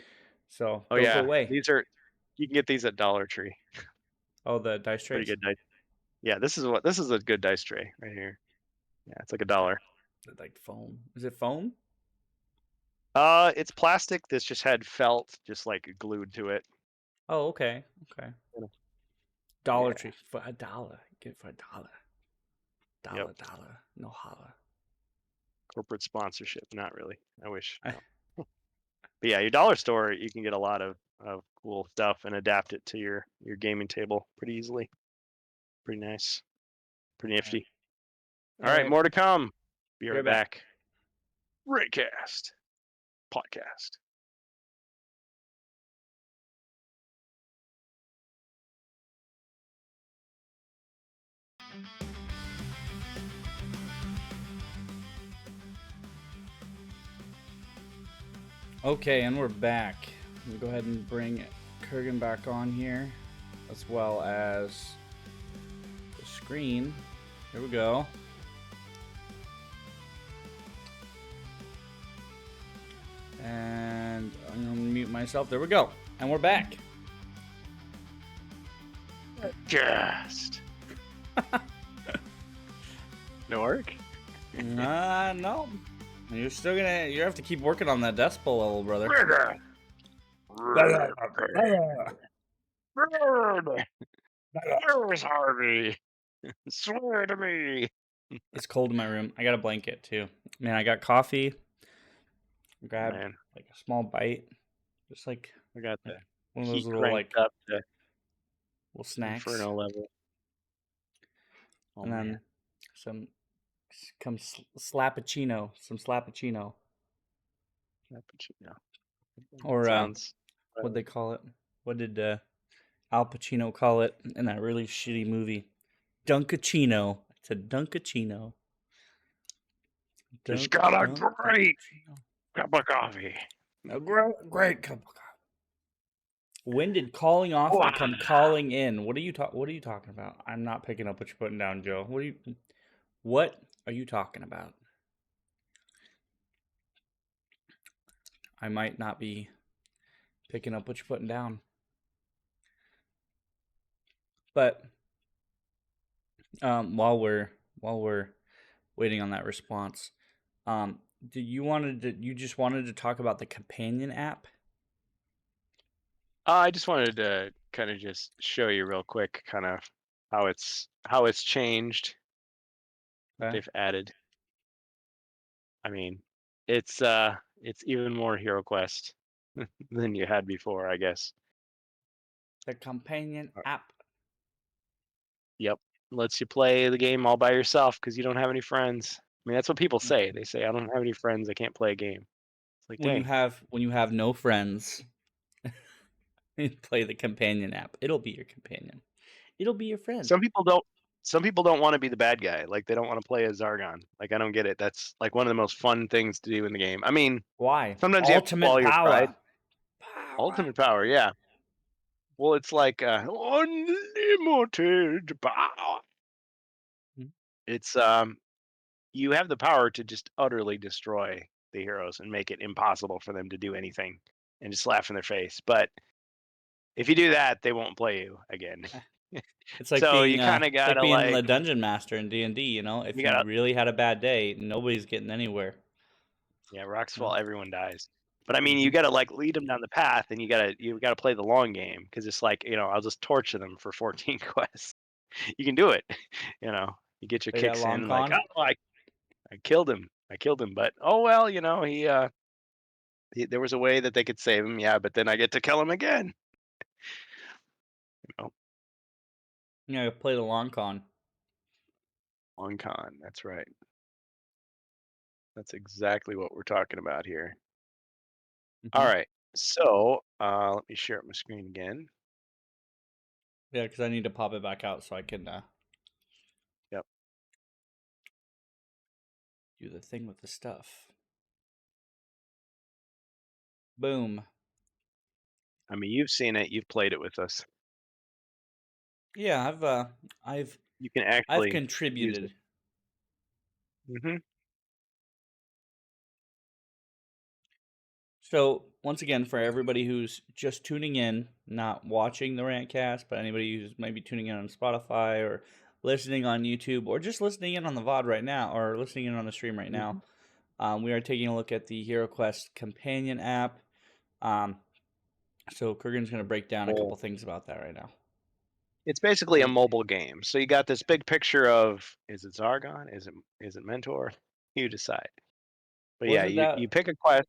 So Oh don't go yeah, away. you can get these at Dollar Tree. Oh, the dice Pretty trays? good dice. Yeah, this is a good dice tray right here. Yeah, it's like $1. Like foam. Is it foam? It's plastic that's just had felt just like glued to it. Oh, okay. Okay. Yeah. Dollar Tree for $1. Get it for $1. Yep. Dollar. No holla. Corporate sponsorship, not really. I wish. No. But yeah, your dollar store, you can get a lot of cool stuff and adapt it to your gaming table pretty easily. Pretty nice. Pretty nifty. All right, more to come. Be right back. RantCast podcast. Okay, and we're back. We'll go ahead and bring Kurgan back on here, as well as the screen. Here we go. And I'm going to mute myself. There we go. And we're back. Cast. No work? No. You're still gonna. You have to keep working on that decibel level, brother. Where's Harvey? Swear to me. It's cold in my room. I got a blanket too. Man, I got coffee. Grab like a small bite, just like I got the one of those heat little cranked up to little snacks. inferno level. Oh, and then some slappuccino, some slappuccino. Cappuccino. Or Sounds. what'd they call it? What did Al Pacino call it in that really shitty movie? Dunkachino. It's a Dunkachino. Just got a great cup of coffee. A great cup of coffee. When did calling off become calling in? What are you talking about? I'm not picking up what you're putting down, Joe. What are you talking about? I might not be picking up what you're putting down. But while we're waiting on that response, you just wanted to talk about the companion app? I just wanted to kind of just show you real quick kind of how it's changed. Okay. They've added. I mean, it's even more HeroQuest than you had before, I guess. The companion app. Yep. Lets you play the game all by yourself because you don't have any friends. I mean, that's what people say. They say, I don't have any friends. I can't play a game. It's like, When you have no friends, play the companion app. It'll be your companion. It'll be your friend. Some people don't want to be the bad guy. Like, they don't want to play as Zargon. Like, I don't get it. That's like one of the most fun things to do in the game. I mean, why? Sometimes you have to follow your pride. Power. Ultimate power, yeah. Well, it's like unlimited power. It's you have the power to just utterly destroy the heroes and make it impossible for them to do anything and just laugh in their face. But if you do that, they won't play you again. It's like so being, you kind of gotta being the dungeon master in D&D. You know, if you gotta, really had a bad day, nobody's getting anywhere. Yeah, rocks fall, everyone dies. But I mean, you gotta like lead them down the path, and you gotta play the long game because it's like, I'll just torture them for 14 quests. You can do it. You get your Play kicks that long in, con? like, oh, I killed him. But oh well, he there was a way that they could save him. Yeah, but then I get to kill him again. Yeah, play the long con. Long con. That's right. That's exactly what we're talking about here. All right. So let me share my screen again. Yeah, because I need to pop it back out so I can Yep. do the thing with the stuff. Boom. I mean, you've seen it. You've played it with us. Yeah, I've You can actually contributed. Mm-hmm. So once again, for everybody who's just tuning in, not watching the Rantcast, but anybody who's maybe tuning in on Spotify or listening on YouTube or just listening in on the VOD right now or listening in on the stream right now, we are taking a look at the HeroQuest companion app. So Kurgan's going to break down a couple things about that right now. It's basically a mobile game. So you got this big picture of, is it Zargon? Is it Mentor? You decide. But you pick a quest.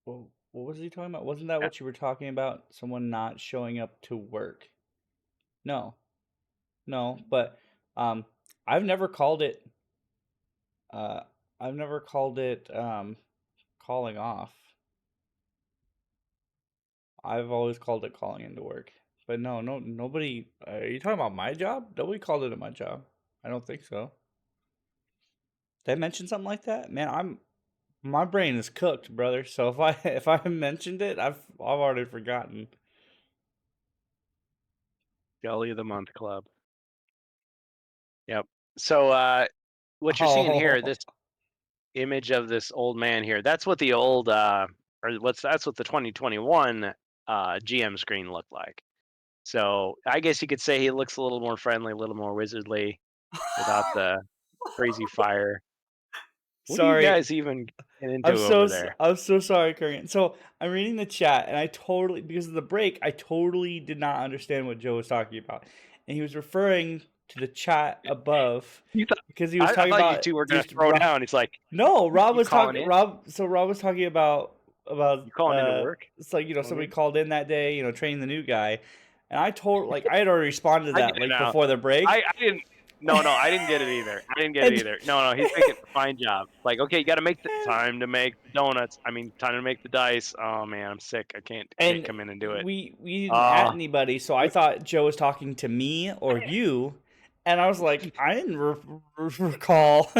Well, what was he talking about? Wasn't that what you were talking about? Someone not showing up to work? No, but I've never called it. I've never called it calling off. I've always called it calling into work. But nobody. Are you talking about my job? Nobody called it at my job. I don't think so. Did I mention something like that? Man, my brain is cooked, brother. So if I mentioned it, I've already forgotten. Jelly of the Month Club. Yep. So what you're seeing here, this image of this old man here, that's what the old that's what the 2021 GM screen looked like. So I guess you could say he looks a little more friendly, a little more wizardly, without the crazy fire. What are you guys even getting into over there? I'm so sorry, Kurgan. So I'm reading the chat, and because of the break, I totally did not understand what Joe was talking about, and he was referring to the chat above because he was talking about you two were going to throw down. It's like, no, Rob was talking. in? Rob was talking about you calling into work. It's like somebody called in that day, training the new guy, and I I had already responded to that before the break. I didn't. No, I didn't get it either. No, he's making a fine job. Like, okay, you got to make the time to make the donuts. I mean, time to make the dice. Oh man, I'm sick. I can't come in and do it. We didn't add anybody, so I thought Joe was talking to me or you, and I was like, I didn't recall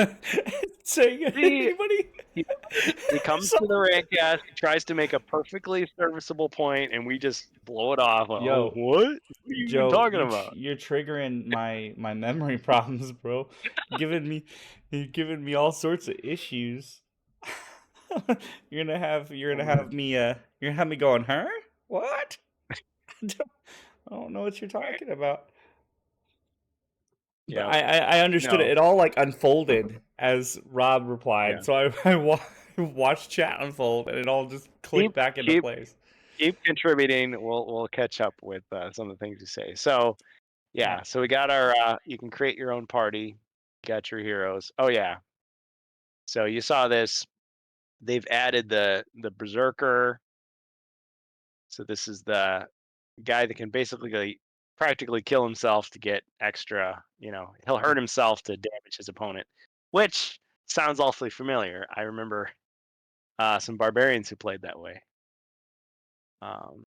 saying anybody. He comes to the RantCast, he tries to make a perfectly serviceable point, and we just blow it off. Like, Yo, what are you Joe, even talking about? You're triggering my memory problems, bro. You're giving me all sorts of issues. You're gonna have me going, huh? What? I don't know what you're talking about. Yeah, I understood it. It all unfolded as Rob replied. So I watched chat unfold, and it all just clicked back into place. Keep contributing. We'll catch up with some of the things you say. So yeah, so we got our. You can create your own party. Got your heroes. Oh yeah. So you saw this. They've added the berserker. So this is the guy that can basically practically kill himself to get extra. He'll hurt himself to damage his opponent, which sounds awfully familiar. I remember some barbarians who played that way. And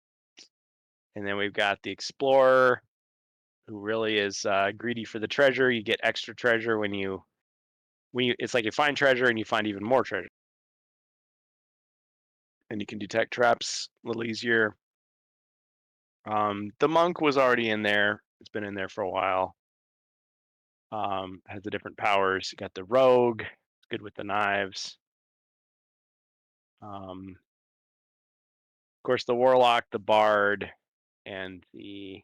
then we've got the explorer, who really is greedy for the treasure. You get extra treasure when you it's like you find treasure and you find even more treasure. And you can detect traps a little easier. The monk was already in there. It's been in there for a while. Has the different powers. You got the rogue, good with the knives. Of course, the warlock, the bard, and the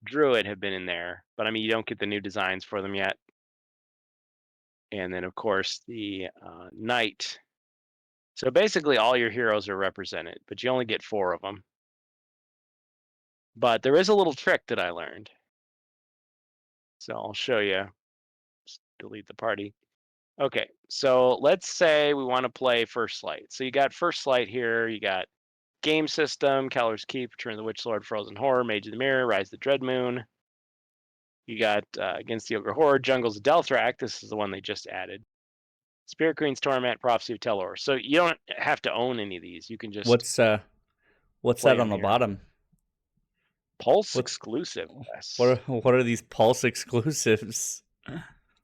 druid have been in there, but I mean, you don't get the new designs for them yet. And then, of course, the knight. So basically, all your heroes are represented, but you only get 4 of them. But there is a little trick that I learned. So I'll show you. Just delete the party. Okay, so let's say we want to play First Light. So you got First Light here. You got Game System, Calor's Keep, Return of the Witch Lord, Frozen Horror, Mage of the Mirror, Rise of the Dread Moon. You got Against the Ogre Horde, Jungles of Delthrak. This is the one they just added. Spirit Queen's Torment, Prophecy of Telor. So you don't have to own any of these. You can just what's that on the bottom? Pulse exclusive. What are these Pulse exclusives?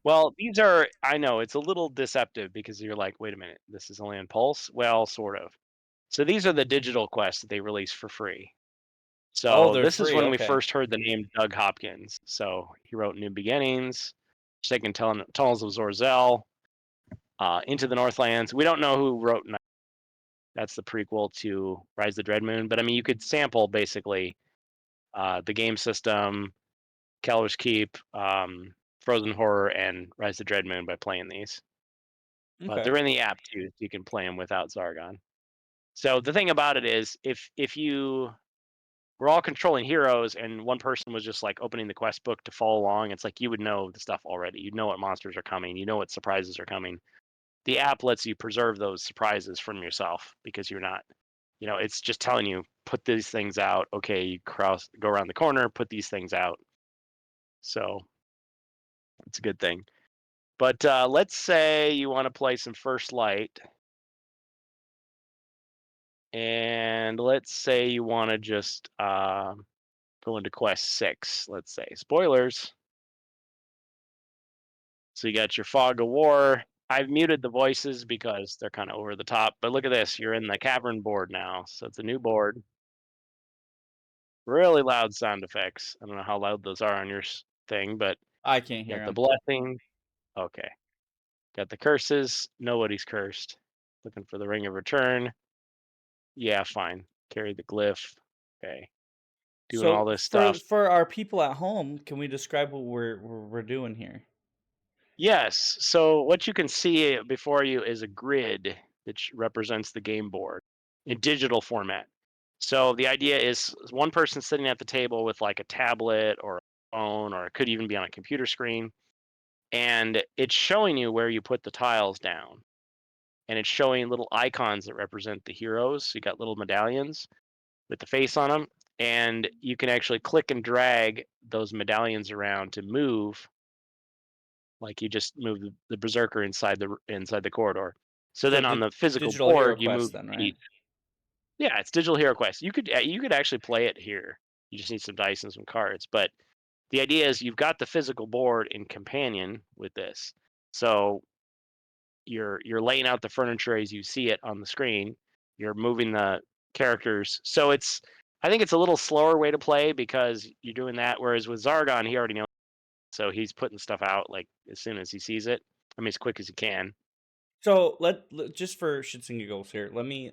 Well, these are, I know it's a little deceptive because you're like, wait a minute, this is only on Pulse? Well, sort of. So these are the digital quests that they release for free. So this is when we first heard the name Doug Hopkins. So he wrote New Beginnings, Forsaken Tunnels of Zorzel, Into the Northlands. We don't know who wrote That's the prequel to Rise of the Dreadmoon. But I mean, you could sample basically the game system, Keller's Keep, Frozen Horror, and Rise of the Dreadmoon by playing these. But Okay. they're in the app too, so you can play them without Zargon. So the thing about it is, if you were all controlling heroes and one person was just like opening the quest book to follow along, it's like you would know the stuff already. You know what monsters are coming. You know what surprises are coming. The app lets you preserve those surprises from yourself because you're not, it's just telling you put these things out. Okay, you go around the corner, put these things out. So it's a good thing. But let's say you want to play some First Light. And let's say you want to just go into Quest 6, let's say. Spoilers. So you got your Fog of War. I've muted the voices because they're kind of over the top. But look at this. You're in the cavern board now. So it's a new board. Really loud sound effects. I don't know how loud those are on your thing, but I can't you hear got the him. blessing. Okay. Got the curses. Nobody's cursed. Looking for the Ring of Return. Yeah, fine. Carry the glyph. Okay. Doing all So this stuff. for our people at home, can we describe what we're doing here? Yes. So what you can see before you is a grid that represents the game board in digital format. So the idea is one person sitting at the table with like a tablet or a phone, or it could even be on a computer screen, and it's showing you where you put the tiles down. And it's showing little icons that represent the heroes. So you got little medallions with the face on them, and you can actually click and drag those medallions around to move. Like you just move the berserker inside the corridor. So So then on the physical digital board, you HeroQuest move then, the right? piece. Yeah, it's digital HeroQuest. You could actually play it here. You just need some dice and some cards. But the idea is you've got the physical board in companion with this. So you're laying out the furniture as you see it on the screen. You're moving the characters. So I think it's a little slower way to play because you're doing that. Whereas with Zargon, he already knows. So he's putting stuff out like as soon as he sees it. I mean, as quick as he can. So just for shits and giggles here, let me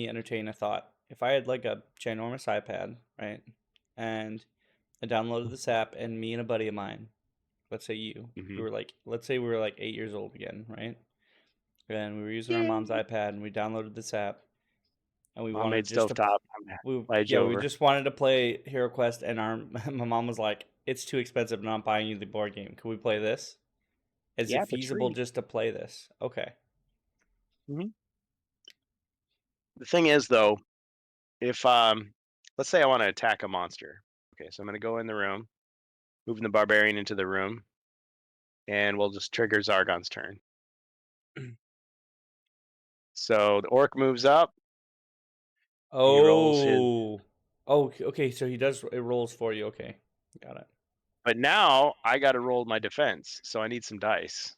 entertain a thought. If I had like a ginormous iPad, right, and I downloaded this app, and me and a buddy of mine, let's say you, Hmm. we were like, let's say we were like 8 years old again, right, and we were using our Yay. mom's iPad, and we downloaded this app, and we Mom made wanted just to, stovetop. Glide you we over. just wanted to play HeroQuest, and our my mom was like, it's too expensive, I'm not buying you the board game. Can we play this? Is Yeah, it it's feasible free. just to play this? Okay. Hmm. The thing is, though, if let's say I want to attack a monster. Okay, so I'm going to go in the room, moving the barbarian into the room, and we'll just trigger Zargon's turn. So the orc moves up. He rolls his. Oh. Oh, okay. So it rolls for you. Okay, got it. But now I got to roll my defense, so I need some dice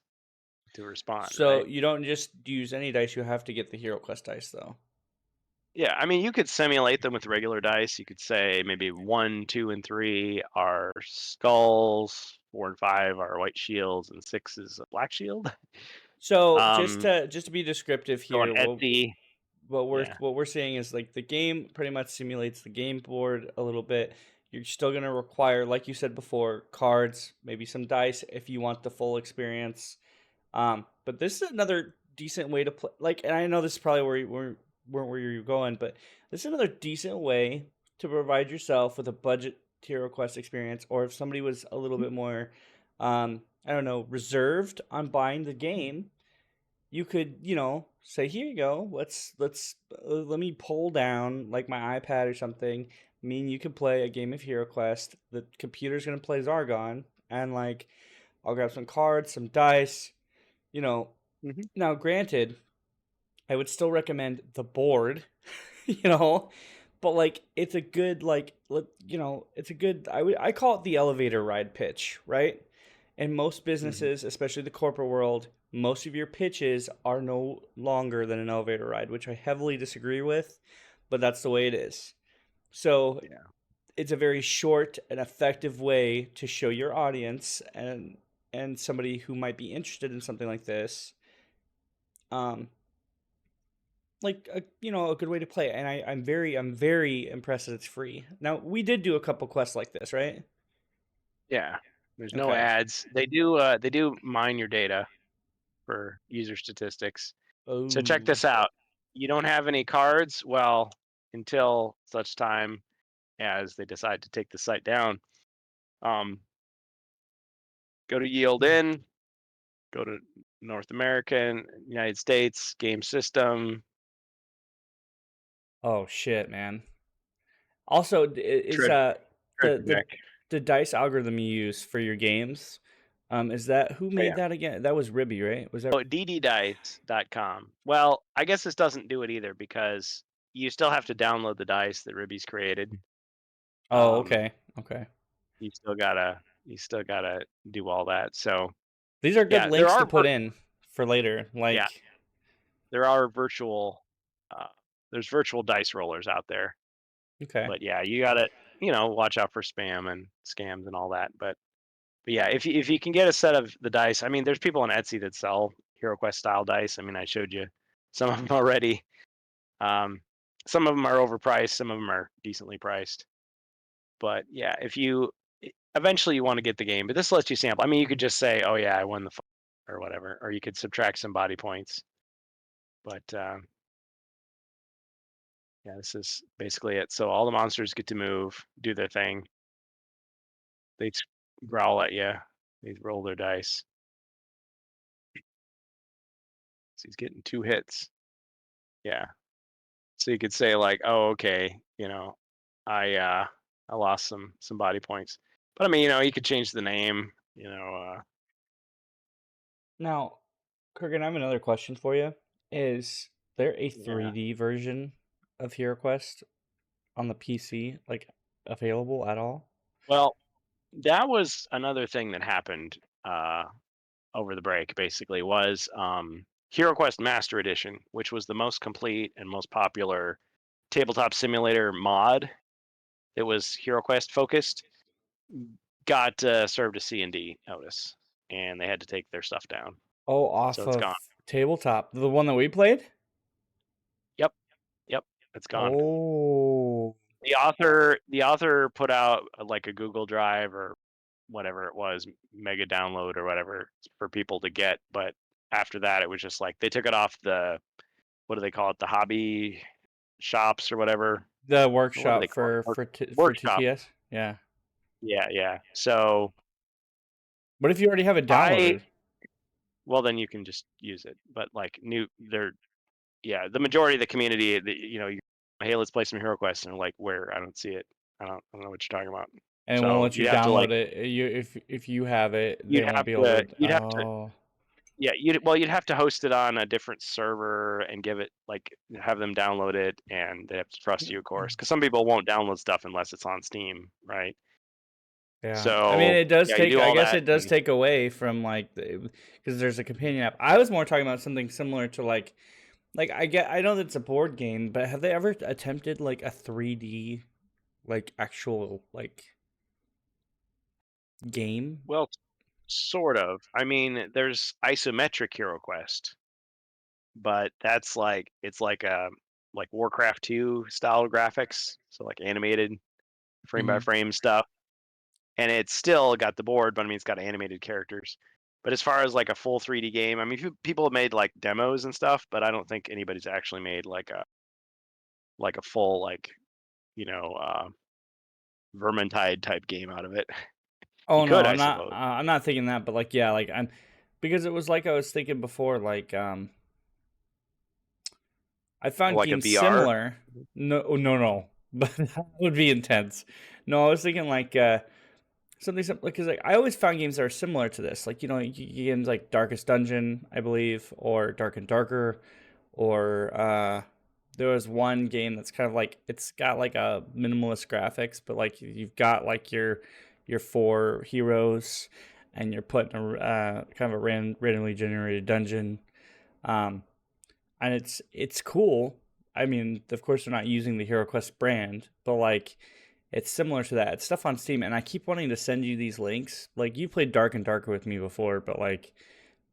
to respond, So right? you don't just use any dice. You have to get the HeroQuest dice, though. Yeah, I mean, you could simulate them with regular dice. You could say maybe 1, 2, and 3 are skulls, 4 and 5 are white shields, and 6 is a black shield. So Um, just to be descriptive go on here, Etsy. Yeah. what we're saying is like the game pretty much simulates the game board a little bit. You're still gonna require, like you said before, cards, maybe some dice if you want the full experience. But this is another decent way to play. Like, and I know this is probably where you're going, but this is another decent way to provide yourself with a budget HeroQuest experience, or if somebody was a little bit more, I don't know, reserved on buying the game, you could, say, here you go, let me pull down like my iPad or something. I mean, you can play a game of HeroQuest. The computer's gonna play Zargon, and like, I'll grab some cards, some dice. You know, Hmm. now granted, I would still recommend the board, you know, but like it's a good it's a good I call it the elevator ride pitch, right? In most Hmm. businesses, especially the corporate world, most of your pitches are no longer than an elevator ride, which I heavily disagree with, but that's the way it is. So Yeah. it's a very short and effective way to show your audience and somebody who might be interested in something like this, um, like a a good way to play it, and I'm very impressed that it's free. Now we did do a couple quests like this, right? Yeah. There's no Okay. ads. They do mine your data for user statistics. So check Oh. this out. You don't have any cards? Well, until such time as they decide to take the site down. Go to yield in, go to North American, United States, game system, Oh shit, man. Also, is treasure, treasure the deck. the dice algorithm you use for your games, is that who Oh made yeah. that again? That was Ribby, right? Was that? Oh, dddice.com. Well, I guess this doesn't do it either because you still have to download the dice that Ribby's created. Oh, Um, okay, okay. you still gotta do all that. So These are good yeah, there links to are put in for later. yeah, Like, there are virtual uh, there's virtual dice rollers out there. okay. But yeah, you gotta watch out for spam and scams and all that. But yeah, if you can get a set of the dice, I mean, there's people on Etsy that sell HeroQuest style dice. I mean, I showed you some of them already. Um, some of them are overpriced, some of them are decently priced. But yeah, if you eventually you want to get the game, but this lets you sample. I mean, you could just say, "Oh yeah, I won the or whatever," or you could subtract some body points. But yeah, this is basically it. So all the monsters get to move, do their thing. They growl at you. They roll their dice. So he's getting 2 hits. Yeah. So you could say like, "Oh, okay, I lost some body points." But I mean, you could change the name, Now, Kurgan, I have another question for you. Is there a yeah. 3D version of HeroQuest on the PC, like available at all? Well, that was another thing that happened over the break. Basically, was HeroQuest Master Edition, which was the most complete and most popular tabletop simulator mod that was HeroQuest focused. Got served a C&D notice, and they had to take their stuff down. Oh, So off it's of gone. tabletop, the one that we played. Yep, yep, it's gone. Oh, The author put out like a Google Drive or whatever it was, mega download or whatever for people to get, but after that it was just like they took it off the, what do they call it, the hobby shops or whatever. the What do they workshop call it? for Workshop. TTS. Yeah. Yeah, yeah. So What if you already have it I downloaded? well then you can just use it, but like they're yeah, the majority of the community, hey, let's play some HeroQuest, and like, where? I don't see it. I don't know what you're talking about. And it won't So let you download it. You if you have it, they won't be able to. you'd have to, Oh, yeah, you'd have to host it on a different server and give it like have them download it, and they have to trust you, of course, because some people won't download stuff unless it's on Steam, right? yeah. I mean, So it does yeah, you take. do I all guess that. it does take away from like because there's a companion app. I was more talking about something similar to like I know that's a board game, but have they ever attempted like a 3D like actual like game? Well, sort of. I mean, there's isometric HeroQuest, but that's like it's like Warcraft 2 style graphics, so like animated frame by Hmm. frame stuff, and it's still got the board, but I mean it's got animated characters. But as far as like a full 3D game, I mean people have made like demos and stuff, but I don't think anybody's actually made like a full like you know uh, Vermintide type game out of it. You Oh no, could, I'm I not. suppose. I'm not thinking that, but like yeah, like I'm because it was like I was thinking before, like I found Like a games VR. similar. No, oh, no, but that would be intense. No, I was thinking like something because like I always found games that are similar to this. Like games like Darkest Dungeon, I believe, or Dark and Darker, or there was one game that's kind of like it's got like a minimalist graphics, but like you've got like your four heroes, and you're put in a kind of a randomly generated dungeon. Um, and it's cool. I mean, of course, they're not using the HeroQuest brand, but like it's similar to that. It's stuff on Steam, and I keep wanting to send you these links. Like you played Dark and Darker with me before, but like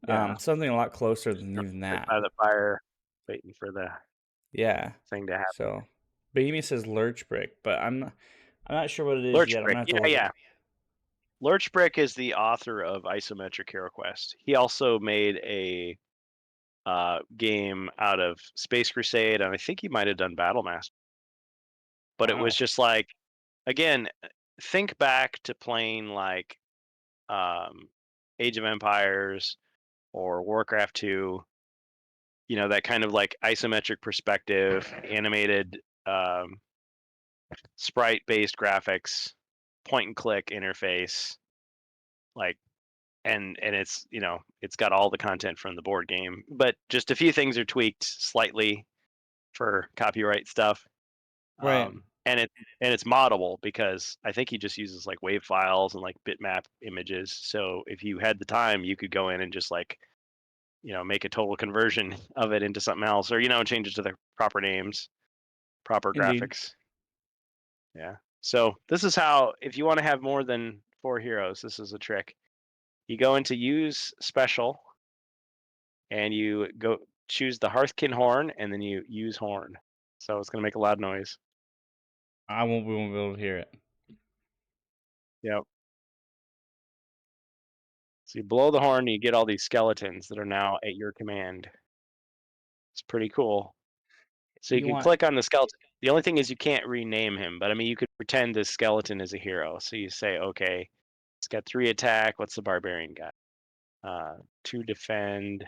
Yeah, something a lot closer just than even right that. by the fire, waiting for the Yeah. thing to happen. So Bohemia says Lurch Brick, but I'm not sure what it is Lurch yet. I'm Brick, gonna have to yeah, look yeah. it. Lurch Brick is the author of Isometric HeroQuest. He also made a game out of Space Crusade, and I think he might have done Battle Master. But it was Wow. just like, again, think back to playing like Age of Empires or Warcraft 2. You know, that kind of like isometric perspective, animated sprite-based graphics, point and click interface, like, and it's, you know, it's got all the content from the board game, but just a few things are tweaked slightly for copyright stuff. Right. And it's moddable because I think he just uses like wave files and like bitmap images. So if you had the time, you could go in and just like, you know, make a total conversion of it into something else, or, you know, change it to the proper names, proper Indeed. graphics. Yeah. So this is how, if you want to have more than 4 heroes, this is a trick. You go into use special, and you go choose the Hearthkin horn, and then you use horn. So it's going to make a loud noise. We won't be able to hear it. Yep. So you blow the horn, and you get all these skeletons that are now at your command. It's pretty cool. So you You can want click on the skeleton. The only thing is you can't rename him, but I mean, you could pretend this skeleton is a hero. So you say, okay, it's got 3 attack. What's the barbarian got? 2 defend,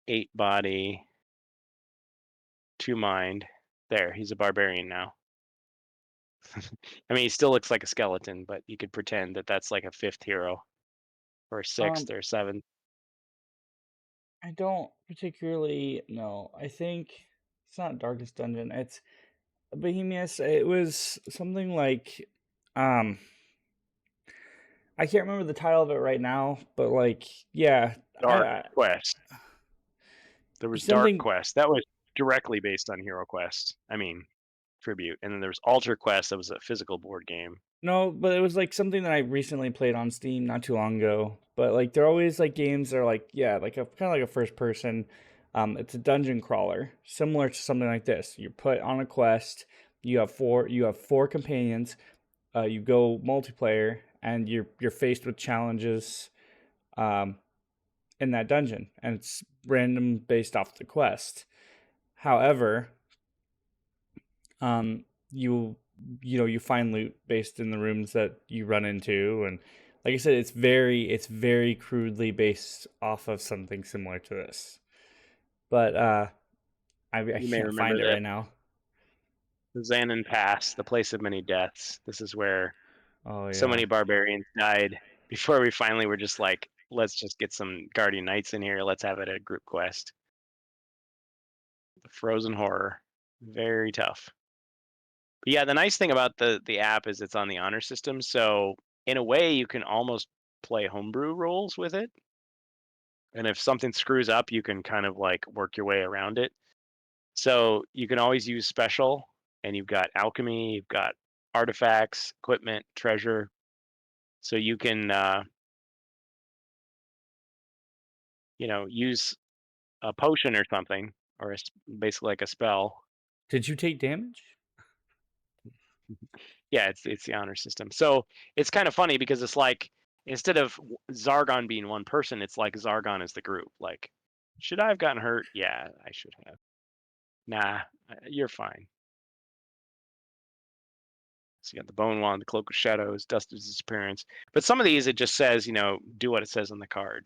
8 body, 2 mind. There, he's a barbarian now. I mean, he still looks like a skeleton, but you could pretend that that's like a 5th hero, or a 6th, or 7th. I don't particularly know. I think it's not Darkest Dungeon. It's Bohemius. It was something like I can't remember the title of it right now, but like yeah, Dark Quest. There was Dark something. Quest. That was directly based on HeroQuest. I mean, Tribute. And then there was Alter Quest. That was a physical board game. No, but it was like something that I recently played on Steam not too long ago. But like they're always like games that are like yeah, like a kind of like a first person. It's a dungeon crawler, similar to something like this. You're put on a quest. You have 4 companions. You go multiplayer, and you're faced with challenges, um, in that dungeon, and it's random based off the quest. However, you know you find loot based in the rooms that you run into, and like I said, it's very crudely based off of something similar to this, but I You may can't remember find it the right now. Xanon Pass, the place of many deaths. This is where Oh so yeah. many barbarians died before we finally were just like, let's just get some Guardian Knights in here. Let's have it a group quest. The Frozen Horror. Very tough. But yeah, the nice thing about the app is it's on the honor system. So in a way, you can almost play homebrew rules with it. And if something screws up, you can kind of like work your way around it. So you can always use special, and you've got alchemy, you've got artifacts, equipment, treasure. So you can, you know, use a potion or something, or basically like a spell. Did you take damage? Yeah, it's the honor system. So it's kind of funny because it's like, instead of Zargon being one person, it's like Zargon is the group. Like, should I have gotten hurt? Yeah, I should have. Nah, you're fine. So you got the Bone Wand, the Cloak of Shadows, Dust of Disappearance. But some of these, it just says, you know, do what it says on the card.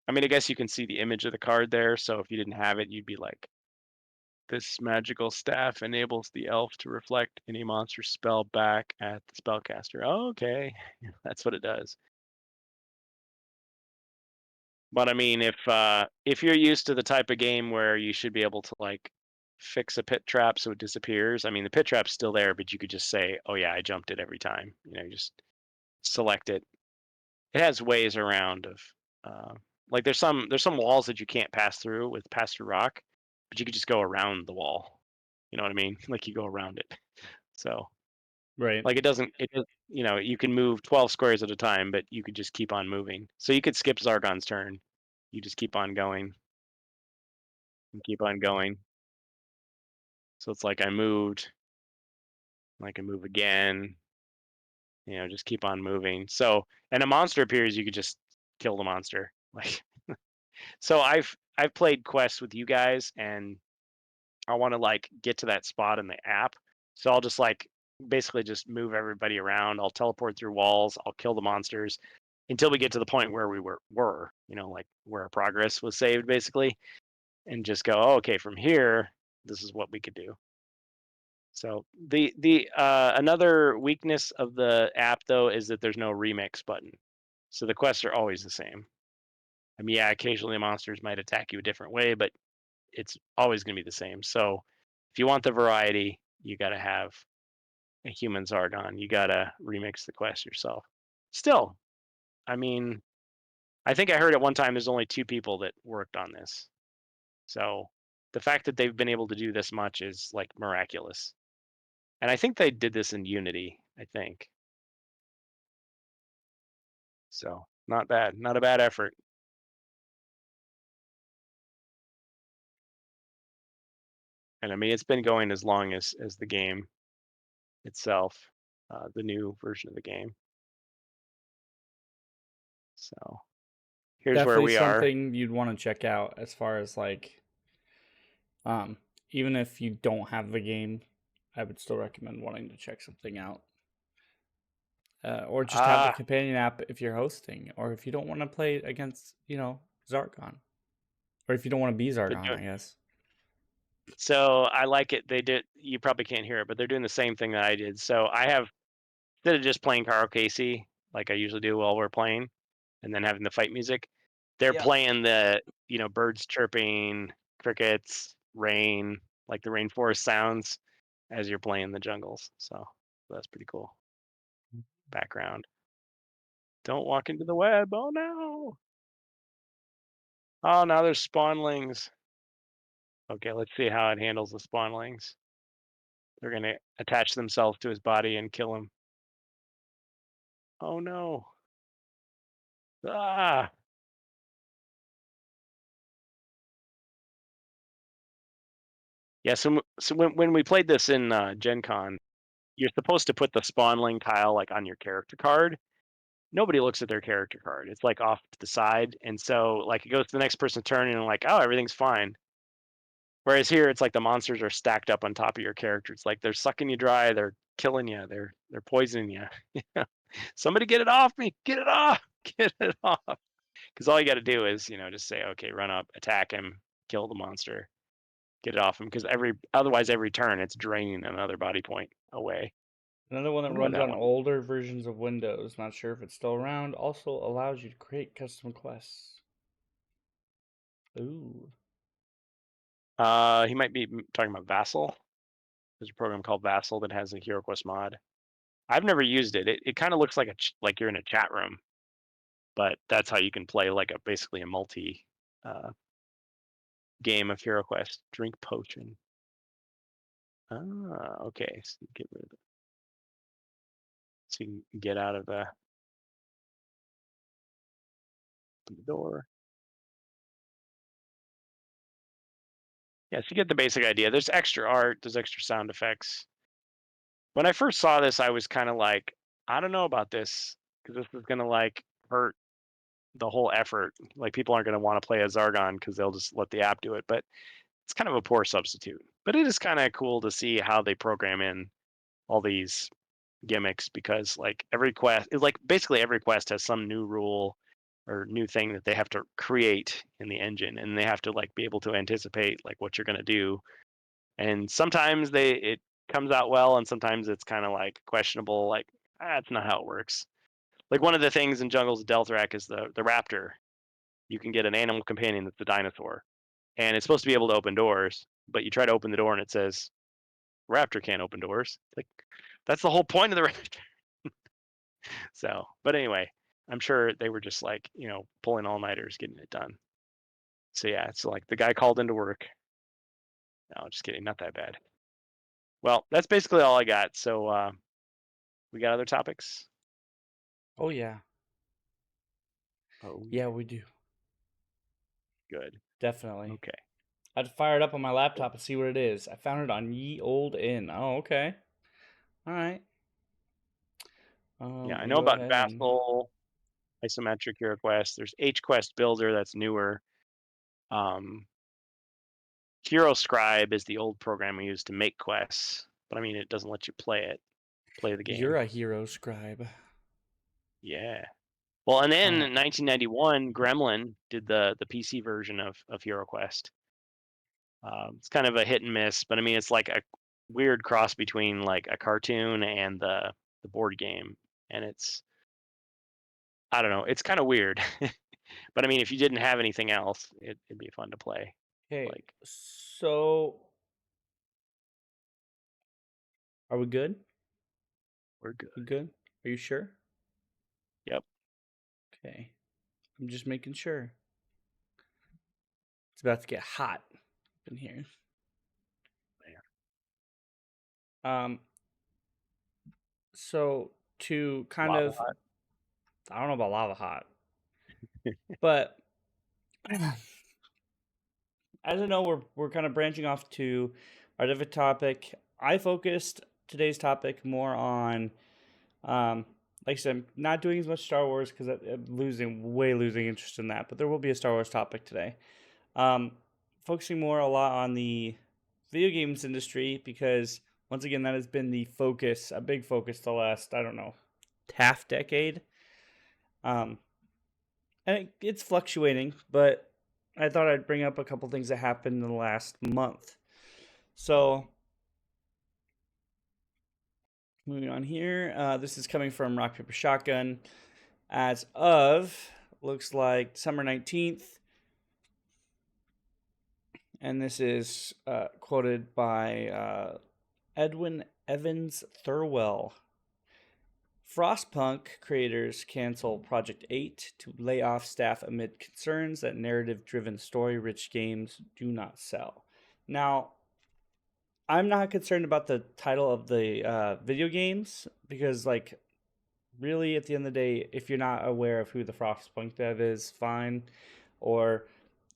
I mean, I guess you can see the image of the card there. So if you didn't have it, you'd be like, this magical staff enables the elf to reflect any monster spell back at the spellcaster. Oh, okay, that's what it does. But I mean, if you're used to the type of game where you should be able to like fix a pit trap so it disappears, I mean, the pit trap's still there, but you could just say, oh yeah, I jumped it every time. You know, you just select it. It has ways around of, uh, like there's some walls that you can't pass through with pass through rock, but you could just go around the wall. You know what I mean? Like you go around it. So Right. like you know, you can move 12 squares at a time, but you could just keep on moving. So you could skip Zargon's turn. You just keep on going. and keep on going. So it's like I moved, I can move again, just keep on moving. So, and a monster appears, you could just kill the monster. Like, so I've played quests with you guys, and I want to like get to that spot in the app. So I'll just like basically just move everybody around. I'll teleport through walls. I'll kill the monsters until we get to the point where we were, like where our progress was saved, basically, and just go, oh, okay, from here, this is what we could do. So the another weakness of the app though is that there's no remix button. So the quests are always the same. I mean, yeah, occasionally monsters might attack you a different way, but it's always going to be the same. So if you want the variety, you got to have a human Zargon. You got to remix the quest yourself. Still, I mean, I think I heard at one time there's only 2 people that worked on this. So the fact that they've been able to do this much is like miraculous. And I think they did this in Unity, I think. So not bad, not a bad effort. And I mean, it's been going as long as the game itself, the new version of the game. So here's where Definitely we are. something you'd want to check out as far as like, even if you don't have the game, I would still recommend wanting to check something out. Or just have the companion app if you're hosting, or if you don't want to play against, Zargon, or if you don't want to be Zargon, I guess. So I like it. They did. You probably can't hear it, but they're doing the same thing that I did. So I have, instead of just playing Karl Casey like I usually do while we're playing, and then having the fight music, they're playing the birds chirping, crickets, rain, like the rainforest sounds as you're playing the jungles. So that's pretty cool. Background. Don't walk into the web. Oh no. Oh, now there's spawnlings. Okay, let's see how it handles the spawnlings. They're going to attach themselves to his body and kill him. Oh no. Ah. Yeah, so when we played this in Gen Con, you're supposed to put the spawnling tile like on your character card. Nobody looks at their character card. It's like off to the side. And so like it goes to the next person's turn and like, oh, everything's fine. Whereas here it's like the monsters are stacked up on top of your character. It's like they're sucking you dry, they're killing you, they're poisoning you. Somebody get it off me. Get it off. Get it off. Because all you got to do is, just say, okay, run up, attack him, kill the monster, get it off him. Because otherwise every turn it's draining another body point away. Another one that Wonder when runs that on one. older versions of Windows, not sure if it's still around, also allows you to create custom quests. Ooh. He might be talking about Vassal. There's a program called Vassal that has a HeroQuest mod. I've never used it. It kind of looks like like you're in a chat room, but that's how you can play like basically a multi game of HeroQuest. Drink potion. Ah, okay. So you get rid of it. So you can get out of the door. Yeah, so you get the basic idea. There's extra art, there's extra sound effects. When I first saw this, I was kind of like, I don't know about this, because this is gonna like hurt the whole effort. Like people aren't gonna want to play a Zargon because they'll just let the app do it. But it's kind of a poor substitute. But it is kind of cool to see how they program in all these gimmicks, because like every quest is like basically every quest has some new rule or new thing that they have to create in the engine, and they have to like be able to anticipate like what you're going to do. And sometimes it comes out well, and sometimes it's kind of like questionable, like that's not how it works. Like one of the things in Jungles of Delthrak is the raptor. You can get an animal companion that's a dinosaur, and it's supposed to be able to open doors, but you try to open the door and it says raptor can't open doors. Like that's the whole point of the raptor. So, but anyway, I'm sure they were just like, pulling all-nighters getting it done. So yeah, it's like the guy called into work. No, just kidding, not that bad. Well, that's basically all I got. So we got other topics? Oh, yeah. Oh, Yeah, we do. good. Definitely. Okay. I'd fire it up on my laptop and see what it is. I found it on Ye Old Inn. Oh, okay. All right. Yeah, I Let me know go about ahead and Vassal, Isometric HeroQuest. There's HQuest Builder that's newer. HeroScribe is the old program we used to make quests, but I mean it doesn't let you play the game. You're a hero scribe. Yeah. Well, and then All in 1991, Gremlin did the PC version of HeroQuest. It's kind of a hit and miss, but I mean it's like a weird cross between like a cartoon and the board game, and I don't know, it's kind of weird. But I mean, if you didn't have anything else, it'd be fun to play. Okay, Like, so are we good? we're good. We good? Are you sure? Yep. Okay. I'm just making sure. It's about to get hot up in here. So to kind Lava of, hot. I don't know about lava hot, but as I know, we're kind of branching off to our different topic. I focused today's topic more on, like I said, I'm not doing as much Star Wars because I'm losing interest in that. But there will be a Star Wars topic today. Focusing more a lot on the video games industry because once again that has been the focus, a big focus the last, I don't know, half decade. And it's fluctuating, but I thought I'd bring up a couple things that happened in the last month. So moving on here, this is coming from Rock Paper Shotgun. As of looks like December 19th, and this is quoted by Edwin Evans Thurwell. Frostpunk creators cancel Project 8 to lay off staff amid concerns that narrative-driven story-rich games do not sell. Now, I'm not concerned about the title of the video games because, like, really, at the end of the day, if you're not aware of who the Frostpunk dev is, fine, or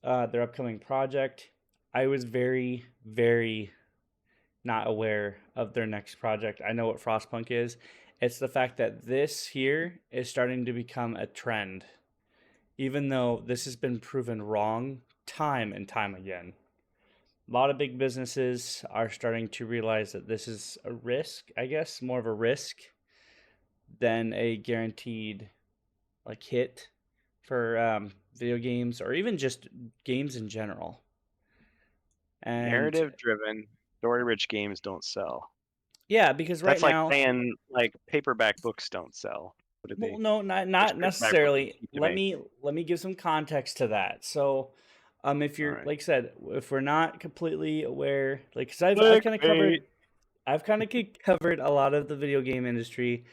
their upcoming project. I was very, very not aware of their next project. I know what Frostpunk is. It's the fact that this here is starting to become a trend, even though this has been proven wrong time and time again. A lot of big businesses are starting to realize that this is a risk, I guess, more of a risk than a guaranteed like hit for video games or even just games in general. And Narrative-driven, story-rich games don't sell. yeah, because right That's like now, saying like paperback books don't sell. What did well, they? no, Which not paperback books necessarily. did you Let make? me give some context to that. So, if All you're right. like I said, if we're not completely aware, like, because Clickbait. I've kind of covered a lot of the video game industry,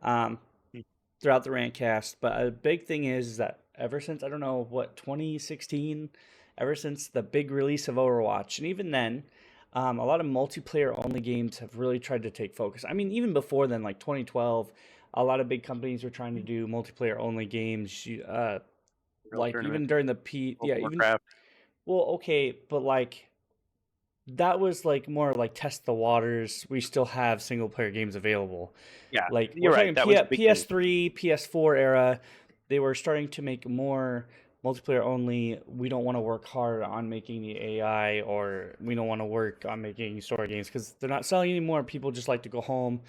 throughout the RantCast. But a big thing is that ever since I don't know what 2016, ever since the big release of Overwatch, and even then, a lot of multiplayer only games have really tried to take focus. I mean, even before then, like 2012, a lot of big companies were trying to do multiplayer only games. Real Like even tournament. during the World of even Warcraft. well, okay, but like that was like more like test the waters. We still have single player games available. Yeah, Like we're you're right. talking That was the beginning. PS3, PS4 era. They were starting to make more multiplayer only. We don't want to work hard on making the AI, or we don't want to work on making story games because they're not selling anymore. People just like to go home,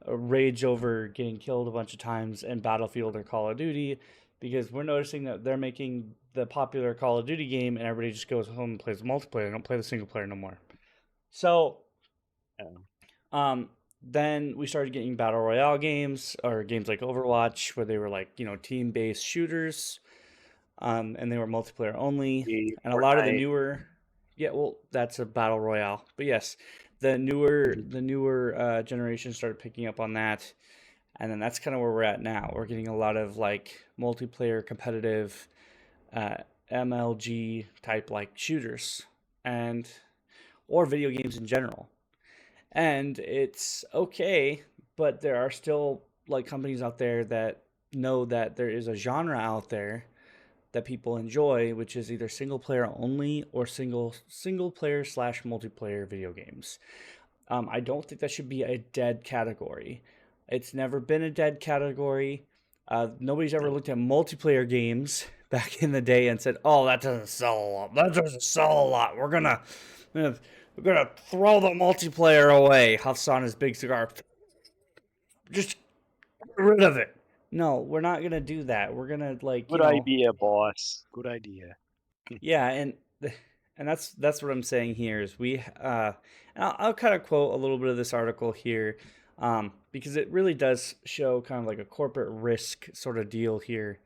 rage over getting killed a bunch of times in Battlefield or Call of Duty, because we're noticing that they're making the popular Call of Duty game and everybody just goes home and plays multiplayer. They don't play the single player no more. So, then we started getting battle royale games or games like Overwatch, where they were like team-based shooters, and they were multiplayer only. The And a lot of the Fortnite. newer, yeah, well, that's a battle royale, but yes, the newer generation started picking up on that, and then that's kind of where we're at now. We're getting a lot of like multiplayer competitive MLG type like shooters and or video games in general. And it's okay, but there are still like companies out there that know that there is a genre out there that people enjoy, which is either single player only or single player / multiplayer video games. I don't think that should be a dead category. It's never been a dead category. Nobody's ever looked at multiplayer games back in the day and said, "Oh, that doesn't sell a lot. That doesn't sell a lot. We're gonna throw the multiplayer away." Huffs on his big cigar. Just get rid of it. No, we're not gonna do that. We're gonna Good idea, boss. Good idea. Yeah, and that's what I'm saying here is I'll kind of quote a little bit of this article here, because it really does show kind of like a corporate risk sort of deal here.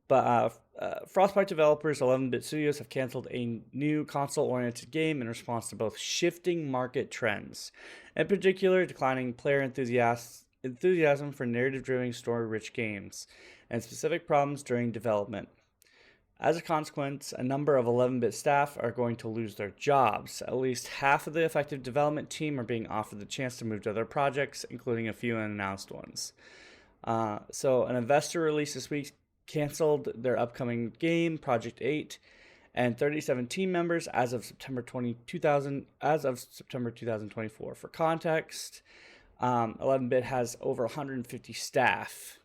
But Frostbite developers 11-bit studios have canceled a new console-oriented game in response to both shifting market trends, in particular declining player enthusiasm for narrative-driven, story-rich games, and specific problems during development. As a consequence, a number of 11-bit staff are going to lose their jobs. At least half of the effective development team are being offered the chance to move to other projects, including a few unannounced ones. So an investor released this week canceled their upcoming game, Project 8, and 37 team members as of September 2024. For context, 11-bit has over 150 staff.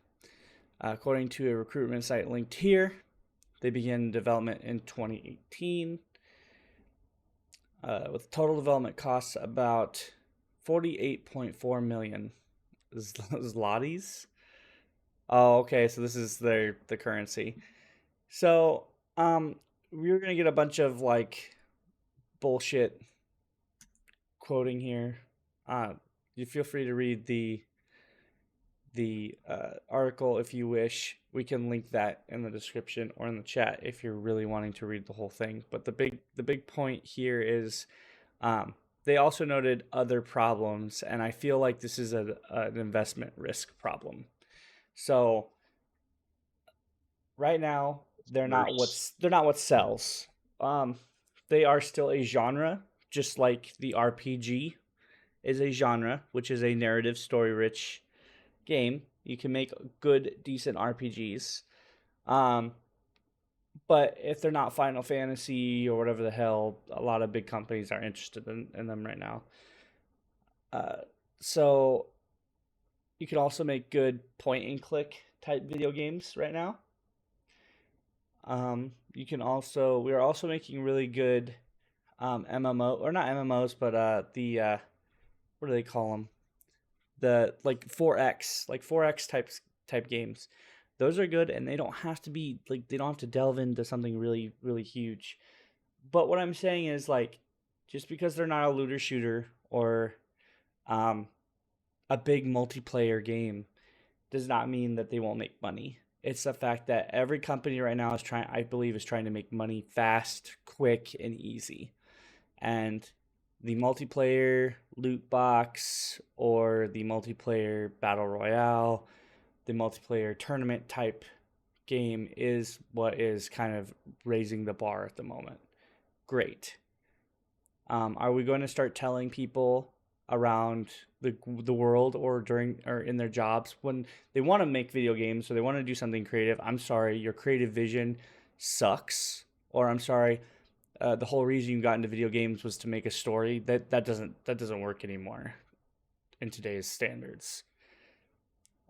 According to a recruitment site linked here, they began development in 2018, with total development costs about 48.4 million zlotys. Oh, okay, so this is the currency. So, we're gonna get a bunch of like bullshit quoting here. You feel free to read the article if you wish. We can link that in the description or in the chat if you're really wanting to read the whole thing. But the big point here is, they also noted other problems, and I feel like this is an investment risk problem. So right now they're not what sells. They are still a genre, just like the RPG is a genre, which is a narrative, story-rich game. You can make good, decent RPGs. But if they're not Final Fantasy or whatever the hell, a lot of big companies are interested in them right now. So you can also make good point-and-click type video games right now. We are also making really good MMO, or not MMOs, but what do they call them? The 4X type games. Those are good, and they don't have to be they don't have to delve into something really, really huge. But what I'm saying is, just because they're not a looter shooter or a big multiplayer game does not mean that they won't make money. It's the fact that every company right now is trying to make money fast, quick, and easy. And the multiplayer loot box or the multiplayer battle royale, the multiplayer tournament type game is what is kind of raising the bar at the moment. Great. Are we going to start telling people around the world or in their jobs when they want to make video games or they want to do something creative? I'm sorry, your creative vision sucks. Or I'm sorry, the whole reason you got into video games was to make a story. That doesn't work anymore in today's standards.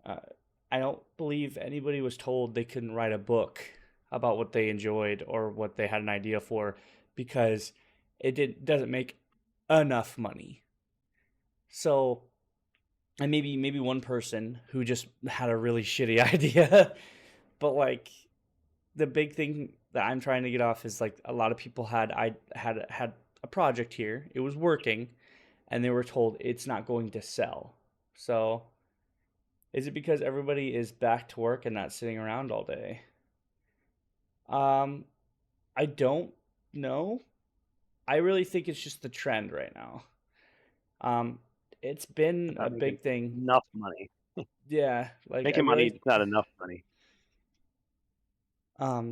I don't believe anybody was told they couldn't write a book about what they enjoyed or what they had an idea for because it doesn't make enough money. So, and maybe one person who just had a really shitty idea, but the big thing that I'm trying to get off is a lot of people had a project here. It was working, and they were told it's not going to sell. So, is it because everybody is back to work and not sitting around all day? I don't know. I really think it's just the trend right now. It's been a big thing. Enough money. Yeah, making money is not enough money.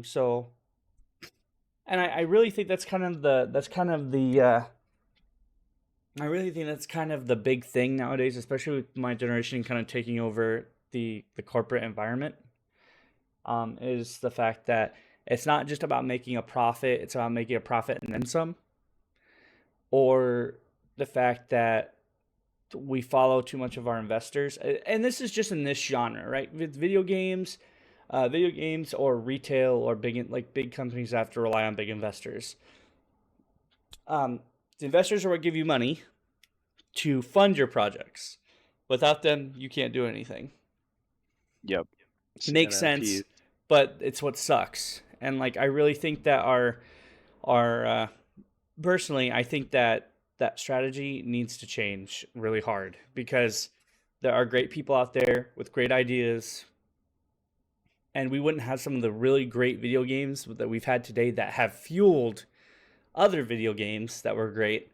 So, and I really think that's kind of the I really think that's kind of the big thing nowadays, especially with my generation kind of taking over the corporate environment. Is the fact that It's not just about making a profit, it's about making a profit and then some. Or the fact that we follow too much of our investors. And this is just in this genre, right? With video games or retail or big companies that have to rely on big investors. The investors are what give you money to fund your projects. Without them, you can't do anything. Yep. It makes sense, but it's what sucks. And like, I really think that our personally, I think that strategy needs to change really hard, because there are great people out there with great ideas, and we wouldn't have some of the really great video games that we've had today that have fueled other video games that were great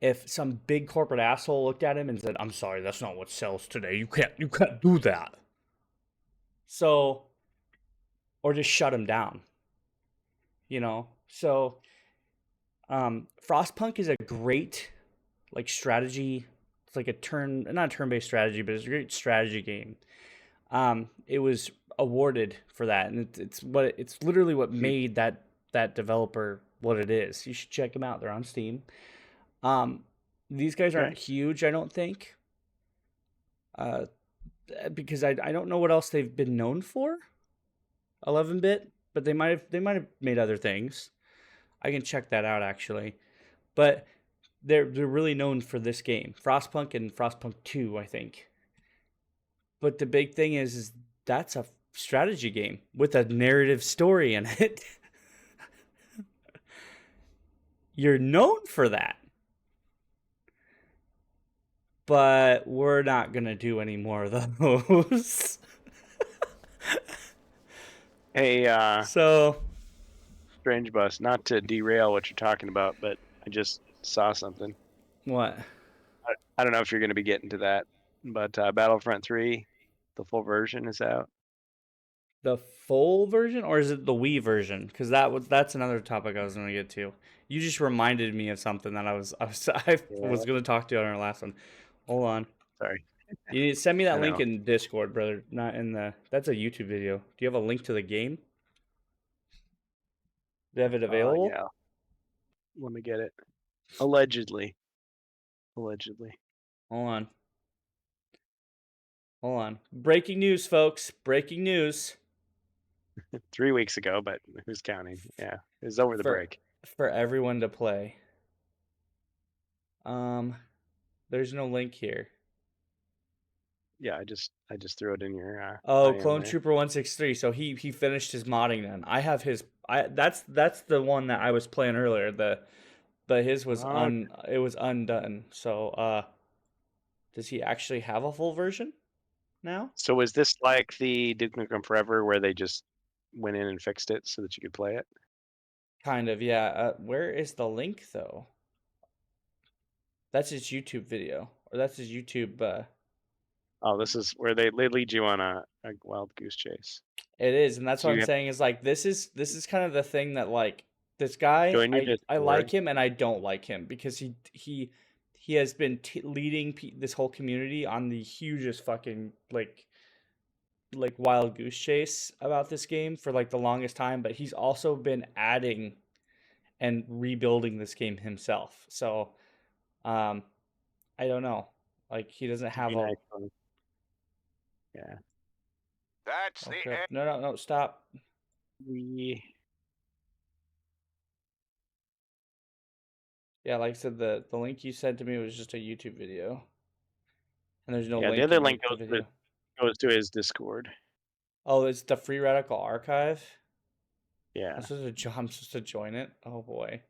if some big corporate asshole looked at him and said, "I'm sorry, that's not what sells today. You can't do that." So, or just shut him down. So Frostpunk is a great like strategy. It's like not a turn-based strategy, but it's a great strategy game. It was awarded for that, and it's literally what made that developer what it is. You should check them out. They're on Steam. These guys aren't huge, I don't think, because I don't know what else they've been known for. 11-bit, but they might have made other things. I can check that out actually, but they're really known for this game, Frostpunk and Frostpunk 2, I think. But the big thing is that's a strategy game with a narrative story in it. You're known for that. But we're not going to do any more of those. Hey, so StrangeBus, not to derail what you're talking about, but I just saw something. What? I don't know if you're going to be getting to that, but BattleFront 3, the full version is out. The full version, or is it the Wii version? Because that's another topic I was going to get to. You just reminded me of something that I was going to talk to you on our last one. Hold on. Sorry. You need to send me that link in Discord, brother. Not in the. That's a YouTube video. Do you have a link to the game? Do you have it available? Yeah. Let me get it. Allegedly. Hold on. Breaking news, folks. Breaking news. 3 weeks ago, but who's counting? Yeah, it was over the break. For everyone to play. There's no link here. Yeah, I just threw it in your. Clone Trooper 163. So he finished his modding then. I have his. That's the one that I was playing earlier. But his was it was undone. So does he actually have a full version now? So is this like the Duke Nukem Forever, where they just went in and fixed it so that you could play it? Kind of, yeah. Where is the link though? That's his YouTube video, or that's his YouTube. Oh, this is where they lead you on a wild goose chase. It is, and that's what I'm saying is like this is kind of the thing that like this guy I like him and I don't like him, because he has been leading this whole community on the hugest fucking like wild goose chase about this game for like the longest time, but he's also been adding and rebuilding this game himself. So I don't know. Like he doesn't have a Yeah. That's the end. No, stop. Yeah, like I said, the link you sent to me was just a YouTube video. And there's no link. The other link goes to his Discord. Oh, it's the Free Radical Archive? Yeah. I'm supposed to join it? Oh boy.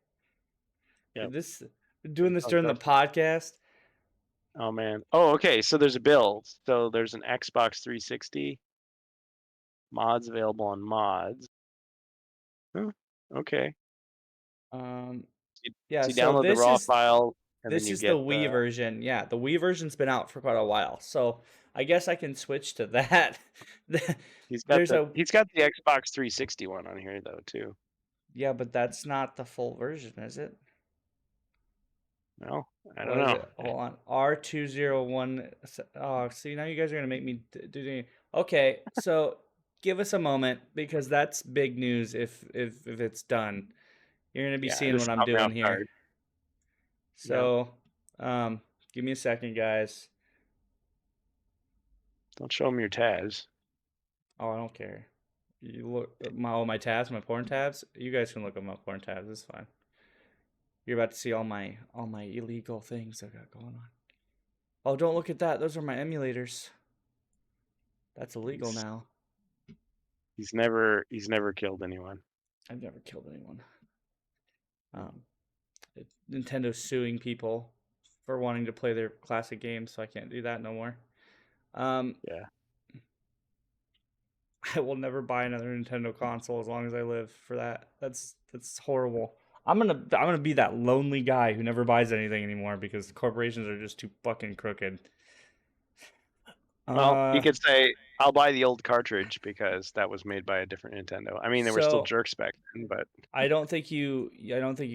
Yeah. Doing this during the podcast? Oh man. Oh, okay. So there's a build. So there's an Xbox 360. Mods available on mods. Huh, okay. Yeah. So you download the raw file. And this then you is get the Wii version. Yeah, the Wii version's been out for quite a while, so I guess I can switch to that. He's got the Xbox 360 one on here though too. Yeah, but that's not the full version, is it? No, I don't know. Hold on. R201. Oh, see, now you guys are gonna make me do. Okay, so give us a moment because that's big news. If it's done, you're gonna be seeing just what I'm caught me off doing here. guard. So, give me a second, guys. Don't show them your tabs. Oh, I don't care. You look my tabs, my porn tabs. You guys can look at my porn tabs. It's fine. You're about to see all my illegal things I got going on. Oh, don't look at that. Those are my emulators. That's illegal now. He's never killed anyone. I've never killed anyone. Nintendo's suing people for wanting to play their classic games, so I can't do that no more. Yeah. I will never buy another Nintendo console as long as I live for that. That's horrible. I'm gonna be that lonely guy who never buys anything anymore because the corporations are just too fucking crooked. Well, you could say I'll buy the old cartridge because that was made by a different Nintendo. I mean, they were still jerks back then, but I don't think you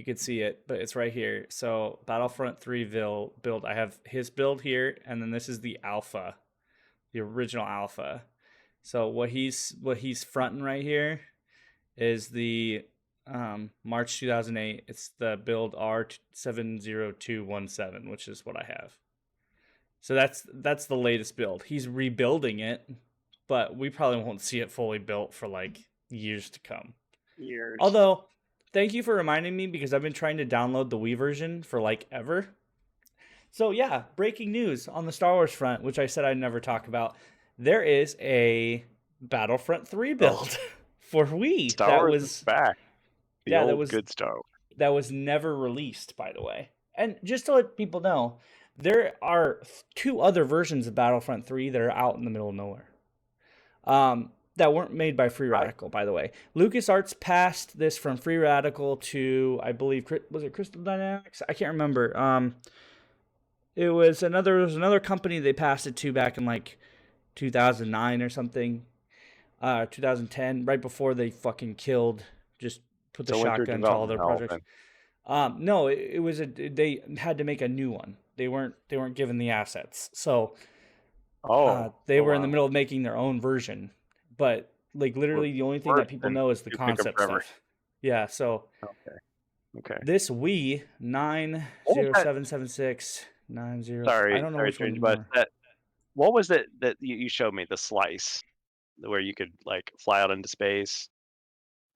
could see it, but it's right here. So Battlefront 3 build. I have his build here, and then this is the alpha, the original alpha. So what he's fronting right here is the March 2008. It's the build R70217, which is what I have. So that's the latest build. He's rebuilding it, but we probably won't see it fully built for like years to come. Years. Although, thank you for reminding me because I've been trying to download the Wii version for like ever. So yeah, breaking news on the Star Wars front, which I said I'd never talk about. There is a Battlefront 3 build for Wii. Star Wars is back. That was good Star Wars. That was never released, by the way. And just to let people know, there are 2 other versions of Battlefront 3 that are out in the middle of nowhere. That weren't made by Free Radical, by the way. LucasArts passed this from Free Radical to, I believe, was it Crystal Dynamics? I can't remember. It was another company they passed it to back in like 2009 or something. 2010, right before they fucking just put the shotgun to all their projects. No, it was they had to make a new one. They weren't given the assets, so they were in the middle of making their own version. But like literally, the only thing that people know is the concept stuff. Yeah, so okay. This Wii 9077690. Sorry, I don't know which one. But what was it that you showed me? The slice, where you could like fly out into space,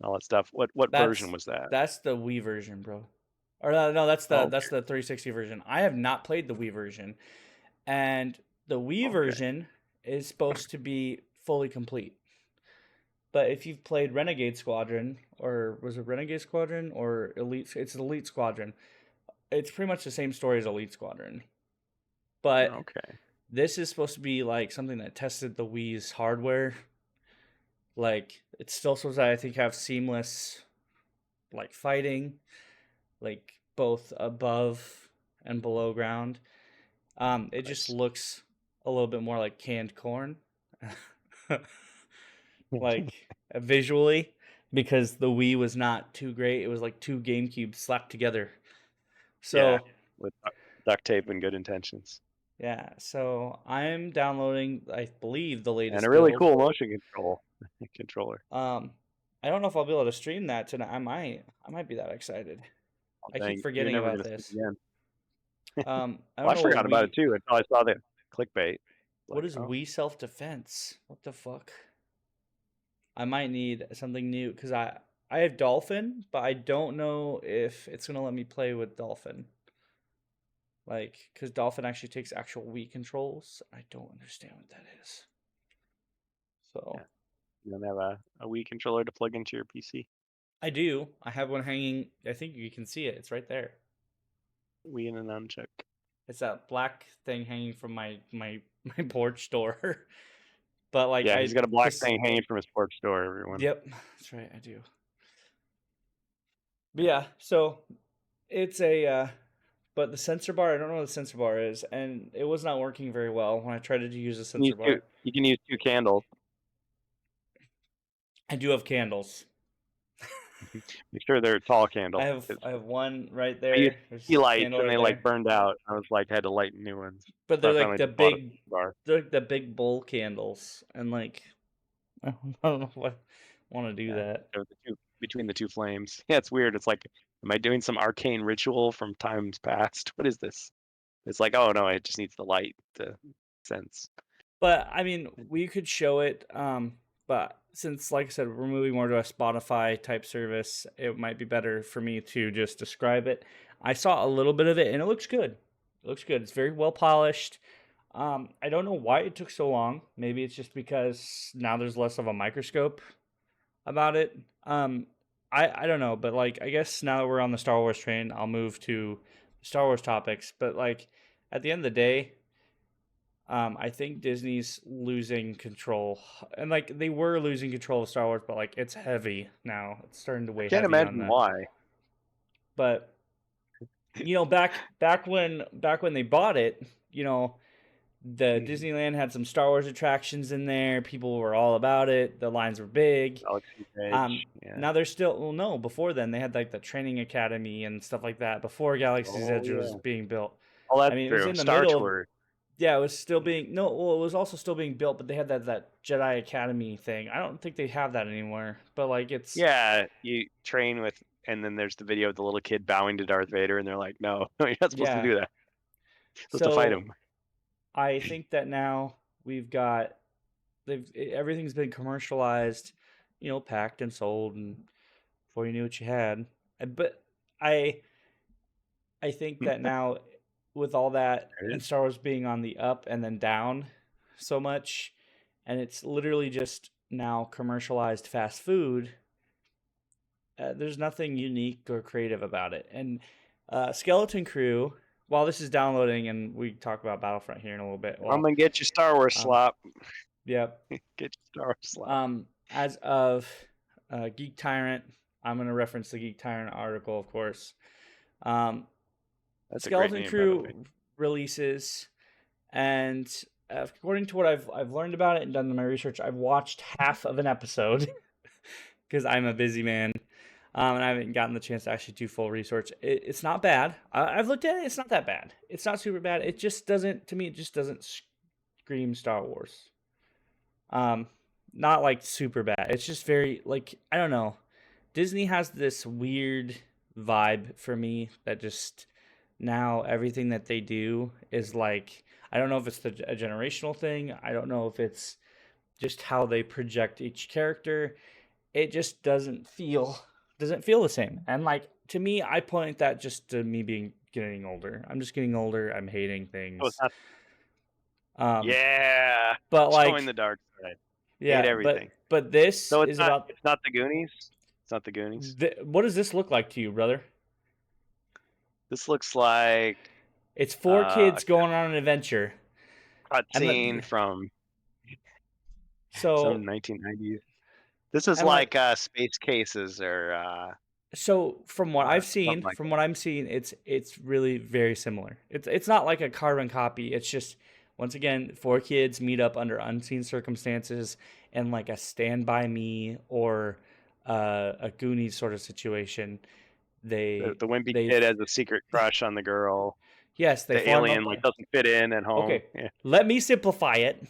all that stuff. What version was that? That's the Wii version, bro. Or no, that's the 360 version. I have not played the Wii version, and the Wii version is supposed to be fully complete. But if you've played Renegade Squadron, or was it Renegade Squadron or Elite? It's Elite Squadron. It's pretty much the same story as Elite Squadron. But this is supposed to be like something that tested the Wii's hardware. Like it's still supposed to, I think, have seamless like fighting, like both above and below ground. It just looks a little bit more like canned corn. Like visually, because the Wii was not too great. It was like 2 GameCubes slapped together. So with duct tape and good intentions. Yeah, so I'm downloading, I believe, the latest and a really build. cool motion controller. I don't know if I'll be able to stream that tonight. I might be that excited. I keep forgetting about this. I forgot about it too until I saw the clickbait. What is Wii self-defense? What the fuck? I might need something new because I have Dolphin, but I don't know if it's gonna let me play with Dolphin. Like, because Dolphin actually takes actual Wii controls. I don't understand what that is. So you don't have a Wii controller to plug into your PC? I do. I have one hanging. I think you can see it. It's right there. Wii and a nunchuck. It's that black thing hanging from my porch door. But like, he's got a black thing hanging from his porch door. Everyone. Yep, that's right. I do. But yeah, so it's a. But the sensor bar, I don't know what the sensor bar is, and it was not working very well when I tried to use the sensor bar. You can use 2 candles. I do have candles. Make sure they're tall candles. I have one right there. I used key lights and they like burned out. I was like, had to light new ones. But they're like the big bowl candles, and like I don't know if I want to do Yeah, that. so between the two flames. Yeah, it's weird. It's like, am I doing some arcane ritual from times past? What is this? It's like, oh no, it just needs the light to sense. But I mean, we could show it. But since, like I said, we're moving more to a Spotify type service, it might be better for me to just describe it. I saw a little bit of it, and it looks good. It looks good. It's very well polished. I don't know why it took so long. Maybe it's just because now there's less of a microscope about it. I don't know, but like I guess now that we're on the Star Wars train, I'll move to Star Wars topics. But like at the end of the day, I think Disney's losing control, and like they were losing control of Star Wars, but like it's heavy now. It's starting to weigh Can't heavy on imagine them. why. But back when they bought it, the Disneyland had some Star Wars attractions in there. People were all about it. The lines were big. Galaxy's Edge. Yeah. Now they're still before then they had like the training academy and stuff like that before Galaxy's Edge was being built. Oh, that's I mean, it true. was in the Star middle. Tour. Yeah, it was still being it was also still being built, but they had that Jedi Academy thing. I don't think they have that anymore. But like it's Yeah, you train with, and then there's the video of the little kid bowing to Darth Vader, and they're like, "No, no, you're not supposed to do that. You're supposed to fight him." I think that now we've got everything's been commercialized, packed and sold, and before you knew what you had. But I think that now with all that and Star Wars being on the up and then down so much, and it's literally just now commercialized fast food. There's nothing unique or creative about it. And Skeleton Crew, while this is downloading, and we talk about Battlefront here in a little bit. I'm gonna get your Star Wars slop. Yep. Get your Star Wars slop. As of Geek Tyrant, I'm gonna reference the Geek Tyrant article, of course. That's Skeleton Crew releases, and according to what I've learned about it and done my research, I've watched half of an episode because I'm a busy man. And I haven't gotten the chance to actually do full research. It's not bad. I've looked at it. It's not that bad. It's not super bad. It just doesn't, to me, it just doesn't scream Star Wars. Not like super bad. It's just very, like, I don't know. Disney has this weird vibe for me that just now everything that they do is like, I don't know if it's a generational thing. I don't know if it's just how they project each character. It just doesn't feel the same. And like, to me, I point that just to me getting older. I'm just getting older. I'm hating things. Oh, it's not... yeah. But like showing the dark side. Yeah, hate everything. But this So it's is not, about. It's not the Goonies. It's not the Goonies. What does this look like to you, brother? This looks like it's 4 kids going on an adventure. Cutscene from some 1990s. This is like Space Cases or. So from what I've seen, like what I'm seeing, it's really very similar. It's not like a carbon copy. It's just, once again, 4 kids meet up under unseen circumstances in like a Stand By Me or a Goonies sort of situation. The wimpy kid has a secret crush on the girl. Yes, the alien doesn't fit in at home. Okay, yeah. Let me simplify it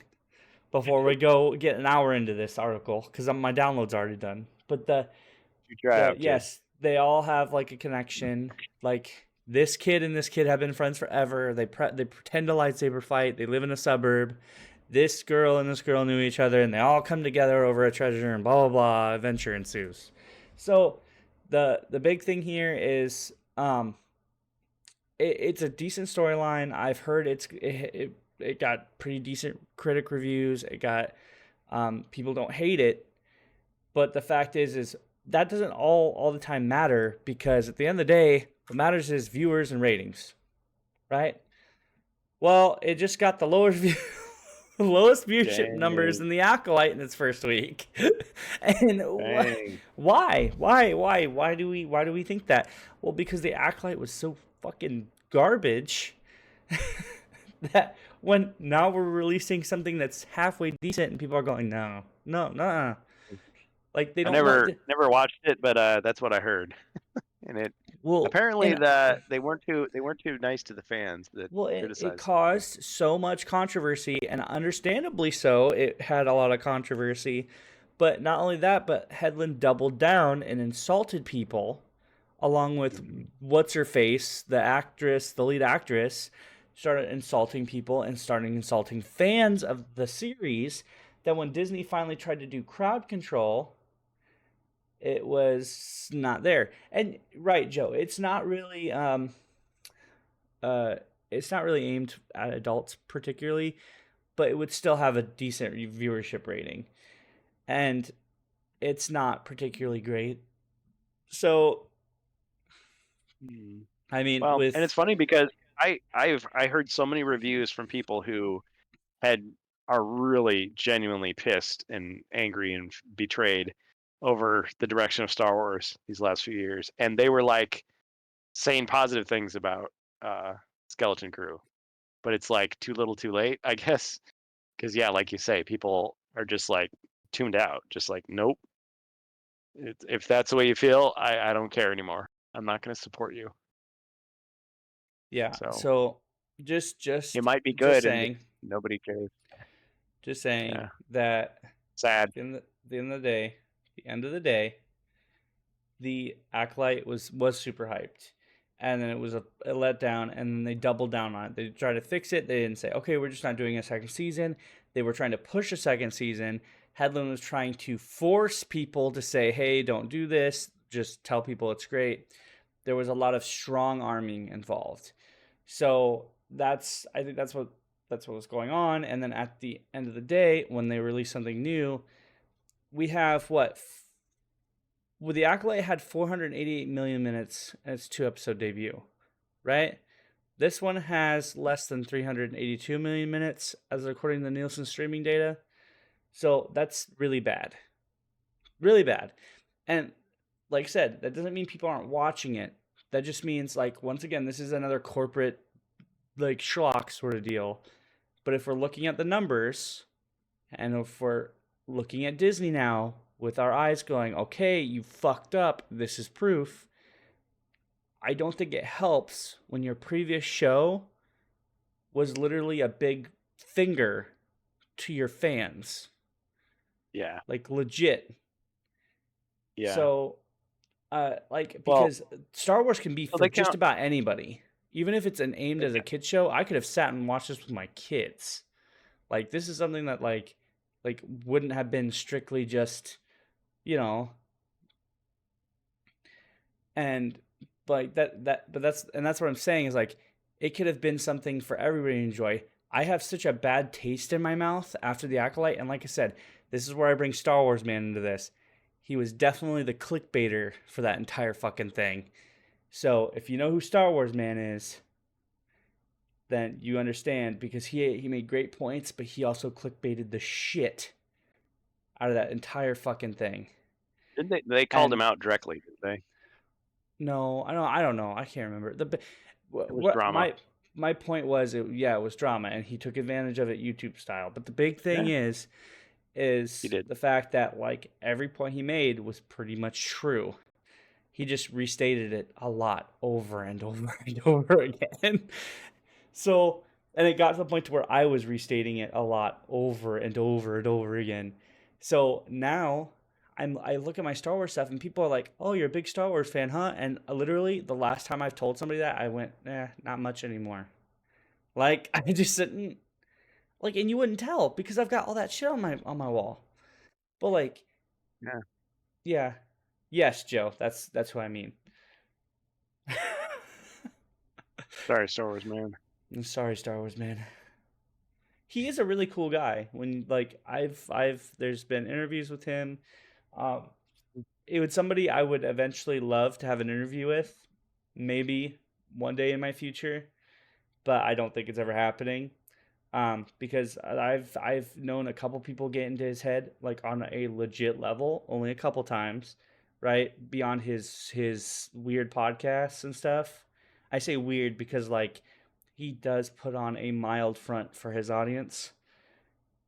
before we go get an hour into this article, because my download's already done. But yes, they all have like a connection. Like this kid and this kid have been friends forever. They pretend to lightsaber fight. They live in a suburb. This girl and this girl knew each other, and they all come together over a treasure, and blah blah blah. Adventure ensues. So the big thing here is it's a decent storyline. I've heard it got pretty decent critic reviews. It got people don't hate it, but the fact is that doesn't all the time matter, because at the end of the day, what matters is viewers and ratings, right? Well, it just got the lowest viewership numbers in the Acolyte in its first week. And why do we think that? Well, because the Acolyte was so fucking garbage that when now we're releasing something that's halfway decent and people are going, no. Like they don't. Never watched it, but that's what I heard. And apparently they weren't too nice to the fans. It caused so much controversy, and understandably so. It had a lot of controversy, But not only that, but Hedlund doubled down and insulted people, along with what's her face, the actress, the lead actress, started insulting people and starting insulting fans of the series. Then when Disney finally tried to do crowd control, it was not there. And right, Joe, it's not really aimed at adults particularly, but it would still have a decent viewership rating. And it's not particularly great. So I mean, Well, and it's funny because I heard so many reviews from people who are really genuinely pissed and angry and betrayed over the direction of Star Wars these last few years, and they were like saying positive things about Skeleton Crew, but it's like too little, too late, I guess. Because yeah, like you say, people are just like tuned out, just like nope. If that's the way you feel, I don't care anymore. I'm not going to support you. yeah. So just it might be just good, saying, and nobody cares. just saying Yeah. that Sad. in the end of the day, the Acolyte was super hyped, and then it was a letdown, and then they doubled down on it. They tried to fix it. They didn't say, okay, we're just not doing a second season. They were trying to push a second season. Hedlund was trying to force people to say, hey, don't do this. Just tell people it's great. There was a lot of strong arming involved. So I think that's what was going on. And then at the end of the day, when they release something new, we have what? Well, the Acolyte had 488 million minutes in its 2-episode debut, right? This one has less than 382 million minutes, as according to the Nielsen streaming data. So that's really bad. Really bad. And like I said, that doesn't mean people aren't watching it. That just means, like, once again, this is another corporate, like, schlock sort of deal. But if we're looking at the numbers, and if we're looking at Disney now, with our eyes going, okay, you fucked up, this is proof, I don't think it helps when your previous show was literally a big finger to your fans. Yeah. Like, legit. Yeah. So, because Star Wars can be for just about anybody. Even if it's aimed as a kid's show, I could have sat and watched this with my kids. Like, this is something that, like wouldn't have been strictly just, and like that's what I'm saying is, like, it could have been something for everybody to enjoy. I have such a bad taste in my mouth after the Acolyte, and like I said, this is where I bring StarWars Man into this. He was definitely the clickbaiter for that entire fucking thing. So if you know who StarWars Man is, then you understand, because he made great points, but he also clickbaited the shit out of that entire fucking thing. Didn't they called him out directly, didn't they? No, I don't know. I can't remember. It was drama. My point was, it was drama, and he took advantage of it YouTube style. But the big thing is the fact that, like, every point he made was pretty much true. He just restated it a lot over and over and over again. So, and it got to the point to where I was restating it a lot over and over and over again. So now I look at my Star Wars stuff, and people are like, "Oh, you're a big Star Wars fan, huh?" And literally, the last time I've told somebody that, I went, not much anymore. Like, I just said, like, and you wouldn't tell because I've got all that shit on my wall. But, like, yeah, yes, Joe, that's who I mean. Sorry, Star Wars Man. I'm sorry, Star Wars Man. He is a really cool guy. When, like, there's been interviews with him. It was somebody I would eventually love to have an interview with, maybe one day in my future, but I don't think it's ever happening. Because I've known a couple people get into his head, like, on a legit level, only a couple times, right? Beyond his weird podcasts and stuff. I say weird because, like, he does put on a mild front for his audience.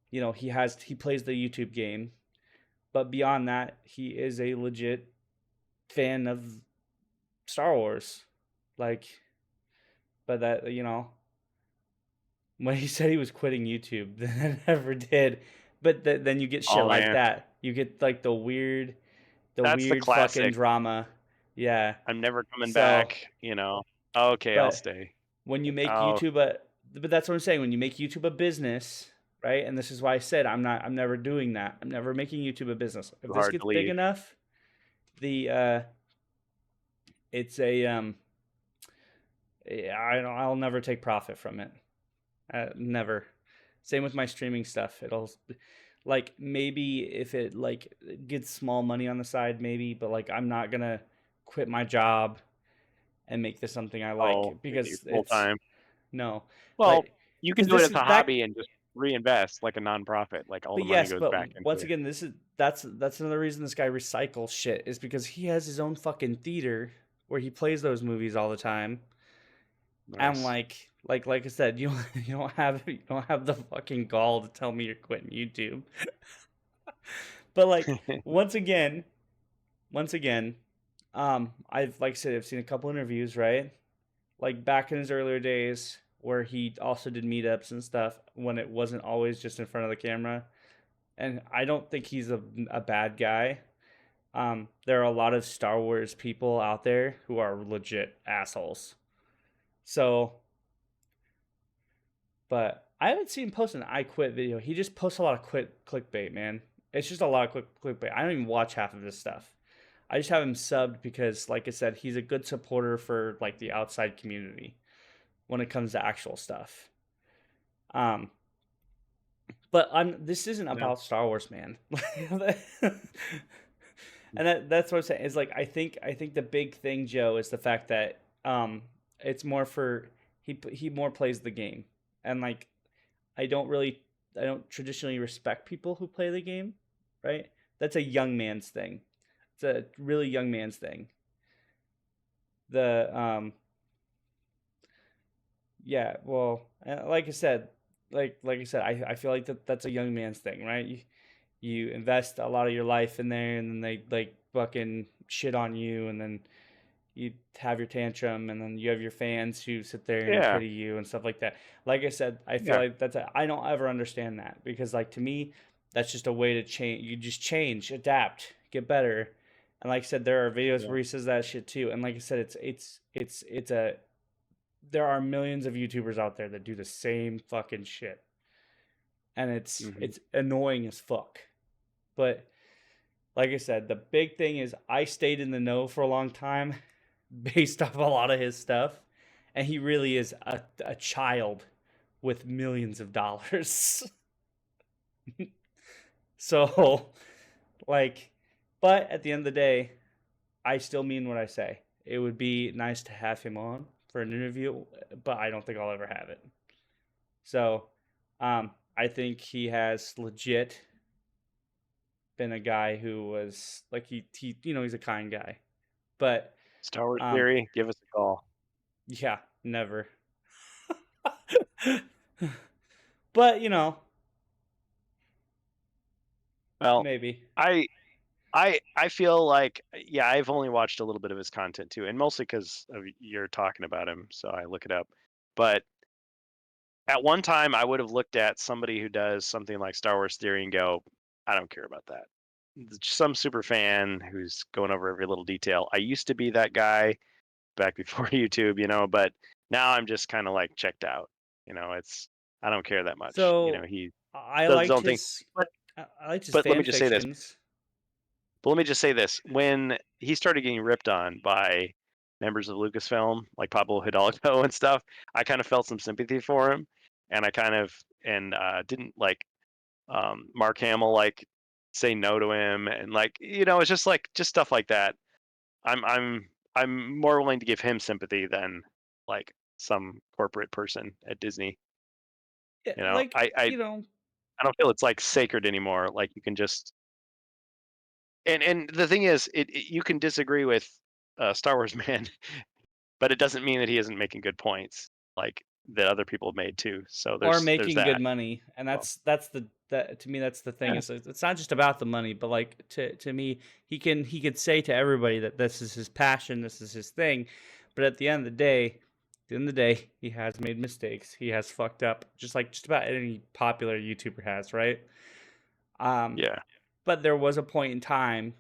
He plays the YouTube game, but beyond that, he is a legit fan of Star Wars. Like, but that, when he said he was quitting YouTube, then I never did. but then you get shit Oh, like man. that. You get like the weird That's the fucking classic. drama. Yeah. I'm never coming So, back. Okay, I'll but stay. when you Like, make oh, YouTube but that's what I'm saying. When you make YouTube a business, right? And this is why I said I'm never doing that. I'm never making YouTube a business. If too this hard gets to big leave. enough, it's a I'll never take profit from it. Never. Same with my streaming stuff. It'll like maybe if it like gets small money on the side, maybe, but like I'm not gonna quit my job and make this something I Oh, like you're because full it's time. no, Well, like you can because do it this as is a that. hobby and just reinvest like a nonprofit. Like all But the money yes, goes but back once into. again, that's another reason this guy recycles shit is because he has his own fucking theater where he plays those movies all the time. And Nice. like I said, you don't have the fucking gall to tell me you're quitting YouTube. But like once again, I've like I said, I've seen a couple interviews, right? Like back in his earlier days where he also did meetups and stuff when it wasn't always just in front of the camera. And I don't think he's a bad guy. There are a lot of Star Wars people out there who are legit assholes. So, but I haven't seen him post an I quit video. He just posts a lot of clickbait, man. It's just a lot of clickbait. I don't even watch half of his stuff. I just have him subbed because, like I said, he's a good supporter for like the outside community when it comes to actual stuff. But this isn't Yeah. about Star Wars, man. And that's what I'm saying. Is like I think the big thing, Joe, is the fact that it's more for he more plays the game. And like I don't traditionally respect people who play the game, right? That's a young man's thing. It's a really young man's thing. The yeah, well, like I said, I feel like that's a young man's thing, right? You invest a lot of your life in there, and then they like fucking shit on you, and then you have your tantrum, and then you have your fans who sit there and Yeah. pity you and stuff like that. Like I said, I feel Yeah. like I don't ever understand that because like to me, that's just a way to change. You just change, adapt, get better. And like I said, there are videos Yeah. where he says that shit too. And like I said, there are millions of YouTubers out there that do the same fucking shit. And it's annoying as fuck. But like I said, the big thing is I stayed in the know for a long time based off a lot of his stuff. And he really is a child with millions of dollars. So, like, but at the end of the day, I still mean what I say. It would be nice to have him on for an interview, but I don't think I'll ever have it. So, I think he has legit been a guy who was like he he's a kind guy. But Star Wars Theory, give us a call. yeah, never. But Well, maybe. I feel like I've only watched a little bit of his content too, and mostly because you're talking about him, so I look it up. But at one time, I would have looked at somebody who does something like Star Wars Theory and go, I don't care about that. Some super fan who's going over every little detail. I used to be that guy back before YouTube, but now I'm just kind of like checked out. I don't care that much. So He I does his liked own thing. his But I liked his but let me fan just say this. fictions. But let me just say this: when he started getting ripped on by members of Lucasfilm, like Pablo Hidalgo and stuff, I kind of felt some sympathy for him, and I kind of didn't like Mark Hamill like say no to him, and like it's just stuff like that. I'm more willing to give him sympathy than like some corporate person at Disney. Yeah, like I don't feel it's like sacred anymore. Like you can just and the thing is, you can disagree with Star Wars Man, but it doesn't mean that he isn't making good points like that other people have made too. So or there's making good that. money, and Well, that's that to me that's the thing. yeah. It's not just about the money, but like to me, he could say to everybody that this is his passion, this is his thing, but at the end of the day, he has made mistakes. He has fucked up, just like just about any popular YouTuber has, right? Yeah. But there was a point in time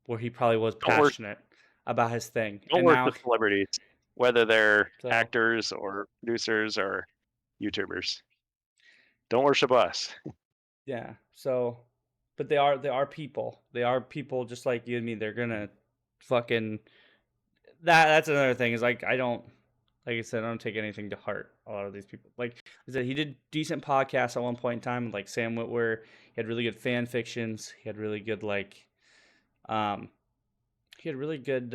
where he probably was Don't worship, passionate about his thing, don't and now worship celebrities, whether they're so actors or producers or YouTubers. Don't worship us. yeah. So, but they are people. They are people just like you and me. They're gonna fucking that's another thing is like like I said, I don't take anything to heart. A lot of these people, like I said, he did decent podcasts at one point in time, like Sam Witwer. He had really good fan fictions. He had really good um, he had really good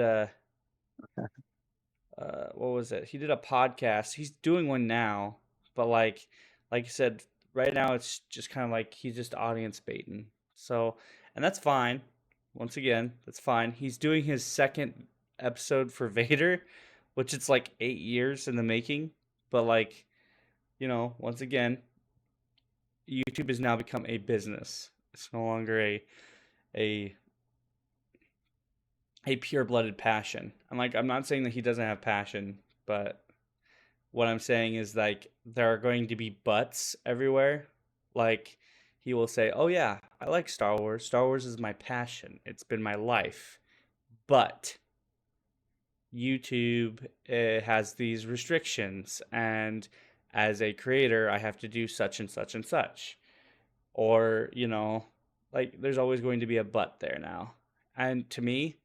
what was it? He did a podcast. He's doing one now, but like I said, right now it's just kind of like he's just audience baiting. So, and that's fine. Once again, that's fine. He's doing his second episode for Vader, which it's like 8 years in the making. But like, once again, YouTube has now become a business. It's no longer a a pure-blooded passion. I'm not saying that he doesn't have passion, but what I'm saying is like there are going to be buts everywhere. Like he will say, "Oh yeah, I like Star Wars. Star Wars is my passion. It's been my life." But YouTube has these restrictions, and as a creator, I have to do such and such and such. Or, like there's always going to be a but there now. And to me,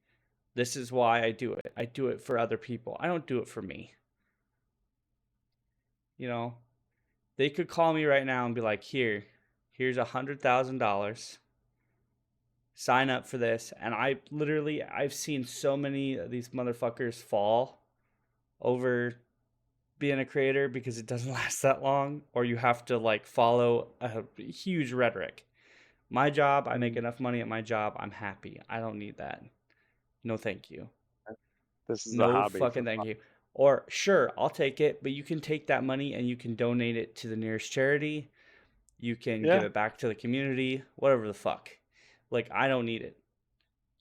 this is why I do it. I do it for other people. I don't do it for me. They could call me right now and be like, here's $100,000. Sign up for this. And I've seen so many of these motherfuckers fall over being a creator because it doesn't last that long, or you have to like follow a huge rhetoric. My job, I make enough money at my job. I'm happy. I don't need that. No, thank you. This is a No hobby. fucking thank you. Or sure, I'll take it, but you can take that money and you can donate it to the nearest charity. You can give it back to the community, whatever the fuck. Like, I don't need it.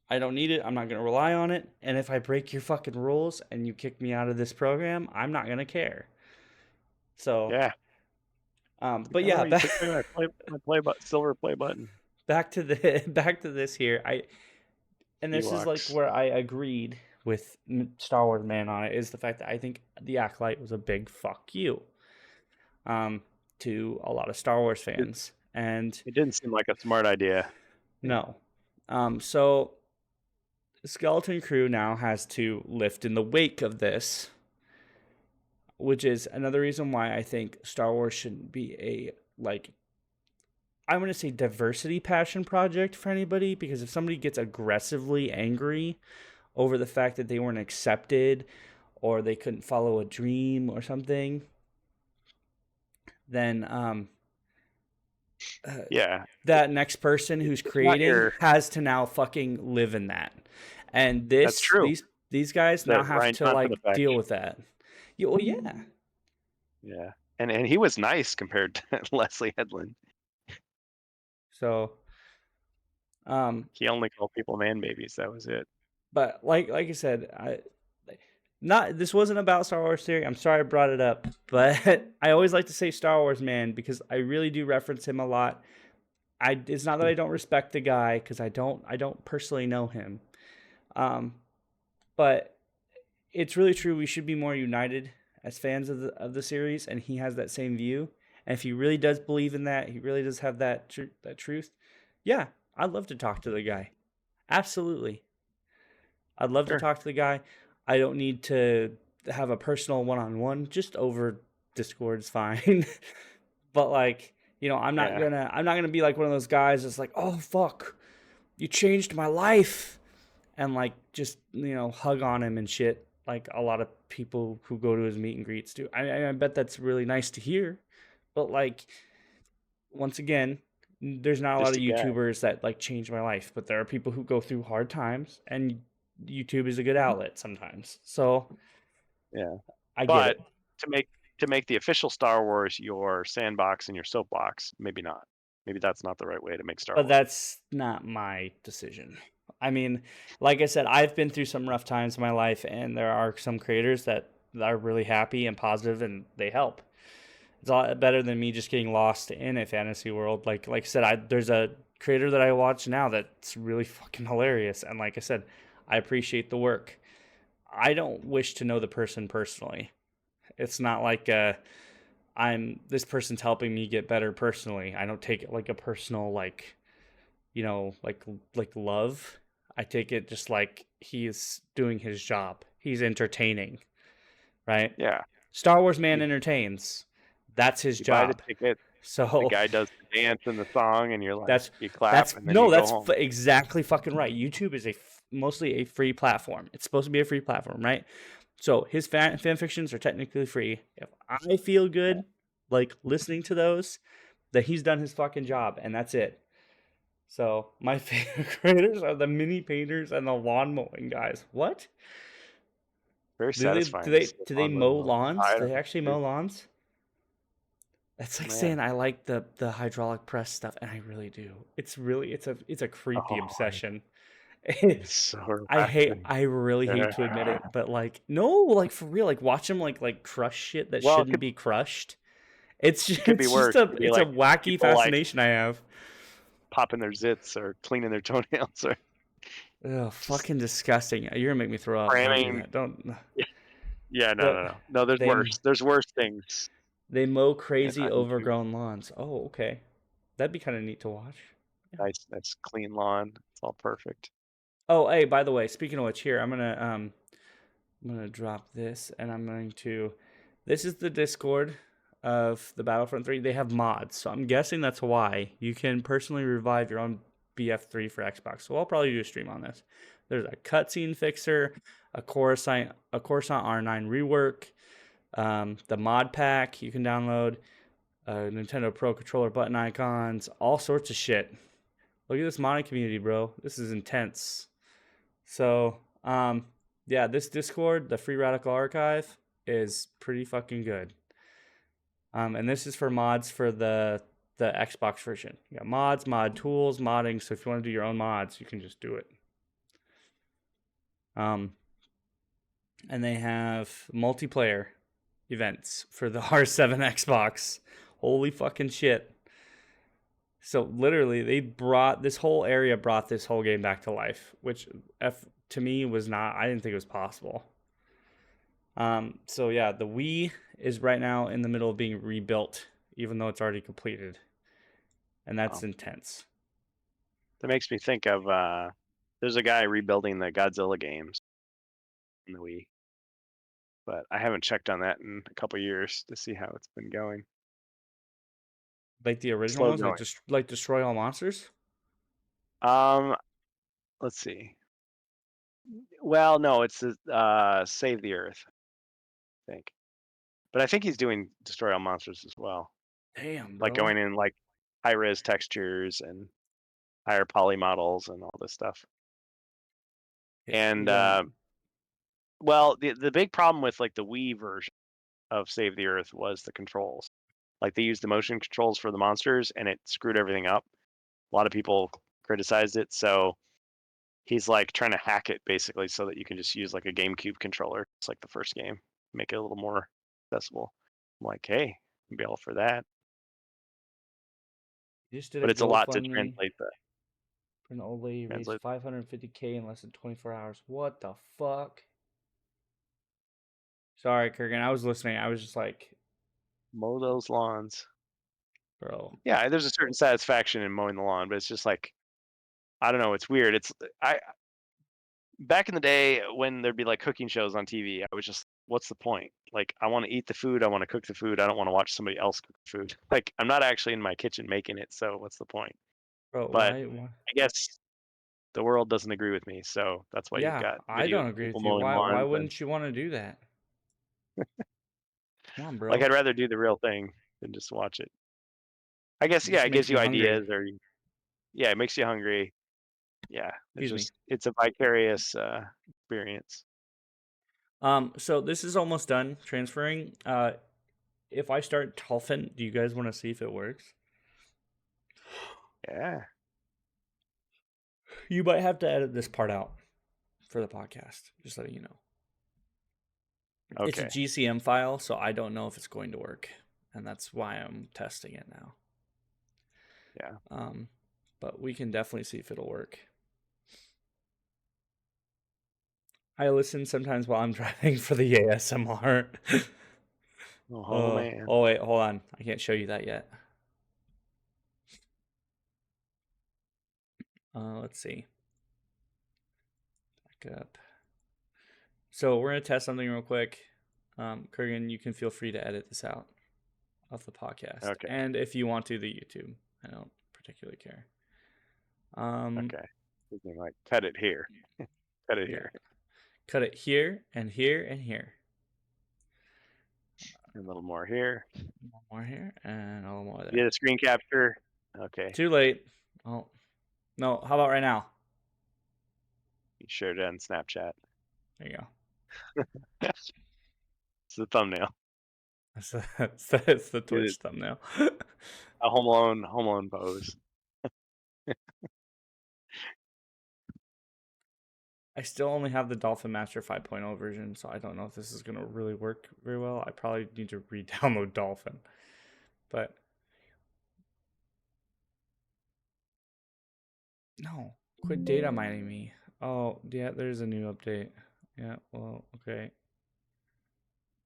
I don't need it. I'm not going to rely on it. And if I break your fucking rules and you kick me out of this program, I'm not going to care. So, Yeah. but yeah, my silver play button. back to this here. And this is like Ewoks. where I agreed with Star Wars Man on it, is the fact that I think the Acolyte was a big fuck you to a lot of Star Wars fans. And It didn't seem like a smart idea. no. So Skeleton Crew now has to lift in the wake of this, which is another reason why I think Star Wars shouldn't be I'm going to say diversity passion project for anybody, because if somebody gets aggressively angry over the fact that they weren't accepted or they couldn't follow a dream or something, then that next person who's creating has to now fucking live in that. And That's true. These guys now have Ryan to Johnson like effect. deal with that. Yeah, well, yeah. Yeah. And he was nice compared to Leslie Headland. So He only called people man babies. That was it. but like I said, this wasn't about Star Wars Theory. I'm sorry I brought it up, but I always like to say Star Wars Man because I really do reference him a lot. It's not that I don't respect the guy, because I don't personally know him. But it's really true. We should be more united as fans of the series, and he has that same view. And if he really does believe in that, he really does have that truth. Yeah, I'd love to talk to the guy. Absolutely. I'd love to talk to the guy. I don't need to have a personal one-on-one. Just over Discord is fine. But like, I'm not gonna be like one of those guys that's like, oh fuck, you changed my life, and like just hug on him and shit, like a lot of people who go to his meet and greets do. I bet that's really nice to hear, but like, once again, there's not a lot of YouTubers that like change my life, but there are people who go through hard times, and YouTube is a good outlet sometimes. So yeah, I get it. To make the official Star Wars your sandbox and your soapbox, maybe not. Maybe that's not the right way to make Star Wars. But that's not my decision. I mean, like I said, I've been through some rough times in my life, and there are some creators that are really happy and positive, and they help. It's a lot better than me just getting lost in a fantasy world. Like I said, there's a creator that I watch now that's really fucking hilarious, and like I said, I appreciate the work. I don't wish to know the person personally. It's not like this person's helping me get better personally. I don't take it like a personal like love. I take it just like he's doing his job. He's entertaining, right? Yeah. Star Wars Man You- entertains. That's his You buy the job. ticket, the So guy does the dance and the song, and you're like, that's you clap, and then no, you go that's home. exactly fucking right. YouTube is mostly a free platform. It's supposed to be a free platform, right? So his fan fictions are technically free. If I feel good, like listening to those, that he's done his fucking job, and that's it. So my favorite creators are the mini painters and the lawn mowing guys. What? Very Do they satisfying. do to they sit do they on mow the lawns? side Do of they the actually street. mow lawns? That's like Man. saying I like the hydraulic press stuff, and I really do. It's a creepy Oh, obsession. It's so relaxing. I really hate to admit it, but like no, like for real, like watch them like crush shit that Well, it shouldn't be crushed. It's just, could be worse. It could be it's a like wacky people, like, fascination I have. popping their zits or cleaning their toenails or Ugh, fucking disgusting. You're gonna make me throw up. Don't do cramming. that. Don't. Yeah, The- no. There's they worse. There's worse things. they mow And crazy on YouTube, overgrown lawns. Oh, okay. That'd be kind of neat to watch. nice clean lawn. It's all perfect. Oh, hey, by the way, speaking of which, here I'm gonna drop this, and this is the Discord of the Battlefront 3. They have mods, so I'm guessing that's why you can personally revive your own BF3 for Xbox. So I'll probably do a stream on this. There's a cutscene fixer, a Coruscant R9 rework, the mod pack you can download, Nintendo Pro controller button icons, all sorts of shit. Look at this modding community, bro. This is intense. So, yeah, this Discord, the Free Radical Archive, is pretty fucking good. And this is for mods for the Xbox version. You got mods, mod tools, modding. So if you want to do your own mods, you can just do it. And they have multiplayer events for the R7 Xbox. Holy fucking shit. So literally, this whole area brought this whole game back to life, which to me was not, I didn't think it was possible. So yeah, the Wii is right now in the middle of being rebuilt, even though it's already completed. And that's intense. That makes me think of there's a guy rebuilding the Godzilla games in the Wii, but I haven't checked on that in a couple years to see how it's been going. Like the original Slow ones, going. like Destroy All Monsters? Let's see. Well, no, it's Save the Earth, I think. But I think he's doing Destroy All Monsters as well. Damn, bro. Like going in like high res textures and higher poly models and all this stuff. And well, the big problem with like the Wii version of Save the Earth was the controls. Like they used the motion controls for the monsters and it screwed everything up. A lot of people criticized it, so he's like trying to hack it basically so that you can just use like a GameCube controller. It's like the first game, make it a little more accessible. I'm like, hey, I'd be all for that. But it's a lot to translate the. For an old lady raised Translate. $550K in less than 24 hours. What the fuck? Sorry, Kurgan. I was listening. I was just like, Mow those lawns. bro. Yeah, there's a certain satisfaction in mowing the lawn, but it's just like, I don't know. It's weird. Back in the day when there'd be like cooking shows on TV, I was just, what's the point? Like, I want to eat the food. I want to cook the food. I don't want to watch somebody else cook the food. Like, I'm not actually in my kitchen making it, so what's the point? Bro, But why? I guess the world doesn't agree with me, so that's why Yeah, you've got I video don't of agree people with you. mowing Why lawns. wouldn't you want to do that? Come on, bro. Like, I'd rather do the real thing than just watch it. I guess, It yeah, just it gives makes you me hungry. ideas, or yeah, it makes you hungry. Yeah, Excuse me. it's a vicarious experience. So this is almost done transferring. If I start Dolphin, do you guys want to see if it works? Yeah. You might have to edit this part out for the podcast. Just letting you know. Okay. It's a GCM file, so I don't know if it's going to work. and that's why I'm testing it now. Yeah. But we can definitely see if it'll work. I listen sometimes while I'm driving for the ASMR. Oh man. Oh wait, hold on. I can't show you that yet. Let's see. Back up. So we're gonna test something real quick. Kurgan, you can feel free to edit this out of the podcast. Okay. And if you want to, the YouTube. I don't particularly care. Okay. Something like cut it here. Cut it here. Cut it here and here and here. A little more here. One more here and a little more there. You get a screen capture. Okay. Too late. Oh no, how about right now? You shared it on Snapchat. There you go. It's the thumbnail. That's the Twitch thumbnail. A home alone pose. I still only have the Dolphin Master 5.0 version, so I don't know if this is going to really work very well. I probably need to re-download Dolphin. But no, quit data mining me. Oh, yeah, there's a new update. Yeah, well, okay.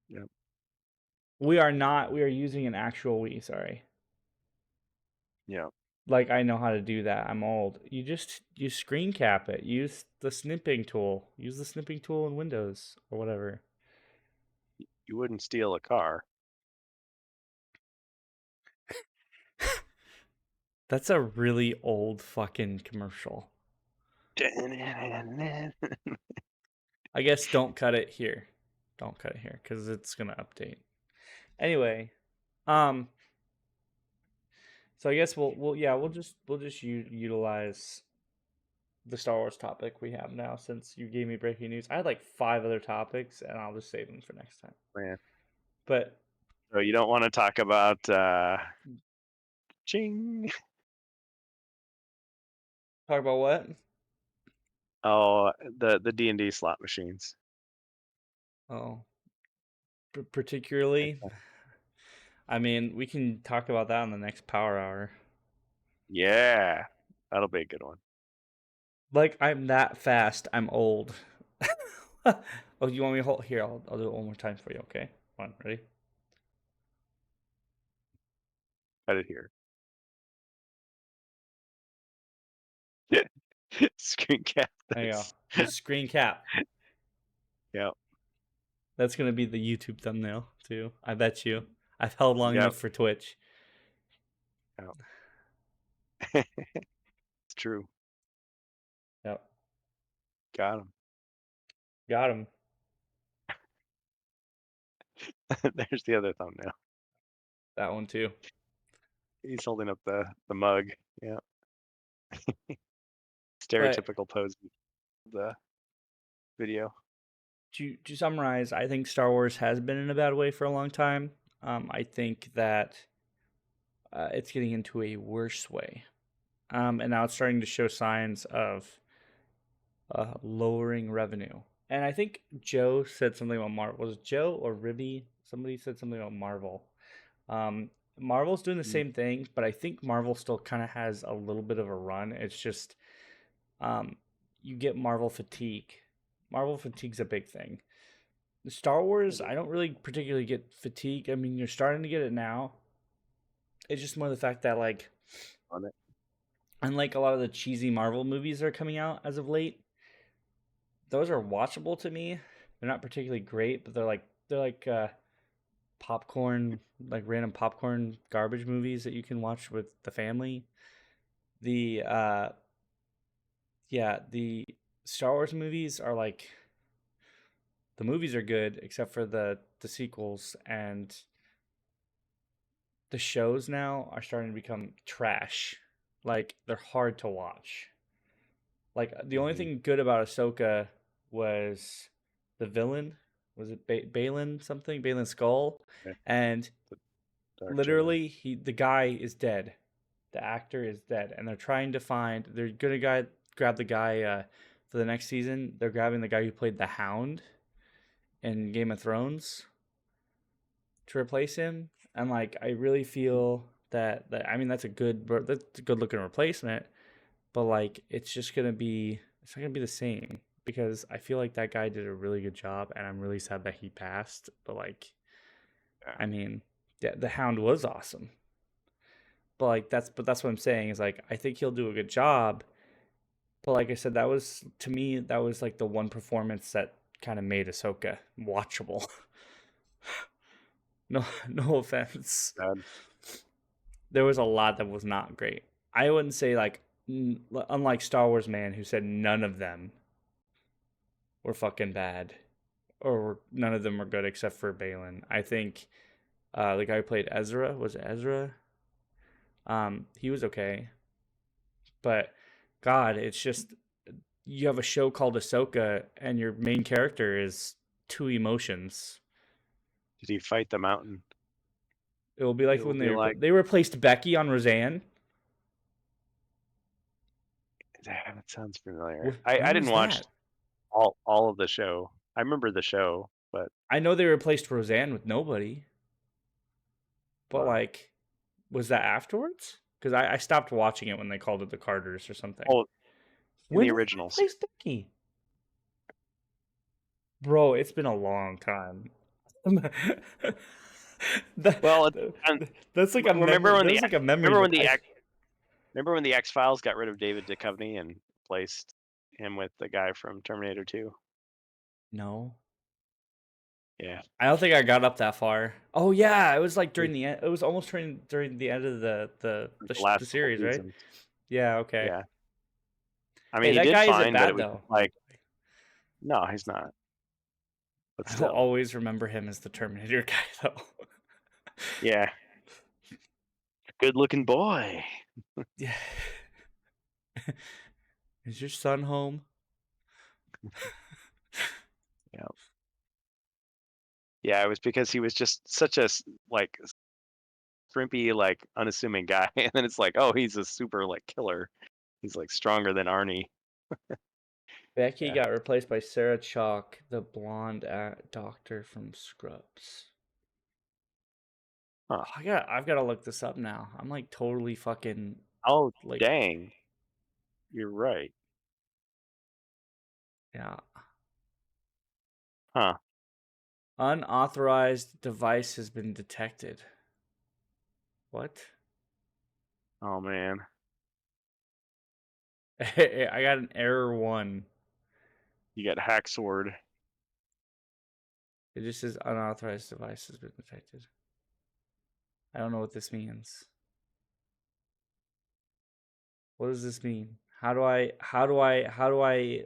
Yep. We are using an actual Wii, sorry. Yeah. Like, I know how to do that. I'm old. You screen cap it. Use the snipping tool. Use the snipping tool in Windows or whatever. You wouldn't steal a car. That's a really old fucking commercial. I I guess don't cut it here. Don't cut it here because it's gonna update. Anyway, so I guess we'll just utilize the Star Wars topic we have now since you gave me breaking news. I had like 5 other topics and I'll just save them for next time. Man. But So you don't want to talk about ching. talk about what? Oh, the D&D slot machines. Oh, particularly. I mean, we can talk about that in the next Power Hour. Yeah, that'll be a good one. Like, I'm that fast. I'm old. Oh, you want me to hold? Here, I'll do it one more time for you, okay? Come on, ready? Cut it here. Screen cap. There you go. Just screen cap. Yep. That's going to be the YouTube thumbnail, too. I bet you. I've held long enough for Twitch. Yep. It's true. Yep. Got him. Got him. There's the other thumbnail. That one, too. He's holding up the mug. Yeah. Stereotypical pose of the video. To summarize, I think Star Wars has been in a bad way for a long time. I think that it's getting into a worse way. And now it's starting to show signs of lowering revenue. And I think Joe said something about Marvel. Was it Joe or Ribby? Somebody said something about Marvel. Marvel's doing the same thing, but I think Marvel still kind of has a little bit of a run. It's just you get Marvel fatigue. Marvel fatigue's a big thing. The Star Wars, I don't really particularly get fatigue. I mean, you're starting to get it now. It's just more the fact that, like, unlike a lot of the cheesy Marvel movies that are coming out as of late, those are watchable to me. They're not particularly great, but they're like popcorn, like random popcorn garbage movies that you can watch with the family. The Star Wars movies are like, the movies are good except for the sequels, and the shows now are starting to become trash. Like, they're hard to watch. Like, the only thing good about Ahsoka was the villain. Was it Balin something? Balin Skull? Okay. And literally, the guy is dead. The actor is dead. And they're trying to find... They're going to grab the guy for the next season. They're grabbing the guy who played the Hound in Game of Thrones to replace him. and like I really feel that I mean that's a good looking replacement, but like it's not gonna be the same because I feel like that guy did a really good job, and I'm really sad that he passed. But like, Yeah. I mean, the Hound was awesome, but like that's what I'm saying is like I think he'll do a good job. But like I said, that was to me that was like the one performance that kind of made Ahsoka watchable. No offense. Bad. There was a lot that was not great. I wouldn't say like unlike Star Wars Man, who said none of them were fucking bad, or none of them were good except for Balin. I think the guy who played Ezra, was it Ezra? He was okay, but God, it's just you have a show called Ahsoka, and your main character is two emotions. Did he fight the mountain? It will be like It'll when be like- they replaced Becky on Roseanne. That sounds familiar. When I didn't was watch that? all of the show. I remember the show, but I know they replaced Roseanne with nobody, but Wow. like, was that afterwards? Because I stopped watching it when they called it the Carters or something. oh, in When the did they originals. replace Becky? Bro, it's been a long time. Well, That's like a remember memory. when That's like a memory. remember when that remember when the X-Files got rid of David Duchovny and replaced him with the guy from Terminator 2? No, Yeah. I don't think I got up that far. Oh yeah, it was like during the end. It was almost during the end of the last series, right? season. Yeah. Okay. Yeah. I mean, Hey, that he did guy isn't fine, but bad it was though. like, no, he's not. But I will still, always remember him as the Terminator guy, though. yeah. Good-looking boy. Yeah. Is your son home? Yeah, it was because he was just such a like scrimpy, like unassuming guy, and then it's like, oh, he's a super like killer. He's like stronger than Arnie. Becky Yeah. got replaced by Sarah Chalk, the blonde doctor from Scrubs. Huh. Oh, I've got to look this up now. I'm like totally fucking Oh, like dang. You're right. yeah. Huh. Unauthorized device has been detected. What? Oh man. I got an error 1. You got hack sword. It just says unauthorized device has been detected. I don't know what this means. What does this mean? How do I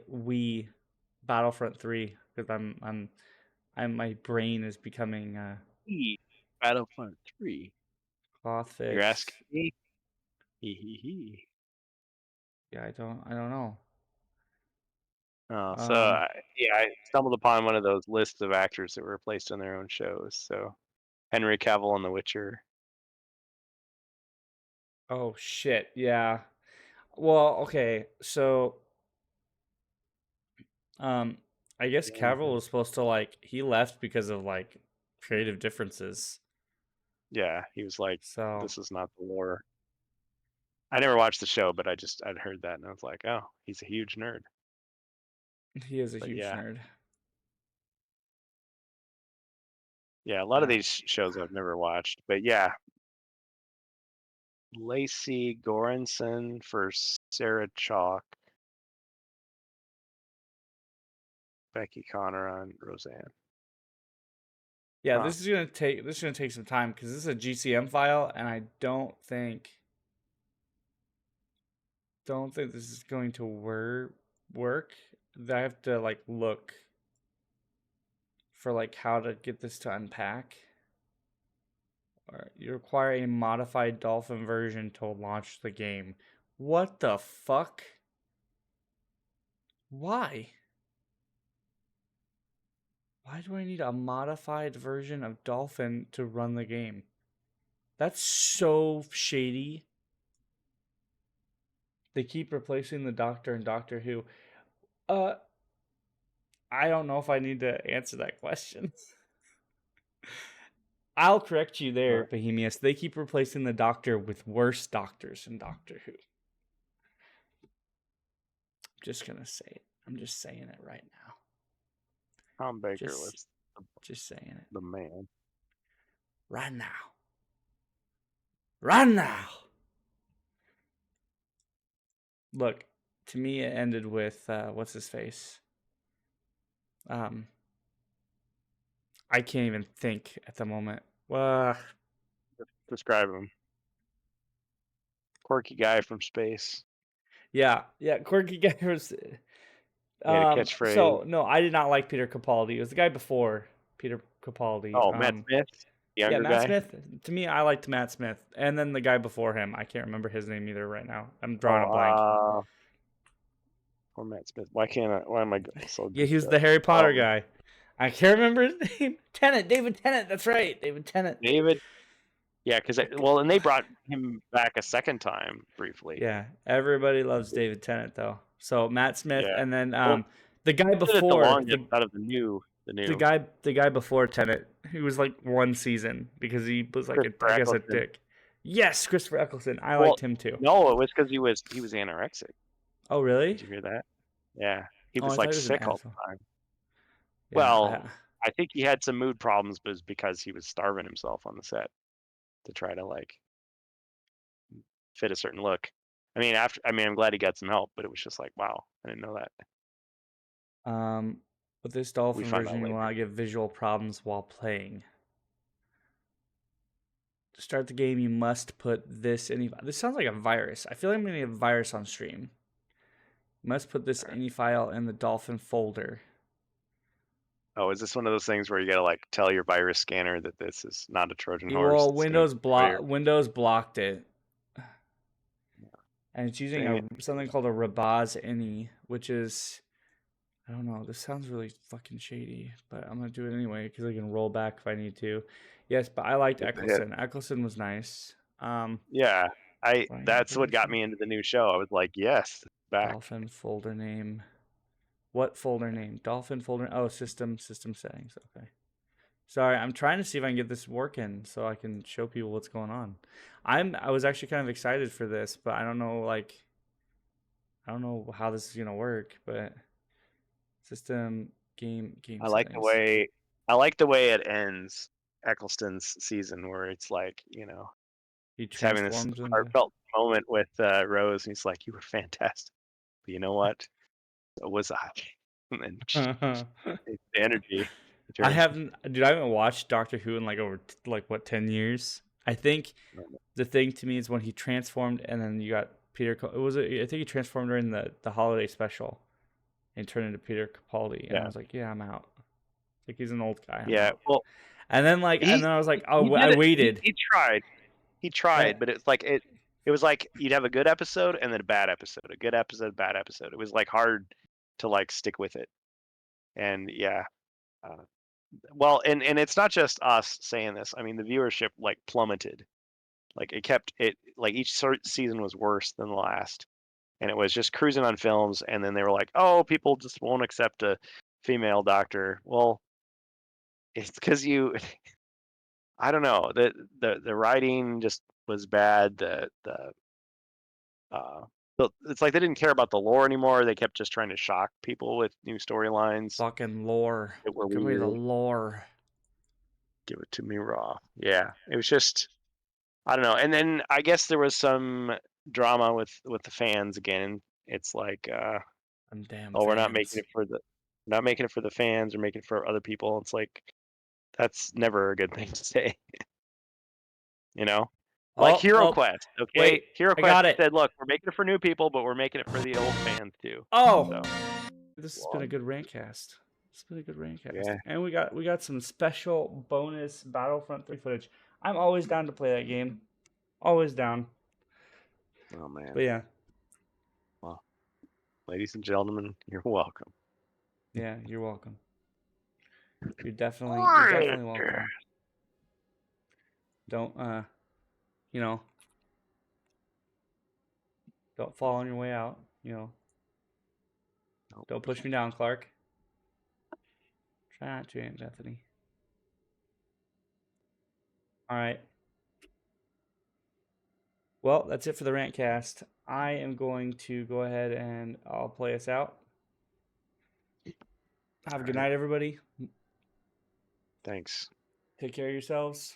we Battlefront 3? Because my brain is becoming Battlefront 3. cloth fix. You're asking me? Hee. Yeah, I don't know. Oh, so Um, I stumbled upon one of those lists of actors that were replaced on their own shows. So Henry Cavill on The Witcher. Oh shit, yeah. Well, okay, so I guess Cavill was supposed to like he left because of like creative differences. Yeah, he was like, So this is not the lore. I never watched the show, but I'd heard that and I was like, oh, he's a huge nerd. he is a But huge yeah. nerd. Yeah, a lot of Yeah. these shows I've never watched, but yeah. Lacey Goranson for Sarah Chalk. Becky Connor on Roseanne. Yeah, Huh. this is gonna take some time because this is a GCM file, and I don't think this is going to work. I have to like look for like how to get this to unpack. Or you require a modified Dolphin version to launch the game. What the fuck? Why? Why do I need a modified version of Dolphin to run the game? That's so shady. They keep replacing the Doctor in Doctor Who. I don't know if I need to answer that question. I'll correct you there, Bohemius. They keep replacing the Doctor with worse doctors in Doctor Who. I'm just gonna say it. I'm just saying it right now. Tom Baker Just- was Just saying it the man. right now. Right now. Look, to me, it ended with what's his face. I can't even think at the moment. Describe him. Quirky guy from space. Yeah, quirky guy was. He had a catchphrase. So no, I did not like Peter Capaldi. It was the guy before Peter Capaldi. Oh, Matt Smith, younger Matt guy. Smith. To me, I liked Matt Smith, and then the guy before him. I can't remember his name either right now. I'm drawing a blank. Or Matt Smith. Why am I so? Yeah, he was the Harry Potter guy. I can't remember his name. David Tennant. That's right, David Tennant. David. Yeah, because and they brought him back a second time briefly. Yeah, everybody loves David Tennant though. So Matt Smith, Yeah. and then Well, the guy He did it the before longest out of the new. the guy before Tennant, he was like one season because he was like I guess a dick. Yes, Christopher Eccleston. I liked him too. No, it was because he was anorexic. Oh really? Did you hear that? Yeah, he Oh, was I like thought he was an sick all the asshole. time. Yeah, Well, I think he had some mood problems, but it was because he was starving himself on the set to try to like fit a certain look. I'm glad he got some help, but it was just like, wow, I didn't know that. With this dolphin found out version, you will later. not get visual problems while playing. To start the game, you must put this any. This sounds like a virus. I feel like I'm gonna get a virus on stream. You must put this any file in the dolphin folder. Oh, is this one of those things where you gotta like tell your virus scanner that this is not a Trojan horse? Well, it's gonna destroy Windows blocked it, and it's using Dang something called a Rabaz ini, which is, I don't know. This sounds really fucking shady, but I'm gonna do it anyway because I can roll back if I need to. Yes, but I liked Eccleston. Eccleston was nice. Yeah, Fine, that's what got Eccleston. me into the new show. I was like, yes, back. Dolphin folder name. What folder name? Dolphin folder. Oh, system settings. Okay. Sorry, I'm trying to see if I can get this working so I can show people what's going on. I was actually kind of excited for this, but I don't know how this is gonna work. But system game. I like settings. the way it ends. Eccleston's season, where it's like, He he's having this transforms into. heartfelt moment with Rose, and he's like, "You were fantastic, but you know what? So was I." And then the energy. I haven't watched Doctor Who in like over 10 years. I think the thing to me is when he transformed, and then you got Peter. I think he transformed during the holiday special, and turned into Peter Capaldi. And I was like, yeah, I'm out. Like he's an old guy. I'm out. Well, and then I was like, oh, I waited. He tried, but it's like it was like you'd have a good episode and then a bad episode, a good episode, bad episode. It was like hard to like stick with it. And yeah. Well, and it's not just us saying this. I mean, the viewership like plummeted. Like each season was worse than the last. And it was just cruising on films, and then they were like, "Oh, people just won't accept a female doctor." Well, it's because I don't know, the writing just was bad. It's like they didn't care about the lore anymore. They kept just trying to shock people with new storylines. Fucking lore. That were Give me the weird. lore. Give it to me raw. Yeah, it was just, I don't know. And then I guess there was some drama with the fans again. It's like, we're not making it for the fans, or making it for other people. It's like, that's never a good thing to say. Like HeroQuest, okay? Wait, HeroQuest I got it. said, look, we're making it for new people, but we're making it for the old fans too. Oh, So, this has been a good RantCast. It's been a good RantCast. Yeah. And we got some special bonus BattleFront 3 footage. I'm always down to play that game. Always down. oh man. But yeah. Well, ladies and gentlemen, you're welcome. Yeah, you're welcome. You're definitely welcome. Don't don't fall on your way out, Don't push me down, Clark. Try not to, Aunt Bethany. All right. Well, that's it for the Rantcast. I am going to go ahead and I'll play us out. Have a good night, everybody. Thanks. Take care of yourselves.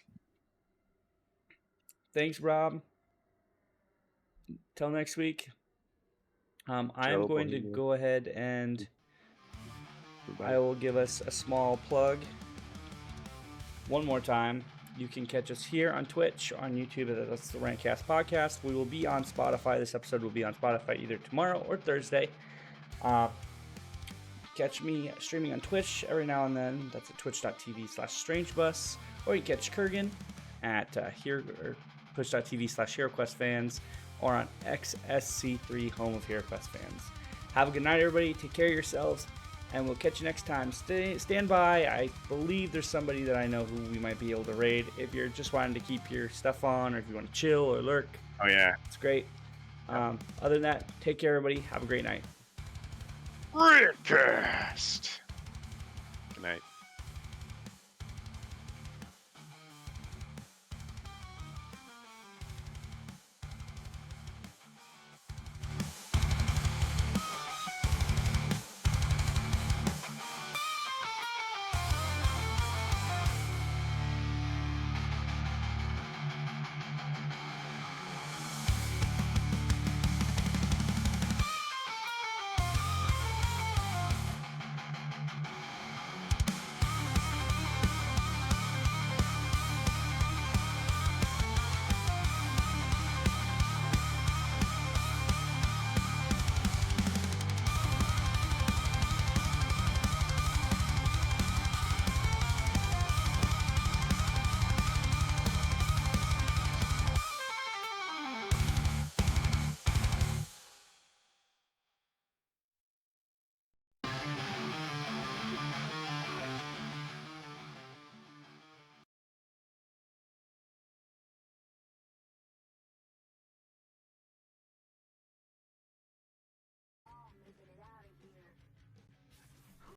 Thanks, Rob. Till next week. I am going to go ahead and I will give us a small plug. One more time, you can catch us here on Twitch, on YouTube. That's the RantCast Podcast. We will be on Spotify. This episode will be on Spotify either tomorrow or Thursday. Catch me streaming on Twitch every now and then. That's at twitch.tv/StrangeBus. Or you catch Kurgan at twitch.tv/HeroQuestFans or on XSC3, home of HeroQuestFans. Have a good night, everybody. Take care of yourselves, and we'll catch you next time. Stand by. I believe there's somebody that I know who we might be able to raid. If you're just wanting to keep your stuff on, or if you want to chill or lurk, Oh yeah, it's great. Other than that, take care, everybody. Have a great night. RantCast.